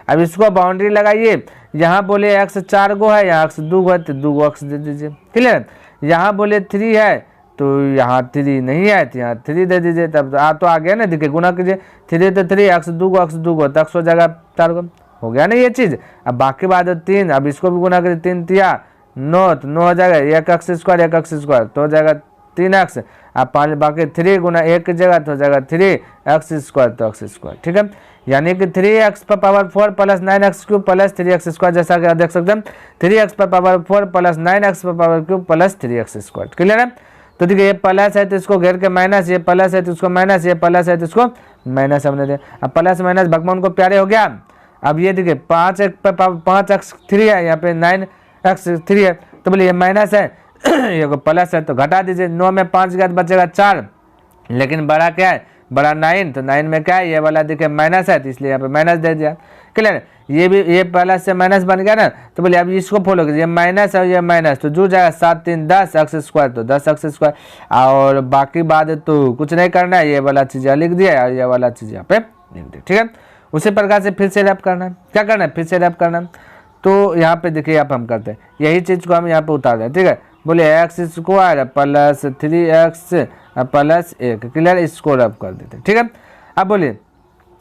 अब इसको बाउंड्री लगाइए। यहाँ बोले x 4 गो है, यहाँ x 2 गो है, तो 2 गो x दे दीजिए। क्लियर। यहाँ बोले 3 है तो यहाँ 3 नहीं है, तो यहाँ 3 दे दीजिए। तब आप तो आ गया ना, देखिए गुना कीजिए, 3 तो 3 x 2 गो तो x हो जाएगा 4 गो, हो गया ना ये चीज़। अब बाकी बात 3, अब इसको भी गुना करिए, 3 तिया 9, तो 9 हो जाएगा, 1x² तो हो जाएगा 3x, अब 5 बाकी 3 गुना 1 की जगह तो हो जाएगा 3x² तो x², ठीक है। यानी कि 3x पर power 4 plus 9x³ plus 3x², जैसा कि आप देख सकते हैं 3x पर पावर 4 प्लस 9x पर power cube plus 3x², clear है। तो देखिए ये प्लस है तो इसको घेर के माइनस, ये प्लस है तो इसको माइनस, ये प्लस है तो इसको माइनस हमने दिया। अब प्लस माइनस भगवान को प्यारे हो गया। अब ये देखिए 5x3 है, यहाँ पे 9x3 है, तो बोलिए ये माइनस है ये को प्लस है तो घटा दीजिए। 9 में 5 गया तो बचेगा 4, लेकिन बड़ा क्या है, बड़ा 9, तो 9 में क्या है, ये वाला देखिए माइनस है तो इसलिए यहाँ पे माइनस दे दिया, क्लियर। ये भी ये प्लस से माइनस बन गया ना, तो बोलिए अब इसको फॉलो कीजिए, माइनस और ये माइनस तो जुड़ जाएगा 7 3 10 x² तो 10x², और बाकी बात तो कुछ नहीं करना है, ये वाला चीज़ लिख दिया और ये वाला चीज़ यहाँ पे लिख दिया, ठीक है। उसी प्रकार से फिर से रैप करना है, क्या करना है, फिर से रैप करना है। तो यहाँ पे देखिए आप हम करते हैं यही चीज़ को हम यहाँ पे उतार रहे हैं, ठीक है। बोलिए x² plus 3x plus 1, clear, इसको रब कर देते हैं, ठीक है। अब बोलिए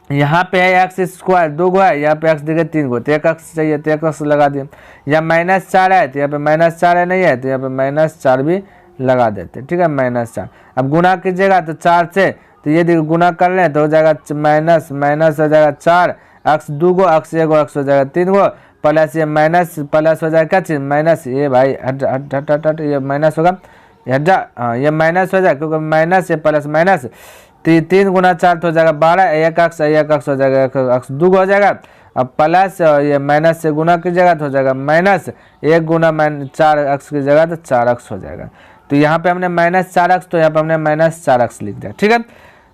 यहाँ पे है x² 2 गो है, यहाँ पे x देखिए 3 गो, तो 1x चाहिए तो 1x लगा दिए। यहाँ -4 है तो यहाँ पे -4 है, नहीं है तो यहाँ पे -4 भी लगा देते, ठीक है, -4। अब गुना कीजिएगा तो 4 से, तो ये देखिए गुना कर लें तो हो जाएगा माइनस माइनस हो जाएगा 4, x 2 गो x 1 गो x हो जाएगा 3 गो, प्लस ये माइनस प्लस हो जाएगा क्या चीज़ माइनस, ये भाई हट हट हट हट हट, ये माइनस होगा, हटा, हाँ ये माइनस हो जाएगा क्योंकि माइनस ये प्लस माइनस, 3 गुना 4 तो हो जाएगा 12, 1x हो जाएगा, x 2 हो जाएगा। अब प्लस ये माइनस से गुना की जगह तो हो जाएगा माइनस 1 गुना 4x की जगह तो 4x हो जाएगा। तो यहाँ पे हमने -4x, तो यहाँ पे हमने -4x लिख दिया, ठीक है।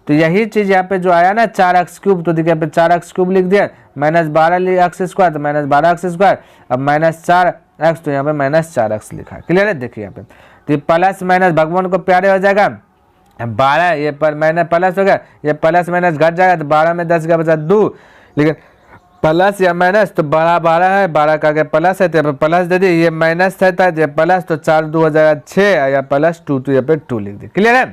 तो यही चीज़ यहाँ पे जो आया ना 4x³, तो देखिए यहाँ पे 4x³ लिख दिया, -12x² तो -12x², अब -4x तो यहाँ पे -4x लिखा है, क्लियर है। देखिए यहाँ पे तो प्लस माइनस भगवान को प्यारे हो जाएगा, 12 ये पर माइनस प्लस हो गया, ये प्लस माइनस घट जाएगा तो 12 में 10 का बचा 2, लेकिन प्लस या माइनस तो बड़ा 12 है, 12 का आगे प्लस है तो यहाँ पे प्लस दे दिए, ये माइनस था ये प्लस, तो 4 2 हो जाएगा 6, या प्लस 2 तो यहाँ पे 2 लिख दिए, क्लियर है।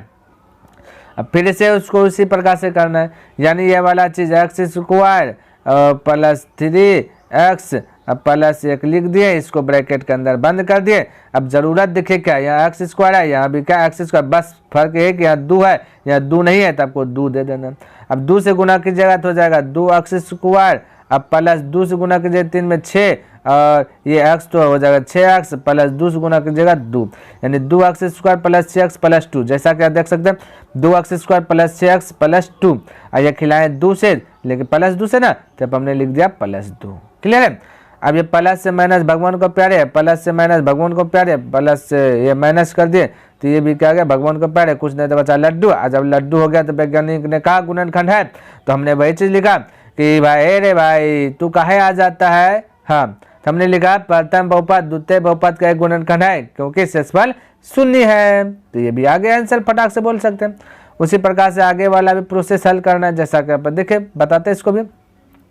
अब फिर से उसको उसी प्रकार से करना है, यानी ये वाला चीज़ x² प्लस 3x अब प्लस 1 लिख दिए, इसको ब्रैकेट के अंदर बंद कर दिए। अब जरूरत दिखे क्या, यहाँ x² है, यहाँ भी क्या x², बस फर्क है कि यहाँ 2 है, यहाँ 2 नहीं है तो आपको 2 दे देना। अब 2 से गुना की जगह तो हो जाएगा 2x², अब प्लस 2 से गुना कीजिए 3 में 6, और ये x तो हो जाएगा 6x प्लस 2 से गुना की जगह 2, यानी 2x² प्लस 6x प्लस 2, जैसा कि आप देख सकते हैं 2x² प्लस 6x प्लस 2, और ये खिलाएं 2 से, लेकिन प्लस 2 से ना, तब हमने लिख दिया प्लस 2, क्लियर है। अब ये प्लस से माइनस भगवान को प्यारे है, प्लस से माइनस भगवान को प्यारे, प्लस से ये माइनस कर दिए तो ये भी क्या गया भगवान को प्यारे, कुछ नहीं तो बचा लड्डू। और जब लड्डू हो गया तो वैज्ञानिक ने कहा गुणनखंड है, तो हमने वही चीज़ लिखा कि भाई रे भाई तू काहे आ जाता है, हाँ तो हमने लिखा प्रथम बहुपद द्वितीय बहुपद का एक गुणनखंड है क्योंकि शेषफल 0 है, तो ये भी आगे आंसर फटाक से बोल सकते हैं। उसी प्रकार से आगे वाला भी प्रोसेस हल करना है, जैसा कि आप देखे बताते इसको भी,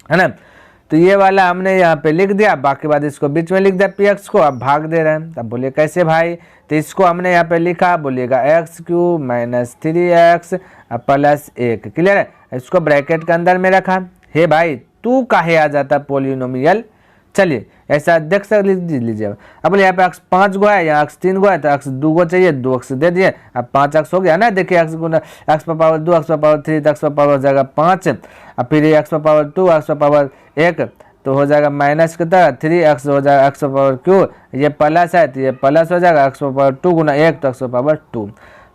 है ना। तो ये वाला हमने यहाँ पे लिख दिया, बाकी बात इसको बीच में लिख दिया px को, अब भाग दे रहे हैं। तब बोलिए कैसे भाई, तो इसको हमने यहाँ पे लिखा, बोलिएगा x³ minus 3x plus 1, clear है। इसको ब्रैकेट के अंदर में रखा, हे भाई तू काहे आ जाता पोलिनोमियल, चलिए ऐसा देख सक लीजिए। अब बोले यहाँ पे x 5 गो है, यहाँ x 3 गो है, तो x 2 गो चाहिए, 2x दे दिए, अब 5x हो गया ना। देखिए x गुना x पर पावर 2 x पर पावर 3 तो x पर पावर हो जाएगा 5, अब फिर ये x पर पावर 2 x पर पावर 1 तो हो जाएगा माइनस की तरह 3x हो जाएगा x पर पावर क्यू, ये प्लस है तो ये प्लस हो जाएगा x पर पावर 2 गुना 1 तो x पर पावर 2।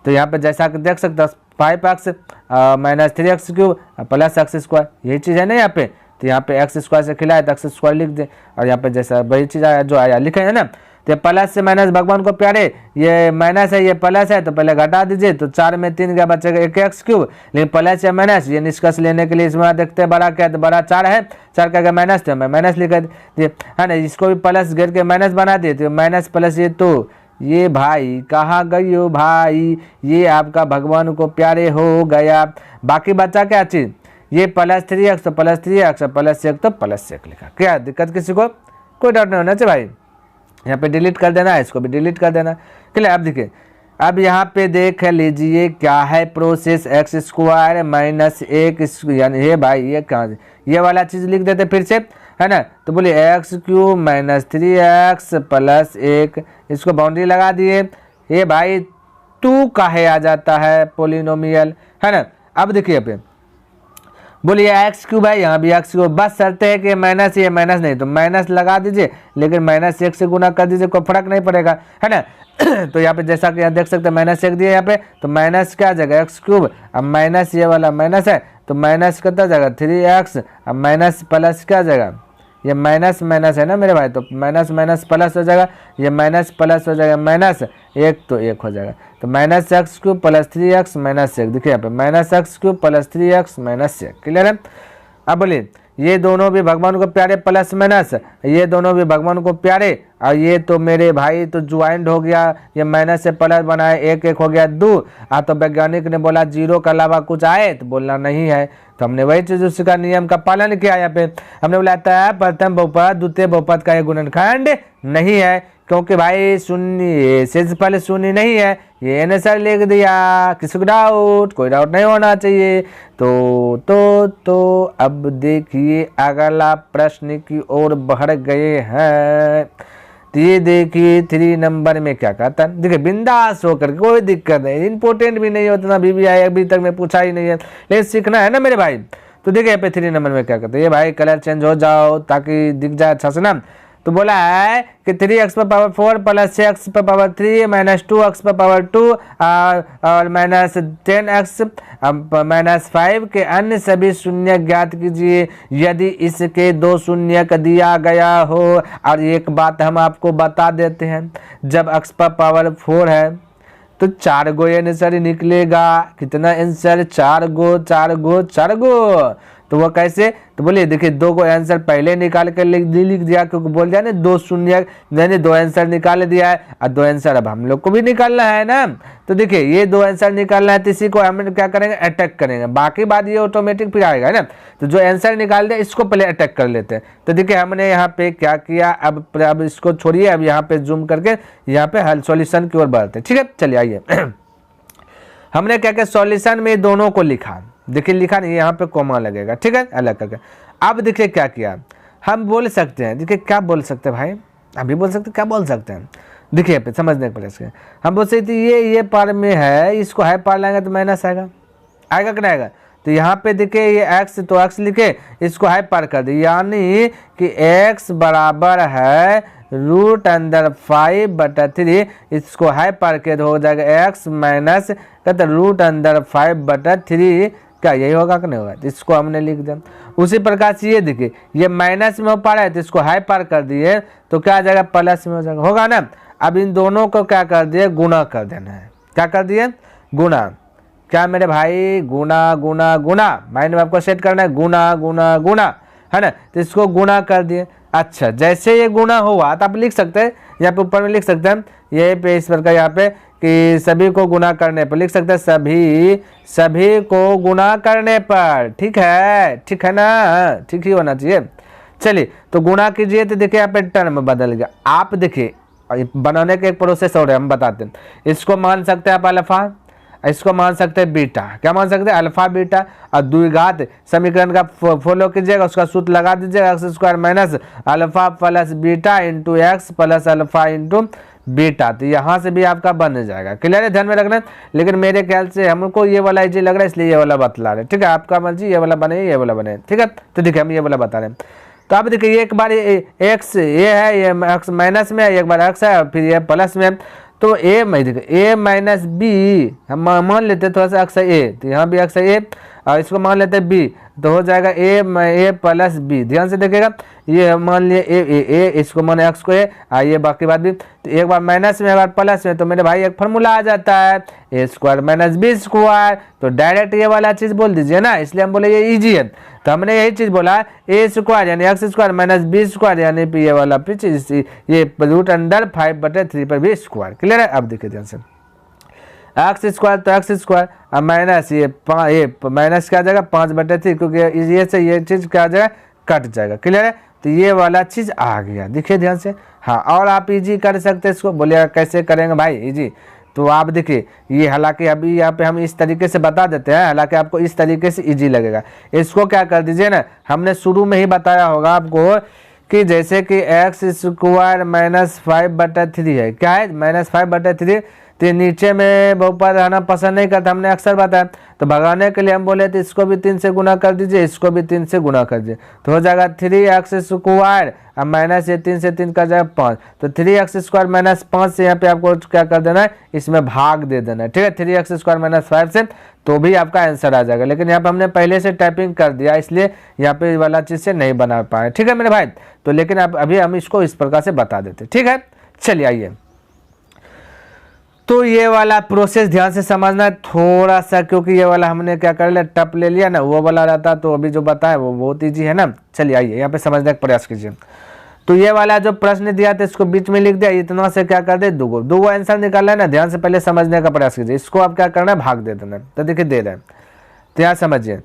तो यहाँ पे जैसा कि देख सकते हैं 5x minus 3x³ plus x², यही चीज़ है ना यहाँ पे। तो यहाँ पे x² से खिलाए तो x² लिख दे, और यहाँ पे जैसा वही चीज़ आया जो आया लिखे है ना। तो प्लस से माइनस भगवान को प्यारे, ये माइनस है ये प्लस है तो पहले घटा दीजिए, तो 4 में 3 का बचेगा 1x³, लेकिन प्लस या माइनस ये निष्कर्ष लेने के लिए इसमें देखते हैं बड़ा क्या है, तो बड़ा 4 है, 4 का माइनस, तो मैं माइनस लिख दिए, है ना। इसको भी प्लस घेर के माइनस बना दिए, तो माइनस प्लस ये भाई कहाँ गई हो भाई, ये आपका भगवान को प्यारे हो गया। बाकी बचा क्या चीज़, ये प्लस 3x तो प्लस 3x प्लस 1 तो प्लस 1 लिखा, क्या दिक्कत किसी को, कोई डाउट नहीं होना चाहिए भाई। यहाँ पे डिलीट कर देना है, इसको भी डिलीट कर देना, क्लियर। अब देखिए अब यहाँ पे देख लीजिए क्या है प्रोसेस x² माइनस 1, यानी ये भाई ये कहाँ ये वाला चीज़ लिख देते फिर से, है ना। तो बोलिए x³ माइनस 3x प्लस 1, इसको बाउंड्री लगा दिए, ये भाई टू काहे आ जाता है पोलिनोमियल, है ना। अब देखिए यहाँ पे बोलिए एक्स क्यूब है, यहाँ भी एक्स क्यूब, बस शर्त है कि माइनस, ये माइनस नहीं तो माइनस लगा दीजिए, लेकिन माइनस 1 से गुना कर दीजिए, कोई फर्क नहीं पड़ेगा, है ना। तो यहाँ पे जैसा कि यहाँ देख सकते हैं माइनस 1 दिया यहाँ पे, तो माइनस क्या आ जाएगा एक्स क्यूब, अब माइनस ये वाला माइनस है तो माइनस कितना जाएगा 3x, अब माइनस प्लस क्या आ जाएगा, ये माइनस माइनस है ना मेरे भाई, तो माइनस माइनस प्लस हो जाएगा, ये माइनस प्लस हो जाएगा माइनस, एक तो एक हो जाएगा, तो minus x cube plus 3x minus 1, देखिए यहाँ पे minus x cube plus 3x minus 1, clear है। अब बोलिए ये दोनों भी भगवान को प्यारे, प्लस माइनस ये दोनों भी भगवान को प्यारे, और ये तो मेरे भाई तो ज्वाइंट हो गया, ये माइनस से प्लस बनाए, एक एक हो गया 2, तो वैज्ञानिक ने बोला 0 के अलावा कुछ आए, तो बोलना नहीं है, तो हमने वही चीज उसका नियम का पालन किया। यहाँ पे हमने बोला था प्रथम बहुपद द्वितीय बहुपद का ये गुणनखंड नहीं है, क्योंकि भाई शून्य से पहले शून्य नहीं है, ये आंसर लिख दिया, किसी को डाउट, कोई डाउट नहीं होना चाहिए। तो अब देखिए अगला प्रश्न की ओर बढ़ गए हैं, तो ये देखिए 3 नंबर में क्या कहता है, देखिए बिंदास होकर कोई दिक्कत नहीं, इंपॉर्टेंट भी नहीं होता, अभी भी आया अभी तक मैं पूछा ही नहीं है, लेकिन सीखना है ना मेरे भाई। तो देखिए यहाँ पे 3 नंबर में क्या कहते हैं, ये भाई कलर चेंज हो जाओ ताकि दिख जाए अच्छा से ना। तो बोला है कि 3x पर पावर 4 प्लस 6x पर पावर 3 माइनस 2x पर पावर 2 और माइनस 10x माइनस 5 के अन्य सभी शून्य ज्ञात कीजिए यदि इसके 2 शून्य का दिया गया हो। और एक बात हम आपको बता देते हैं, जब x पर पावर 4 है तो 4 गो आंसर निकलेगा, कितना आंसर 4 गो। तो वो कैसे, तो बोलिए देखिए 2 गो आंसर पहले निकाल कर लिख दिया, क्योंकि बोल दिया ना 2 शून्य, मैंने 2 आंसर निकाल दिया है, और 2 आंसर अब हम लोग को भी निकालना है ना। तो देखिए ये 2 आंसर निकालना है, तो इसी को हम क्या करेंगे अटैक करेंगे, बाकी बात ये ऑटोमेटिक फिर आएगा ना। तो जो आंसर निकाल दिया इसको पहले अटैक कर लेते हैं। तो देखिए हमने यहाँ पे क्या किया, अब इसको छोड़िए, अब यहाँ पे जूम करके यहाँ पे हल सॉल्यूशन की ओर बढ़ते हैं, ठीक है। चलिए आइए हमने क्या किया, सॉल्यूशन में दोनों को लिखा, देखिए लिखा नहीं, यहाँ पे कोमा लगेगा, ठीक है, अलग करके। अब देखिए क्या किया, हम बोल सकते हैं, देखिए क्या बोल सकते हैं भाई, अभी बोल सकते हैं, क्या बोल सकते हैं, देखिए यहाँ पे समझने के लिए हम बोल सकते ये पार में है, इसको है पार लाएंगे तो माइनस आएगा कि नहीं आएगा। तो यहाँ पे देखिए ये x, तो x लिखे, इसको है पार कर दिए, यानी कि x बराबर है √5/3, इसको है पार के हो जाएगा x माइनस √5/3, क्या यही होगा कि नहीं होगा, तो इसको हमने लिख दिया। उसी प्रकार से ये देखिए ये माइनस में हो पा रहा है, तो इसको हाई पार कर दिए तो क्या आ जाएगा प्लस में हो जाएगा, होगा ना। अब इन दोनों को क्या कर दिए, गुना कर देना है, क्या कर दिए गुना, क्या मेरे भाई गुना गुना गुना, माइंड में आपको सेट करना है गुना गुना गुना, है ना। तो इसको गुना कर दिए। अच्छा जैसे ये गुना हुआ तो आप लिख सकते हैं, यहाँ पे ऊपर में लिख सकते हैं, ये पे इस प्रकार यहाँ पे कि सभी को गुना करने पर लिख सकते हैं, सभी को गुना करने पर, ठीक है ना, ठीक ही होना चाहिए। चलिए तो गुना कीजिए, तो देखिए यहाँ पे टर्म बदल गया। आप देखिए बनाने का एक प्रोसेस और है, हम बताते हैं। इसको मान सकते हैं आप अल्फा, इसको मान सकते हैं बीटा, क्या मान सकते हैं अल्फा बीटा, और द्विघात समीकरण का फॉलो कीजिएगा, उसका सूत्र लगा दीजिएगा x square minus alpha plus beta into x plus alpha into beta. तो यहाँ से भी आपका बन जाएगा, क्लियर है, ध्यान में रखना। लेकिन मेरे ख्याल से हमको ये वाला इजी लग रहा है, इसलिए ये वाला बतला रहे, ठीक है। आपका मर्जी, ये वाला बने ये वाला बने, ठीक है। तो देखिए हम ये वाला बता रहे हैं। तो अब देखिए एक बार एक्स ये है, ये एक्स माइनस में है, एक बार एक्स है, फिर ये प्लस में है। तो ए माइनस बी हम मान लेते हैं, थोड़ा सा एक्स है ए, तो यहाँ भी एक्स है ए, और इसको मान लेते हैं बी, तो हो जाएगा ए प्लस बी। ध्यान से देखिएगा, ये मान लिए ए, इसको मान एक्स को ए, ये बाकी बात भी। तो एक बार माइनस में एक बार प्लस में, तो मेरे भाई एक फार्मूला आ जाता है ए स्क्वायर माइनस बी स्क्वायर। तो डायरेक्ट ये वाला चीज़ बोल दीजिए ना, इसलिए हम बोले ये ईजी है। तो हमने यही चीज़ बोला ए स्क्वायर यानी x square minus b square यानी ये वाला पीछे ये √5/3 पर बी स्क्वायर, क्लियर है। अब देखिए ध्यान से एक्स स्क्वायर, तो एक्स स्क्वायर अब माइनस ये माइनस क्या आ जाएगा 5/3, क्योंकि ये से ये चीज़ क्या आ जाएगा कट जाएगा, क्लियर है। तो ये वाला चीज़ आ गया, देखिए ध्यान से। हाँ और आप इजी कर सकते हैं इसको, बोलिएगा कैसे करेंगे भाई इजी। तो आप देखिए ये, हालांकि अभी यहाँ पे हम इस तरीके से बता देते हैं, हालांकि आपको इस तरीके से इजी लगेगा। इसको क्या कर दीजिए ना, हमने शुरू में ही बताया होगा आपको कि जैसे कि एक्स स्क्वायर माइनस 5/3 है, क्या है -5/3, तो नीचे में बहुपद रहना पसंद नहीं करता, हमने अक्सर बताया। तो भगाने के लिए हम बोले तो इसको भी 3 से गुना कर दीजिए, इसको भी 3 से गुना कर दीजिए, तो हो जाएगा 3x² अब माइनस ये 3 से 3 कर जाएगा 5, तो 3x² माइनस 5 से यहाँ पे आपको क्या कर देना है, इसमें भाग दे देना है, ठीक है, 3x² माइनस 5 से, तो भी आपका आंसर आ जाएगा। लेकिन यहाँ पे हमने पहले से टाइपिंग कर दिया, इसलिए यहाँ पे वाला चीज़ से नहीं बना पाए, ठीक है मेरे भाई। तो लेकिन अब अभी हम इसको इस प्रकार से बता देते, ठीक है। चलिए आइए, तो ये वाला प्रोसेस ध्यान से समझना थोड़ा सा, क्योंकि ये वाला हमने क्या कर लिया, टप ले लिया ना, वो वाला रहता तो अभी जो बताया वो बहुत ईजी है ना। चलिए आइए यहाँ पे समझने का प्रयास कीजिए। तो ये वाला जो प्रश्न दिया था इसको बीच में लिख दिया, इतना से क्या कर दे, दो आंसर निकालना है ना, ध्यान से पहले समझने का प्रयास कीजिए। इसको आप क्या करना है, भाग दे देना, तो देखिए दे रहे हैं, तो यहाँ समझिए।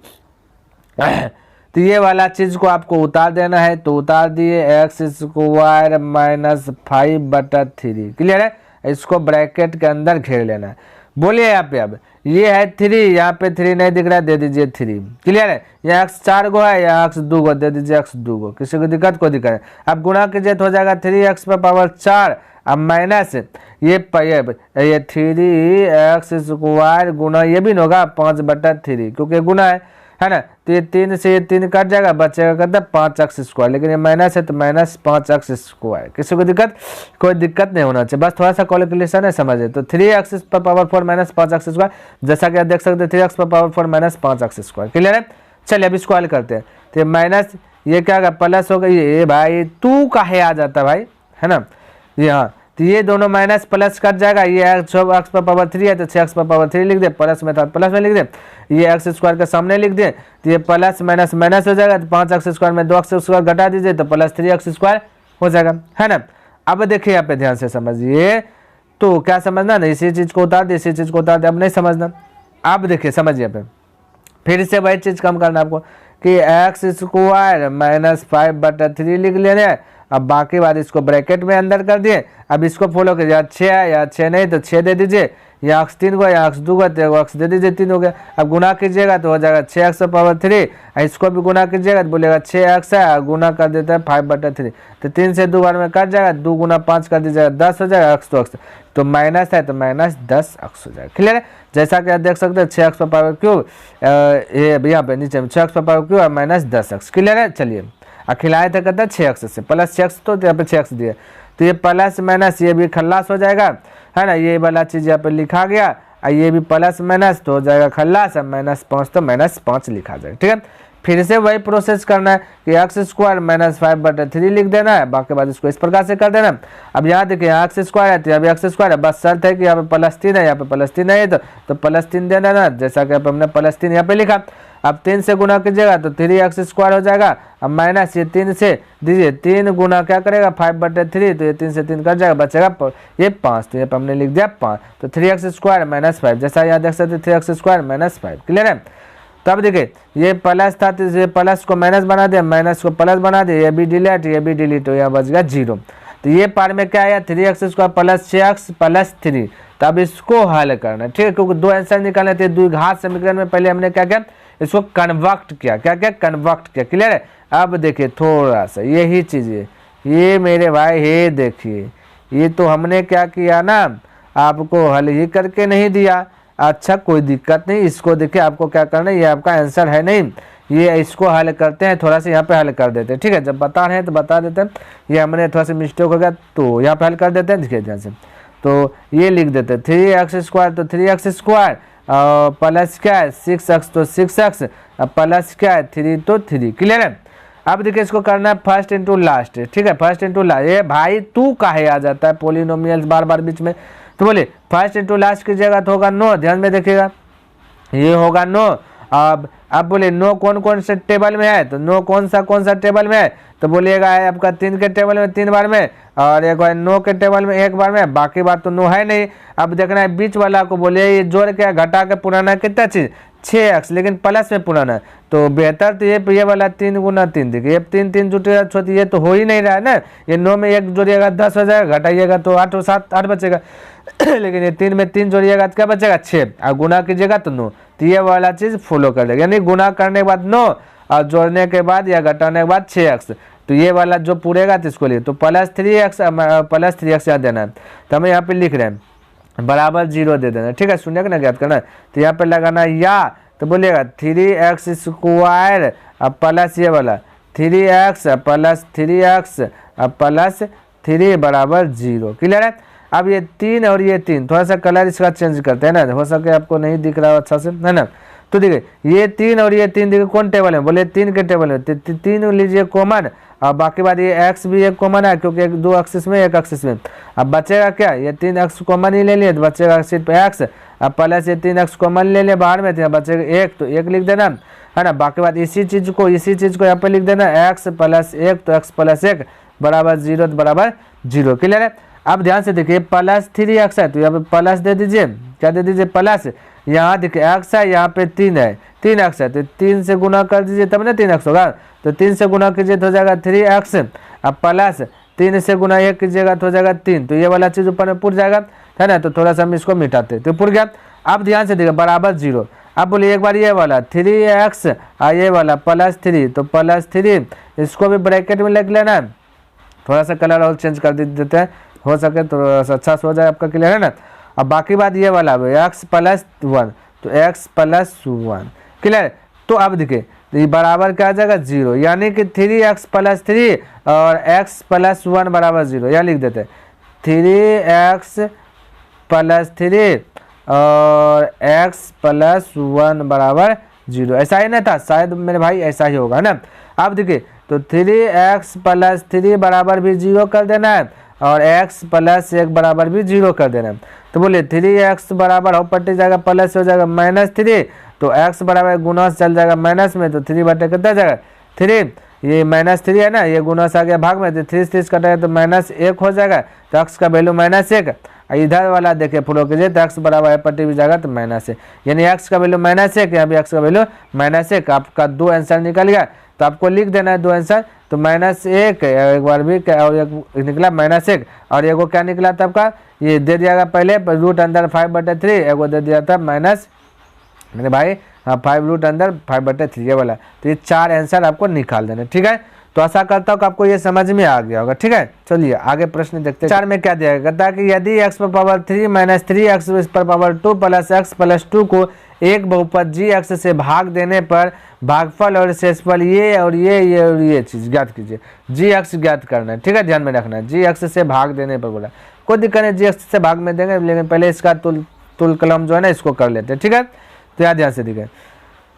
तो ये वाला चीज को आपको उतार देना है, तो उतार दिए x² माइनस 5/3, क्लियर है। इसको ब्रैकेट के अंदर घेर लेना है। बोलिए यहाँ पे, अब ये है 3, यहाँ पे 3 नहीं दिख रहा है, दे दीजिए 3, क्लियर है। यहाँ x 4 गो है, यहाँ x 2 गो, दे दीजिए x 2 गो, किसी को दिक्कत को दिक्कत है। अब गुणा कीजिए तो हो जाएगा 3x⁴, अब माइनस ये 3x² गुना ये भी होगा 5/3, क्योंकि गुना है ना, तो ये 3 से ये 3 कट जाएगा, बचेगा कहता है 5x², लेकिन ये माइनस है तो माइनस 5x²। किसी को दिक्कत, कोई दिक्कत नहीं होना चाहिए, बस थोड़ा सा कैलकुलेशन है, समझे। तो 3x⁴ माइनस 5x², जैसा कि आप देख सकते हैं 3x⁴ माइनस 5x², क्लियर है। चलिए अब इसको हल करते हैं। तो ये माइनस ये क्या होगा, प्लस होगा, ये भाई तू काहे आ जाता है भाई, है ना, ये हाँ, तो ये दोनों माइनस प्लस कट जाएगा, ये x⁴ है तो 6x⁴ लिख दे, प्लस में था प्लस में लिख दे, ये x² के सामने लिख दे, तो ये प्लस माइनस माइनस हो जाएगा, तो 5x² में 2x² घटा दीजिए तो प्लस 3x² हो जाएगा, है ना। अब देखिए यहाँ पे ध्यान से समझिए, तो क्या समझना ना, इसी चीज को उतार दे, इसी चीज को उतार दे, अब नहीं समझना। अब देखिए समझिए, पे फिर से वही चीज कम करना आपको कि x² माइनस 5/3 लिख लेना है। अब बाकी बात इसको ब्रैकेट में अंदर कर दिए। अब इसको फॉलो कीजिए, 6 है या 6 नहीं तो 6 दे दीजिए, या x 3 को या x 2 को, तो x दे दीजिए 3 हो गया। अब गुना कीजिएगा तो हो जाएगा 6x⁴, इसको भी गुना कीजिएगा तो बोलेगा 6x है, गुना कर देता है 5/3, तो 3 से 2 बार में कट जाएगा, 2 गुना 5 कर दीजिएगा 10 हो जाएगा, x तो x तो माइनस है तो माइनस 10x हो जाएगा, क्लियर है। जैसा कि आप देख सकते हैं 6x⁴, ये यहाँ पे नीचे में 6x⁴ माइनस 10x, क्लियर है। चलिए खिलाए थे कहता है 6x से, प्लस 6x तो यहाँ पे 6x दिए, तो ये प्लस माइनस ये भी खल्लास हो जाएगा, है ना, ये वाला चीज़ यहाँ पे लिखा गया, ये भी प्लस माइनस तो हो जाएगा खल्लास, -5 तो -5 लिखा जाएगा, ठीक है। फिर से वही प्रोसेस करना है कि x² माइनस 5/3 लिख देना है, बाकी बात इसको इस प्रकार से कर देना। अब यहाँ देखिए यहाँ x² है तो यहाँ भी x² है, बस शर्त है कि यहाँ पे +3 है, यहाँ पे +3 है तो +3 देना ना, जैसा कि हमने +3 यहाँ पे लिखा। अब 3 से गुना कीजिएगा तो 3x² हो जाएगा, अब माइनस ये 3 से दीजिए, 3 गुना क्या करेगा 5/3, तो ये 3 से 3 कट जाएगा, बचेगा ये 5, तो यहाँ पे हमने लिख दिया 5, तो 3x² माइनस 5, जैसा यहाँ देख सकते 3x² माइनस 5, क्लियर है। तब देखिए ये प्लस था तो ये प्लस को माइनस बना दिया, माइनस को प्लस बना दिया, ये भी डिलीट, तो यहाँ बच गया 0। तो ये पार में क्या आया 3x² प्लस 6x प्लस 3, तब इसको हल करना, ठीक है, क्योंकि 2 आंसर निकालने थे, द्विघात समीकरण में पहले हमने क्या किया, इसको कन्वर्ट किया, कन्वर्ट किया, क्लियर है। अब देखिए थोड़ा सा यही चीज़ है, ये मेरे भाई ये देखिए, ये तो हमने क्या किया ना, आपको हल ही करके नहीं दिया, अच्छा कोई दिक्कत नहीं, इसको देखिए आपको क्या करना है, ये आपका आंसर है नहीं, ये इसको हल करते हैं, थोड़ा सा यहाँ पे हल कर देते हैं, ठीक है, जब बता रहे हैं तो बता देते हैं, ये हमने थोड़ा सा मिस्टेक हो गया तो यहाँ पे हल कर देते हैं, देखिए ध्यान से, तो ये लिख देते हैं 3x² तो 3x² प्लस क्या है 6x तो 6x, प्लस क्या है 3 तो 3, क्लियर है। अब देखिए इसको करना है फर्स्ट इंटू लास्ट, ठीक है, फर्स्ट इंटू लास्ट, ये भाई तू काहे आ जाता है पोलिनोमियल्स बार बार बीच में, तो बोले फर्स्ट इंटू लास्ट की जगह तो होगा 9, ध्यान में देखिएगा ये होगा 9। अब बोले 9 कौन कौन से टेबल में है, तो 9 कौन सा टेबल में है, तो बोलिएगा है आपका 3 के टेबल में 3 बार में, और एक बार 9 के टेबल में 1 बार में, बाकी बात तो 9 है नहीं। अब देखना है बीच वाला को, बोले ये जोड़ के घटा के पुराना कितना चीज 6x, लेकिन प्लस में पुराना, तो बेहतर तो ये वाला 3 गुना 3, देखिए ये 3 जुटेगा छोटी, ये तो हो ही नहीं रहा है ना, ये 9 में 1 जोड़िएगा 10 हो जाएगा, घटाइएगा तो 8 और 7 8 बचेगा लेकिन ये 3 में 3 जोड़िएगा तो क्या बचेगा 6, और गुना कीजिएगा तो 9, तो ये वाला चीज फॉलो कर लेगा, यानी गुना करने के बाद 9 और जोड़ने के बाद या घटाने के बाद 6x, तो ये वाला जो पूरेगा तो इसको लिए, तो +3x याद देना है, तो हमें यहाँ पे लिख रहे हैं बराबर 0 दे देना, ठीक है। शून्य ना ज्ञात करना, तो यहाँ पे लगाना या, तो बोलिएगा 3x स्क्वायर अब प्लस ये वाला 3x प्लस 3x अब प्लस 3 बराबर 0। क्लियर है। अब ये 3 और ये 3 थोड़ा सा कलर इसका चेंज करते हैं ना, हो सके आपको नहीं दिख रहा अच्छा से, है ना। तो देखिए ये 3 और ये 3 देखिए कौन टेबल में, बोले 3 के टेबल में, 3 लीजिए कॉमन, और बाकी बात ये x भी एक कॉमन है क्योंकि एक 2 एक्सिस में एक एक्सिस में। अब बचेगा क्या, ये 3x कॉमन ही ले लिए तो बचेगा सिर्फ x, अब प्लस ये 3x कॉमन ले लिए बाहर में, तो बचेगा 1, तो 1 लिख देना, है ना। बाकी बात इसी चीज़ को यहाँ पे लिख देना x प्लस 1, तो x प्लस 1 बराबर 0, तो बराबर 0। क्लियर है। अब ध्यान से देखिए प्लस 3x है, तो यहाँ पे प्लस दे दीजिए, क्या दे दीजिए प्लस, यहाँ देखिए x है, यहाँ पे 3 है, 3x है, तो 3 से गुना कर दीजिए तब ना 3x होगा, तो 3 से गुना कीजिए तो हो जाएगा 3x, अब प्लस 3 से गुना 1 कीजिएगा तो हो जाएगा 3, तो ये वाला चीज़ ऊपर में पुर जाएगा, है ना। तो थोड़ा सा हम इसको मिटाते, तो पुर गया। अब ध्यान से देखिए बराबर 0। अब बोलिए एक बार ये वाला 3x और ये वाला प्लस 3, तो प्लस 3 इसको भी ब्रैकेट में लिख लेना, थोड़ा सा कलर और चेंज कर देते हैं, हो सके तो अच्छा से हो जाए आपका। क्लियर है ना। अब बाकी बात ये वाला x प्लस 1, तो x प्लस 1। क्लियर। तो अब देखिए तो ये बराबर क्या आ जाएगा 0, यानी कि 3x प्लस 3 और x प्लस 1 बराबर 0। यहाँ लिख देते हैं 3x प्लस 3 और x प्लस 1 बराबर 0। ऐसा ही ना था शायद मेरे भाई, ऐसा ही होगा ना। अब देखिए तो 3x प्लस 3 बराबर भी 0 कर देना है और x प्लस 1 बराबर भी 0 कर देना है। तो बोलिए 3x बराबर हो पट्टी जाएगा प्लस हो जाएगा -3, तो x बराबर गुना से चल जाएगा माइनस में, तो 3 बटे कितना जाएगा 3, ये -3 है ना, ये गुना से आ गया भाग में, तो 3 से 3 कटेगा तो -1 हो जाएगा, तो x का वैल्यू -1। इधर वाला देखिए फॉलो कीजिए तो x बराबर है पट्टी भी जाएगा तो -1, यानी x का वैल्यू -1, यहाँ भी x का वैल्यू -1। आपका 2 आंसर निकल गया, तो आपको लिख देना है 2 आंसर, तो -1 एक बार भी और एक निकला -1, और एगो क्या निकला था आपका, ये दे दिया पहले रूट अंदर 5/3, एगो दे दिया था माइनस मेरे भाई 5 रूट अंदर 5/3 ये वाला। तो ये 4 आंसर आपको निकाल देना, ठीक है। तो आशा करता हूँ कि आपको ये समझ में आ गया होगा, ठीक है। चलिए आगे प्रश्न देखते हैं। 4 में क्या दिया गया था कि यदि x पर पावर 3 माइनस 3x पर पावर 2 प्लस x प्लस 2 को एक बहुपद g(x) से भाग देने पर भागफल और शेषफल ये और ये चीज ज्ञात कीजिए। g(x) ज्ञात करना है, ठीक है, ध्यान में रखना है। g(x) से भाग देने पर बोला, कोई दिक्कत नहीं, g(x) से भाग में देंगे, लेकिन पहले इसका तुल कलम जो है ना इसको कर लेते हैं, ठीक है। तो याद ध्यान से दिखे,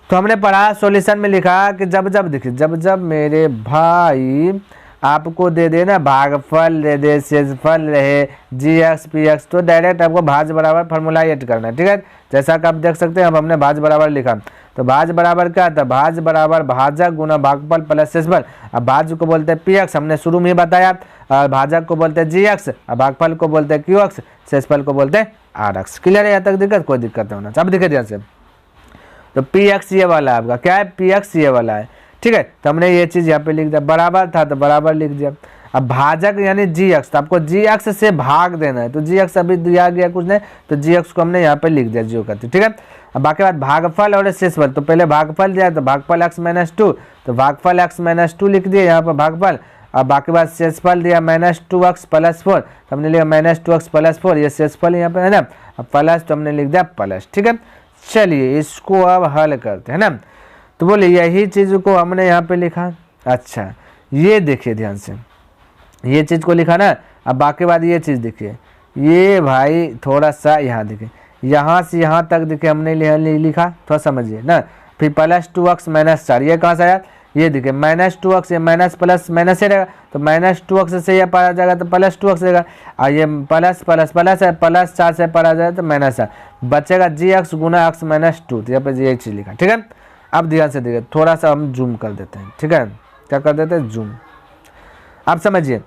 तो हमने पढ़ा सॉल्यूशन में लिखा कि जब मेरे भाई आपको दे दे ना भागफल दे दे शेषफल रहे g(x) p(x), तो डायरेक्ट आपको भाज बराबर फार्मूला ऐड करना है, ठीक है। जैसा कि आप देख सकते हैं अब हमने भाज बराबर लिखा, तो भाज बराबर क्या था, भाज बराबर भाजक गुना भागफल प्लस शेषफल। अब भाज को बोलते हैं px, हमने शुरू में ही बताया, और भाजक को बोलते हैं g(x), और भागफल को बोलते हैं q(x), शेषफल को बोलते हैं r(x). क्लियर है, यहाँ तक दिक्कत, कोई दिक्कत नहीं होना। अब देखिए ध्यान से, तो px ये वाला है आपका, क्या है px ये वाला है, ठीक है। तो हमने ये चीज यहाँ पे लिख दिया, बराबर था तो बराबर लिख दिया। अब भाजक यानी g(x), तो आपको g(x) से भाग देना है, तो g(x) अभी दिया गया कुछ नहीं, तो g(x) को हमने यहाँ पे लिख दिया 0 करते, ठीक है। अब बाकी बात भागफल और शेषफल, तो पहले भागफल दिया तो भागफल x - 2, तो भागफल x - 2 लिख दिया यहाँ पर भागफल। अब बाकी बात शेषफल दिया -2x + 4, तो हमने लिखा -2x + 4, ये शेषफल यहाँ पे है ना, अब प्लस तो हमने लिख दिया प्लस, ठीक है। चलिए इसको अब हल करते हैं ना, तो बोले यही चीज़ को हमने यहाँ पे लिखा। अच्छा ये देखिए ध्यान से, ये चीज़ को लिखा ना। अब बाकी बात ये चीज़ देखिए, ये भाई थोड़ा सा यहाँ देखिए, यहाँ से यहाँ तक देखिए हमने लिखा, थोड़ा समझिए ना। फिर +2x - 4, ये कहाँ से आया, ये देखिए -2x, ये माइनस प्लस माइनस से रहेगा, तो -2x से ये पार आ जाएगा तो +2x रहेगा, और ये प्लस प्लस प्लस है, +4 से पार आ जाएगा तो -4 बचेगा, g(x) गुना x - 2, तो यहाँ पे यही चीज़ लिखा, ठीक है। अब ध्यान से देखिए, थोड़ा सा हम जूम कर देते हैं, ठीक है, क्या कर देते हैं जूम। आप समझिए,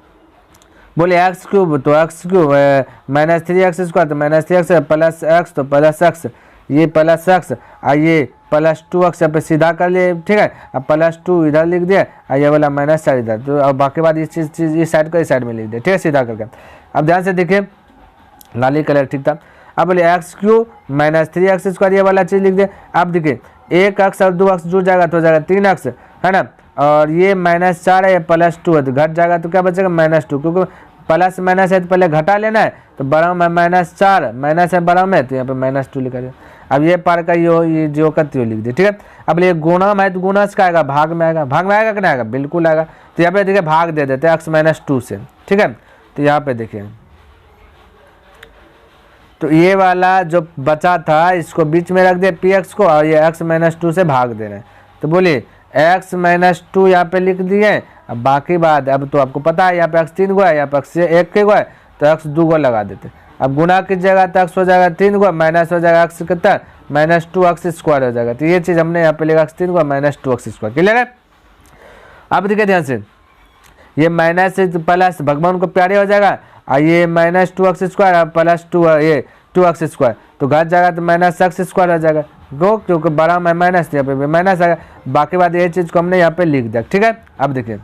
बोले x³ तो x³ -3x² तो -3x प्लस x तो प्लस x, ये प्लस x और ये +2x यहाँ पे सीधा कर लिए, ठीक है। अब +2 इधर लिख दिया और ये वाला -4 इधर, तो अब बाकी बात इस चीज़ इस साइड को इस साइड में लिख दिया, ठीक है, सीधा करके। अब ध्यान से देखिए, लाली कलर ठीक था। अब बोले x³ -3x² ये वाला चीज़ लिख दिया। अब देखिए 1x और 2x जुड़ जाएगा तो हो जाएगा 3x, है ना, और ये -4 है, ये +2 है, तो घट जाएगा तो क्या बचेगा -2, क्योंकि प्लस माइनस है तो पहले घटा लेना है, तो बड़ा में -4 माइनस है बड़ा में, तो यहाँ पे -2 लिखा जाए। अब ये पार का ये जो का त्यो लिख दिया, ठीक है। अब ये गुणा है तो गुणा का आएगा, भाग में आएगा, भाग में आएगा कि नहीं आएगा, बिल्कुल आएगा। तो यहाँ पे देखिए भाग दे देते हैं x - 2 से, ठीक है। तो यहाँ पे देखिए, तो ये वाला जो बचा था इसको बीच में रख दिया px को, और ये x - 2 से भाग दे रहे हैं। तो बोलिए x - 2 यहाँ पे लिख दिए। अब बाकी बात, अब तो आपको पता है यहाँ पे x 3 गो है, यहाँ पे x 1 के गो है, तो x 2 गो लगा देते। अब गुना कीजिएगा तो x हो जाएगा 3 गो, माइनस हो जाएगा x कितना -2x² हो जाएगा। तो ये चीज़ हमने यहाँ पे लिखा x 3 गो -2x²। क्लियर है। अब देखिए ध्यान से, ये माइनस से प्लस भगवान को प्यारे हो जाएगा, और ये -2x² प्लस 2 ये 2x², तो घट जाएगा तो -x² हो जाएगा गो, क्योंकि बड़ा में माइनस, यहाँ पे भी माइनस आएगा। बाकी बात ये चीज़ को हमने यहाँ पे लिख दिया, ठीक है। अब देखिए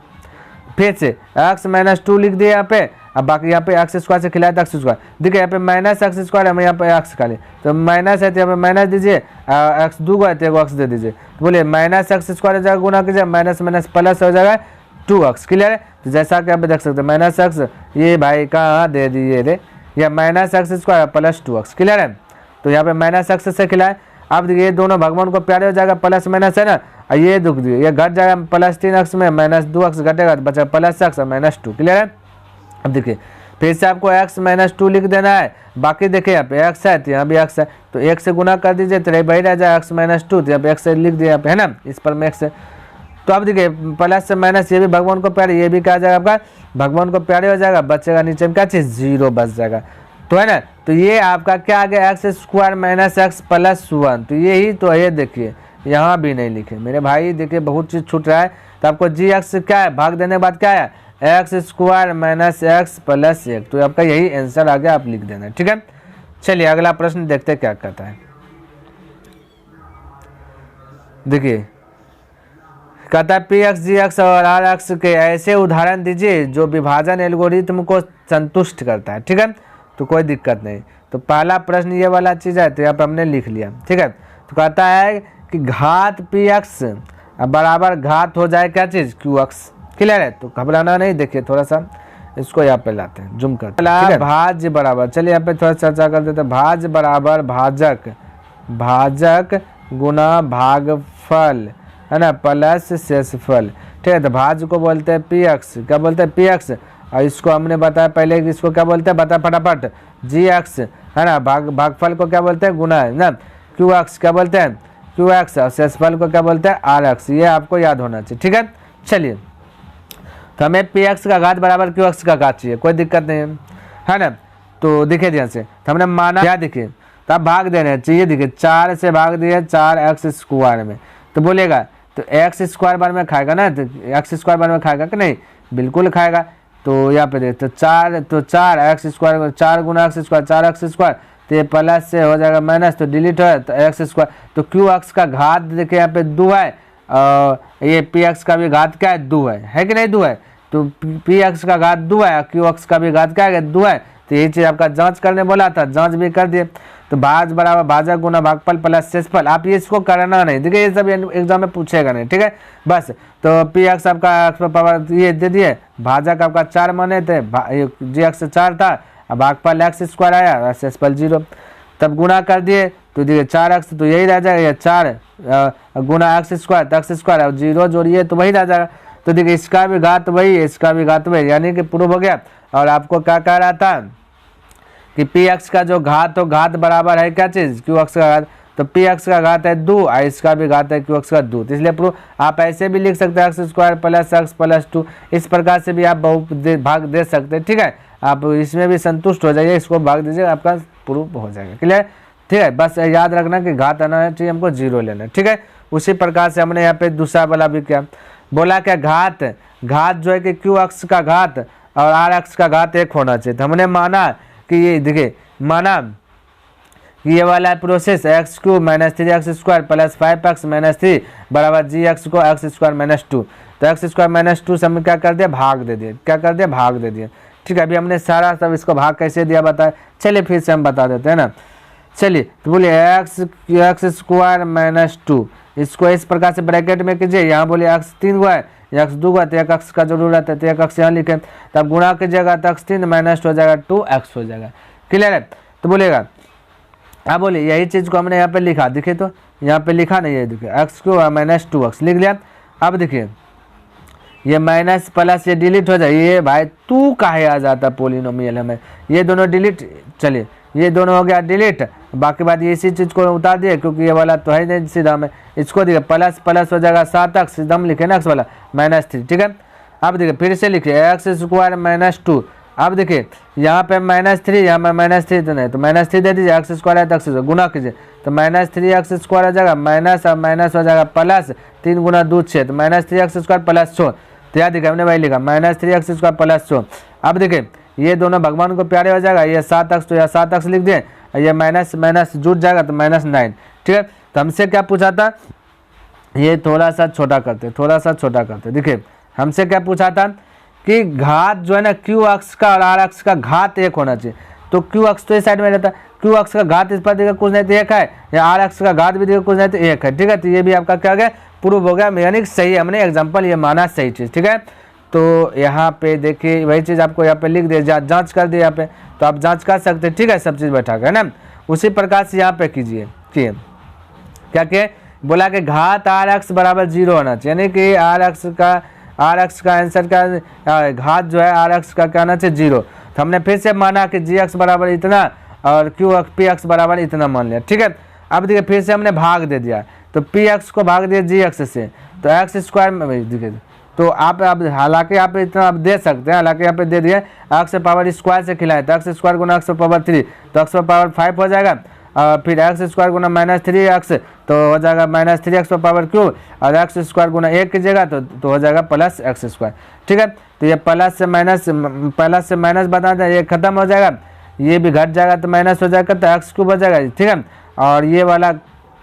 फिर से x - 2 लिख दिया यहाँ पे। अब बाकी यहाँ पे x² से खिलाया था x², देखिए यहाँ पे -x², हमें यहाँ पे x का लिए, तो माइनस है तो यहाँ पे माइनस दीजिए, x 2 को है तो x दे दीजिए। तो बोलिए -x² हो जाएगा, गुना कीजिए, माइनस माइनस प्लस हो जाएगा 2x। क्लियर है। तो जैसा कि आप देख सकते हैं -x, ये भाई कहाँ दे दिए रे, या -x² प्लस 2x। क्लियर है। तो यहाँ पे -x से खिलाए। अब देखिए ये दोनों भगवान को प्यारे हो जाएगा, प्लस माइनस है ना, और ये दुख दिए, ये घट जाएगा +3x में, -2x घटेगा तो बचा +x और -2। क्लियर है। अब देखिए फिर से आपको x - 2 लिख देना है। बाकी देखिए यहाँ पे x है तो यहाँ भी x है, तो 1 से गुना कर दीजिए तो वही रह जाए x - 2, तो यहाँ पे x से लिख दिया यहाँ पे, है ना, इस पर में x है। तो अब देखिए प्लस से माइनस, ये भी भगवान को प्यारे, ये भी क्या जाएगा आपका भगवान को प्यारे हो जाएगा, बचेगा नीचे में क्या चीज़ 0 बच जाएगा, तो है ना। तो ये आपका क्या आ गया x² - x + 1। तो यही तो है, देखिए यहाँ भी नहीं लिखे मेरे भाई, देखिए बहुत चीज़ छूट रहा है। तो आपको g(x) क्या है, भाग देने के बाद क्या है x² - x + 1। तो आपका यही आंसर आ गया, आप लिख देना, ठीक है। चलिए अगला प्रश्न देखते क्या कहता है। देखिए कहता है px, gx और rx के ऐसे उदाहरण दीजिए जो विभाजन एल्गोरिथम को संतुष्ट करता है, ठीक है। तो कोई दिक्कत नहीं। तो पहला प्रश्न ये वाला चीज़ है, तो यहाँ पर हमने लिख लिया, ठीक है। तो कहता है कि घात px बराबर घात हो जाए क्या चीज़ qx। क्लियर है। तो घबराना नहीं, देखिए थोड़ा सा इसको यहाँ पे लाते हैं, जूम करते हैं। भाज्य बराबर, चलिए यहाँ पे थोड़ा चर्चा कर देते हैं। भाज्य बराबर भाजक, भाजक गुना भागफल, है ना, प्लस शेषफल, ठीक है। तो भाज्य को बोलते हैं px, क्या बोलते हैं px, और इसको हमने बताया पहले कि इसको क्या बोलते हैं, बता फटाफट, gx, है ना। भागफल को क्या बोलते हैं, गुना, है ना। qx क्या बोलते हैं, qx, और शेषफल को क्या बोलते हैं, rx। ये आपको याद होना चाहिए, ठीक है। चलिए तो हमें px का घात बराबर qx का घात चाहिए, कोई दिक्कत नहीं है ना। तो देखिए ध्यान से, तो हमने माना क्या, देखिए तो आप भाग देना चाहिए, देखिए 4 से भाग दिए 4x² में, तो बोलेगा तो x² बार में खाएगा ना, तो x² बार में खाएगा कि नहीं, बिल्कुल खाएगा। तो यहाँ पे देखते 4, तो 4x², 4 गुना x², 4x², तो ये प्लस से हो जाएगा माइनस, तो डिलीट हो, तो x²। तो qx का घात देखिए यहाँ पे 2 है, और ये px का भी घात क्या है, 2 है कि नहीं, 2 है। तो px का घात 2 है, qx का भी घात क्या है, 2 है। तो ये चीज़ आपका जांच करने बोला था, जांच भी कर दिए। तो भाज बराबर भाजक गुना भागफल प्लस शेषफल, आप ये इसको करना नहीं, देखिए ये सब एग्जाम में पूछेगा नहीं, ठीक है। बस तो px आपका x पावर ये दे दिए, भाजक आपका 4 माने थे, gx 4 था, अब भागफल x² आया, शेषफल 0, तब गुना कर दिए तो देखिए 4x, तो यही रह जाएगा, 4 गुना x² तो x² और 0 जोड़िए तो वही रह जाएगा। तो देखिए इसका भी घात वही है, इसका भी घात वही, यानी कि प्रूव हो गया। और आपको क्या कह रहा था कि px का जो घात हो, घात बराबर है क्या चीज़, qx का घात। तो px का घात है 2 और इसका भी घात है qx का 2, तो इसलिए प्रूफ आप ऐसे भी लिख सकते हैं x² + x + 2, इस प्रकार से भी आप बहुत भाग दे सकते हैं, ठीक है। आप इसमें भी संतुष्ट हो जाइए, इसको भाग दीजिए, आपका प्रूफ हो जाएगा। क्लियर, ठीक है। बस याद रखना कि घात आना चाहिए, हमको 0 लेना, ठीक है। उसी प्रकार से हमने यहाँ पे दूसरा वाला भी क्या बोला, क्या घात जो है कि qx का घात और rx का घात 1 होना चाहिए। तो हमने माना कि ये देखिए, माना कि ये वाला प्रोसेस x³ - 3x² + 5x - 3 बराबर gx को x² - 2, तो x² - 2 से हमने क्या कर दिया, भाग दे दिया, क्या कर दिया, भाग दे दिया, ठीक है। अभी हमने सारा सब इसको भाग कैसे दिया बताया, चलिए फिर से हम बता देते हैं ना। चलिए तो बोलिए x² - 2, इसको इस प्रकार से ब्रैकेट में कीजिए, यहाँ बोलिए x 3 है, x 2 का, तो एक अक्ष का जरूरत है, तो एक अक्ष यहाँ लिखे, तब गुणा कीजिएगा तो x 3 -2 हो जाएगा 2x हो जाएगा। क्लियर है? तो बोलिएगा, अब बोलिए यही चीज़ को हमने यहाँ पे लिखा, देखिए तो यहाँ पे लिखा नहीं है, देखिए x³ -2x लिख लिया। अब देखिए ये माइनस प्लस ये डिलीट हो जाए, ये भाई तू काहे आ जाता पोलिनोमियल में, ये दोनों डिलीट, चलिए ये दोनों हो गया डिलीट, बाकी बात ये इसी चीज़ को उतार दिए क्योंकि ये वाला तो है नहीं सीधा में, इसको देखिए प्लस प्लस हो जाएगा 7x, सीधा हम लिखे ना x वाला -3, ठीक है। अब देखिए फिर से लिखिए x² -2, अब देखिए यहाँ पे -3, यहाँ पे -3 तो नहीं, तो -3 दे दीजिए, x² है तो x गुना कीजिए, तो -3x² हो जाएगा, माइनस और माइनस हो जाएगा प्लस, 3 गुना 2 6, तो -3x² + 6, तो याद देखिए हमने भाई लिखा -3x² + 6। अब देखिए ये दोनों भगवान को प्यारे हो जाएगा, ये 7x तो या 7x लिख दिए, ये माइनस माइनस जुट जाएगा तो -9, ठीक है। तो हमसे क्या पूछा था, ये थोड़ा सा छोटा करते, थोड़ा सा छोटा करते, देखिए हमसे क्या पूछा था कि घात जो है ना q अक्ष का और r अक्ष का घात 1 होना चाहिए, तो q अक्ष तो इस साइड में रहता है, q अक्ष का घात इस पर देखिए कुछ नहीं तो 1 है, या r अक्ष का घात भी देखिए कुछ नहीं तो 1 है, ठीक है। तो ये भी आपका क्या हो गया, प्रूव हो गया, यानी सही, हमने एग्जाम्पल ये माना सही चीज़, ठीक है। तो यहाँ पे देखिए वही चीज़ आपको यहाँ पे लिख दिए, जाँच कर दिए यहाँ पे, तो आप जाँच कर सकते हैं, ठीक है, सब चीज़ बैठा कर, है ना। उसी प्रकार से यहाँ पे कीजिए कि क्या किए, बोला कि घात r(x) = 0 होना चाहिए, यानी कि r(x) का आंसर का घात जो है r(x) का क्या होना चाहिए 0। तो हमने फिर से माना कि gx बराबर इतना और px बराबर इतना मान लिया, ठीक है। अब देखिए फिर से हमने भाग दे दिया, तो px को भाग दिया gx से, तो x² में देखिए, तो आप अब हालांकि आप इतना आप दे सकते हैं, हालांकि यहाँ पे दे दिए x² से खिलाए, तो x² × x⁻3, तो x⁻5 हो जाएगा, और फिर x² × -3x तो हो जाएगा -3x⁻3, और x² × 1 कीजिएगा तो हो जाएगा +x², ठीक है। तो ये प्लस से माइनस बता दें, ये खत्म हो जाएगा, ये भी घट जाएगा तो माइनस हो जाएगा, तो x³ हो जाएगा, ठीक है। और ये वाला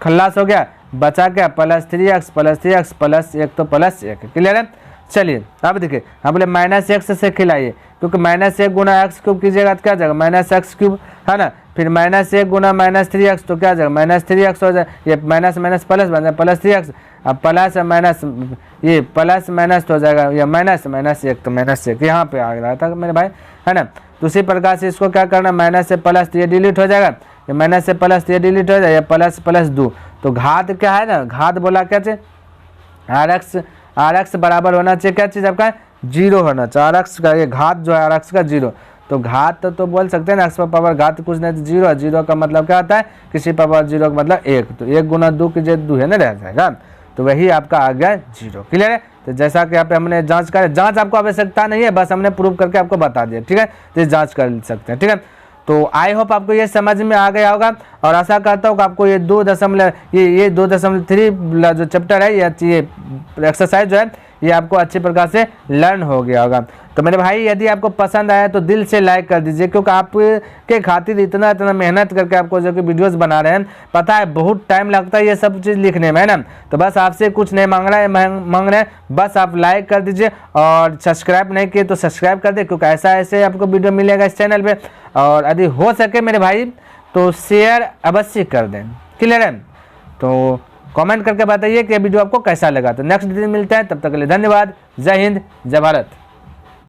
खल्लास हो गया, बचा क्या +3x +1 तो +1, क्लियर है। चलिए अब देखिए हम बोले -x से खिलाइए, क्योंकि -1 × x³ कीजिएगा तो क्या जाएगा -x³ है ना, फिर -1 × -3x तो क्या जाएगा -3x हो जाए, ये माइनस माइनस प्लस बन जाए +3x, अब प्लस माइनस ये प्लस माइनस तो हो जाएगा, या -1 तो -1 यहाँ पे आ रहा था मेरे भाई, है ना। तो उसी प्रकार से इसको क्या करना, माइनस से प्लस तो ये डिलीट हो जाएगा, ये माइनस से प्लस तो ये डिलीट हो जाएगा, प्लस प्लस 2, तो घात क्या है ना, घात बोला क्या चाहिए r(x) बराबर होना चाहिए क्या चीज़ आपका 0 होना चाहिए, r(x) का ये घात जो है r(x) का 0, तो घात तो बोल सकते हैं ना, x⁻, घात कुछ नहीं तो 0, 0 का मतलब क्या होता है, किसी पावर 0 का मतलब 1, तो 1 × 2 कीजिए 2 है ना, रह जाएगा, तो वही आपका आ गया 0, क्लियर है। तो जैसा कि यहाँ पे हमने जांच कर, जांच आपको आवश्यकता नहीं है, बस हमने प्रूव करके आपको बता दिया, ठीक है, तो जांच कर सकते हैं, ठीक है। तो आई होप आपको ये समझ में आ गया होगा, और आशा करता हूँ कि आपको ये 2.3 जो चैप्टर है, ये एक्सरसाइज जो है ये आपको अच्छी प्रकार से लर्न हो गया होगा। तो मेरे भाई यदि आपको पसंद आया तो दिल से लाइक कर दीजिए, क्योंकि आपके खातिर इतना मेहनत करके आपको जो कि वीडियोस बना रहे हैं, पता है बहुत टाइम लगता है ये सब चीज़ लिखने में, है ना। तो बस आपसे कुछ नहीं मांग रहे हैं, बस आप लाइक कर दीजिए, और सब्सक्राइब नहीं किए तो सब्सक्राइब कर दे, क्योंकि ऐसे आपको वीडियो मिलेगा इस चैनल पर, और यदि हो सके मेरे भाई तो शेयर अवश्य कर दें, क्लियर है। तो कमेंट करके बताइए कि वीडियो आपको कैसा लगा। तो नेक्स्ट दिन मिलते हैं, तब तक के लिए धन्यवाद। जय हिंद, जय भारत।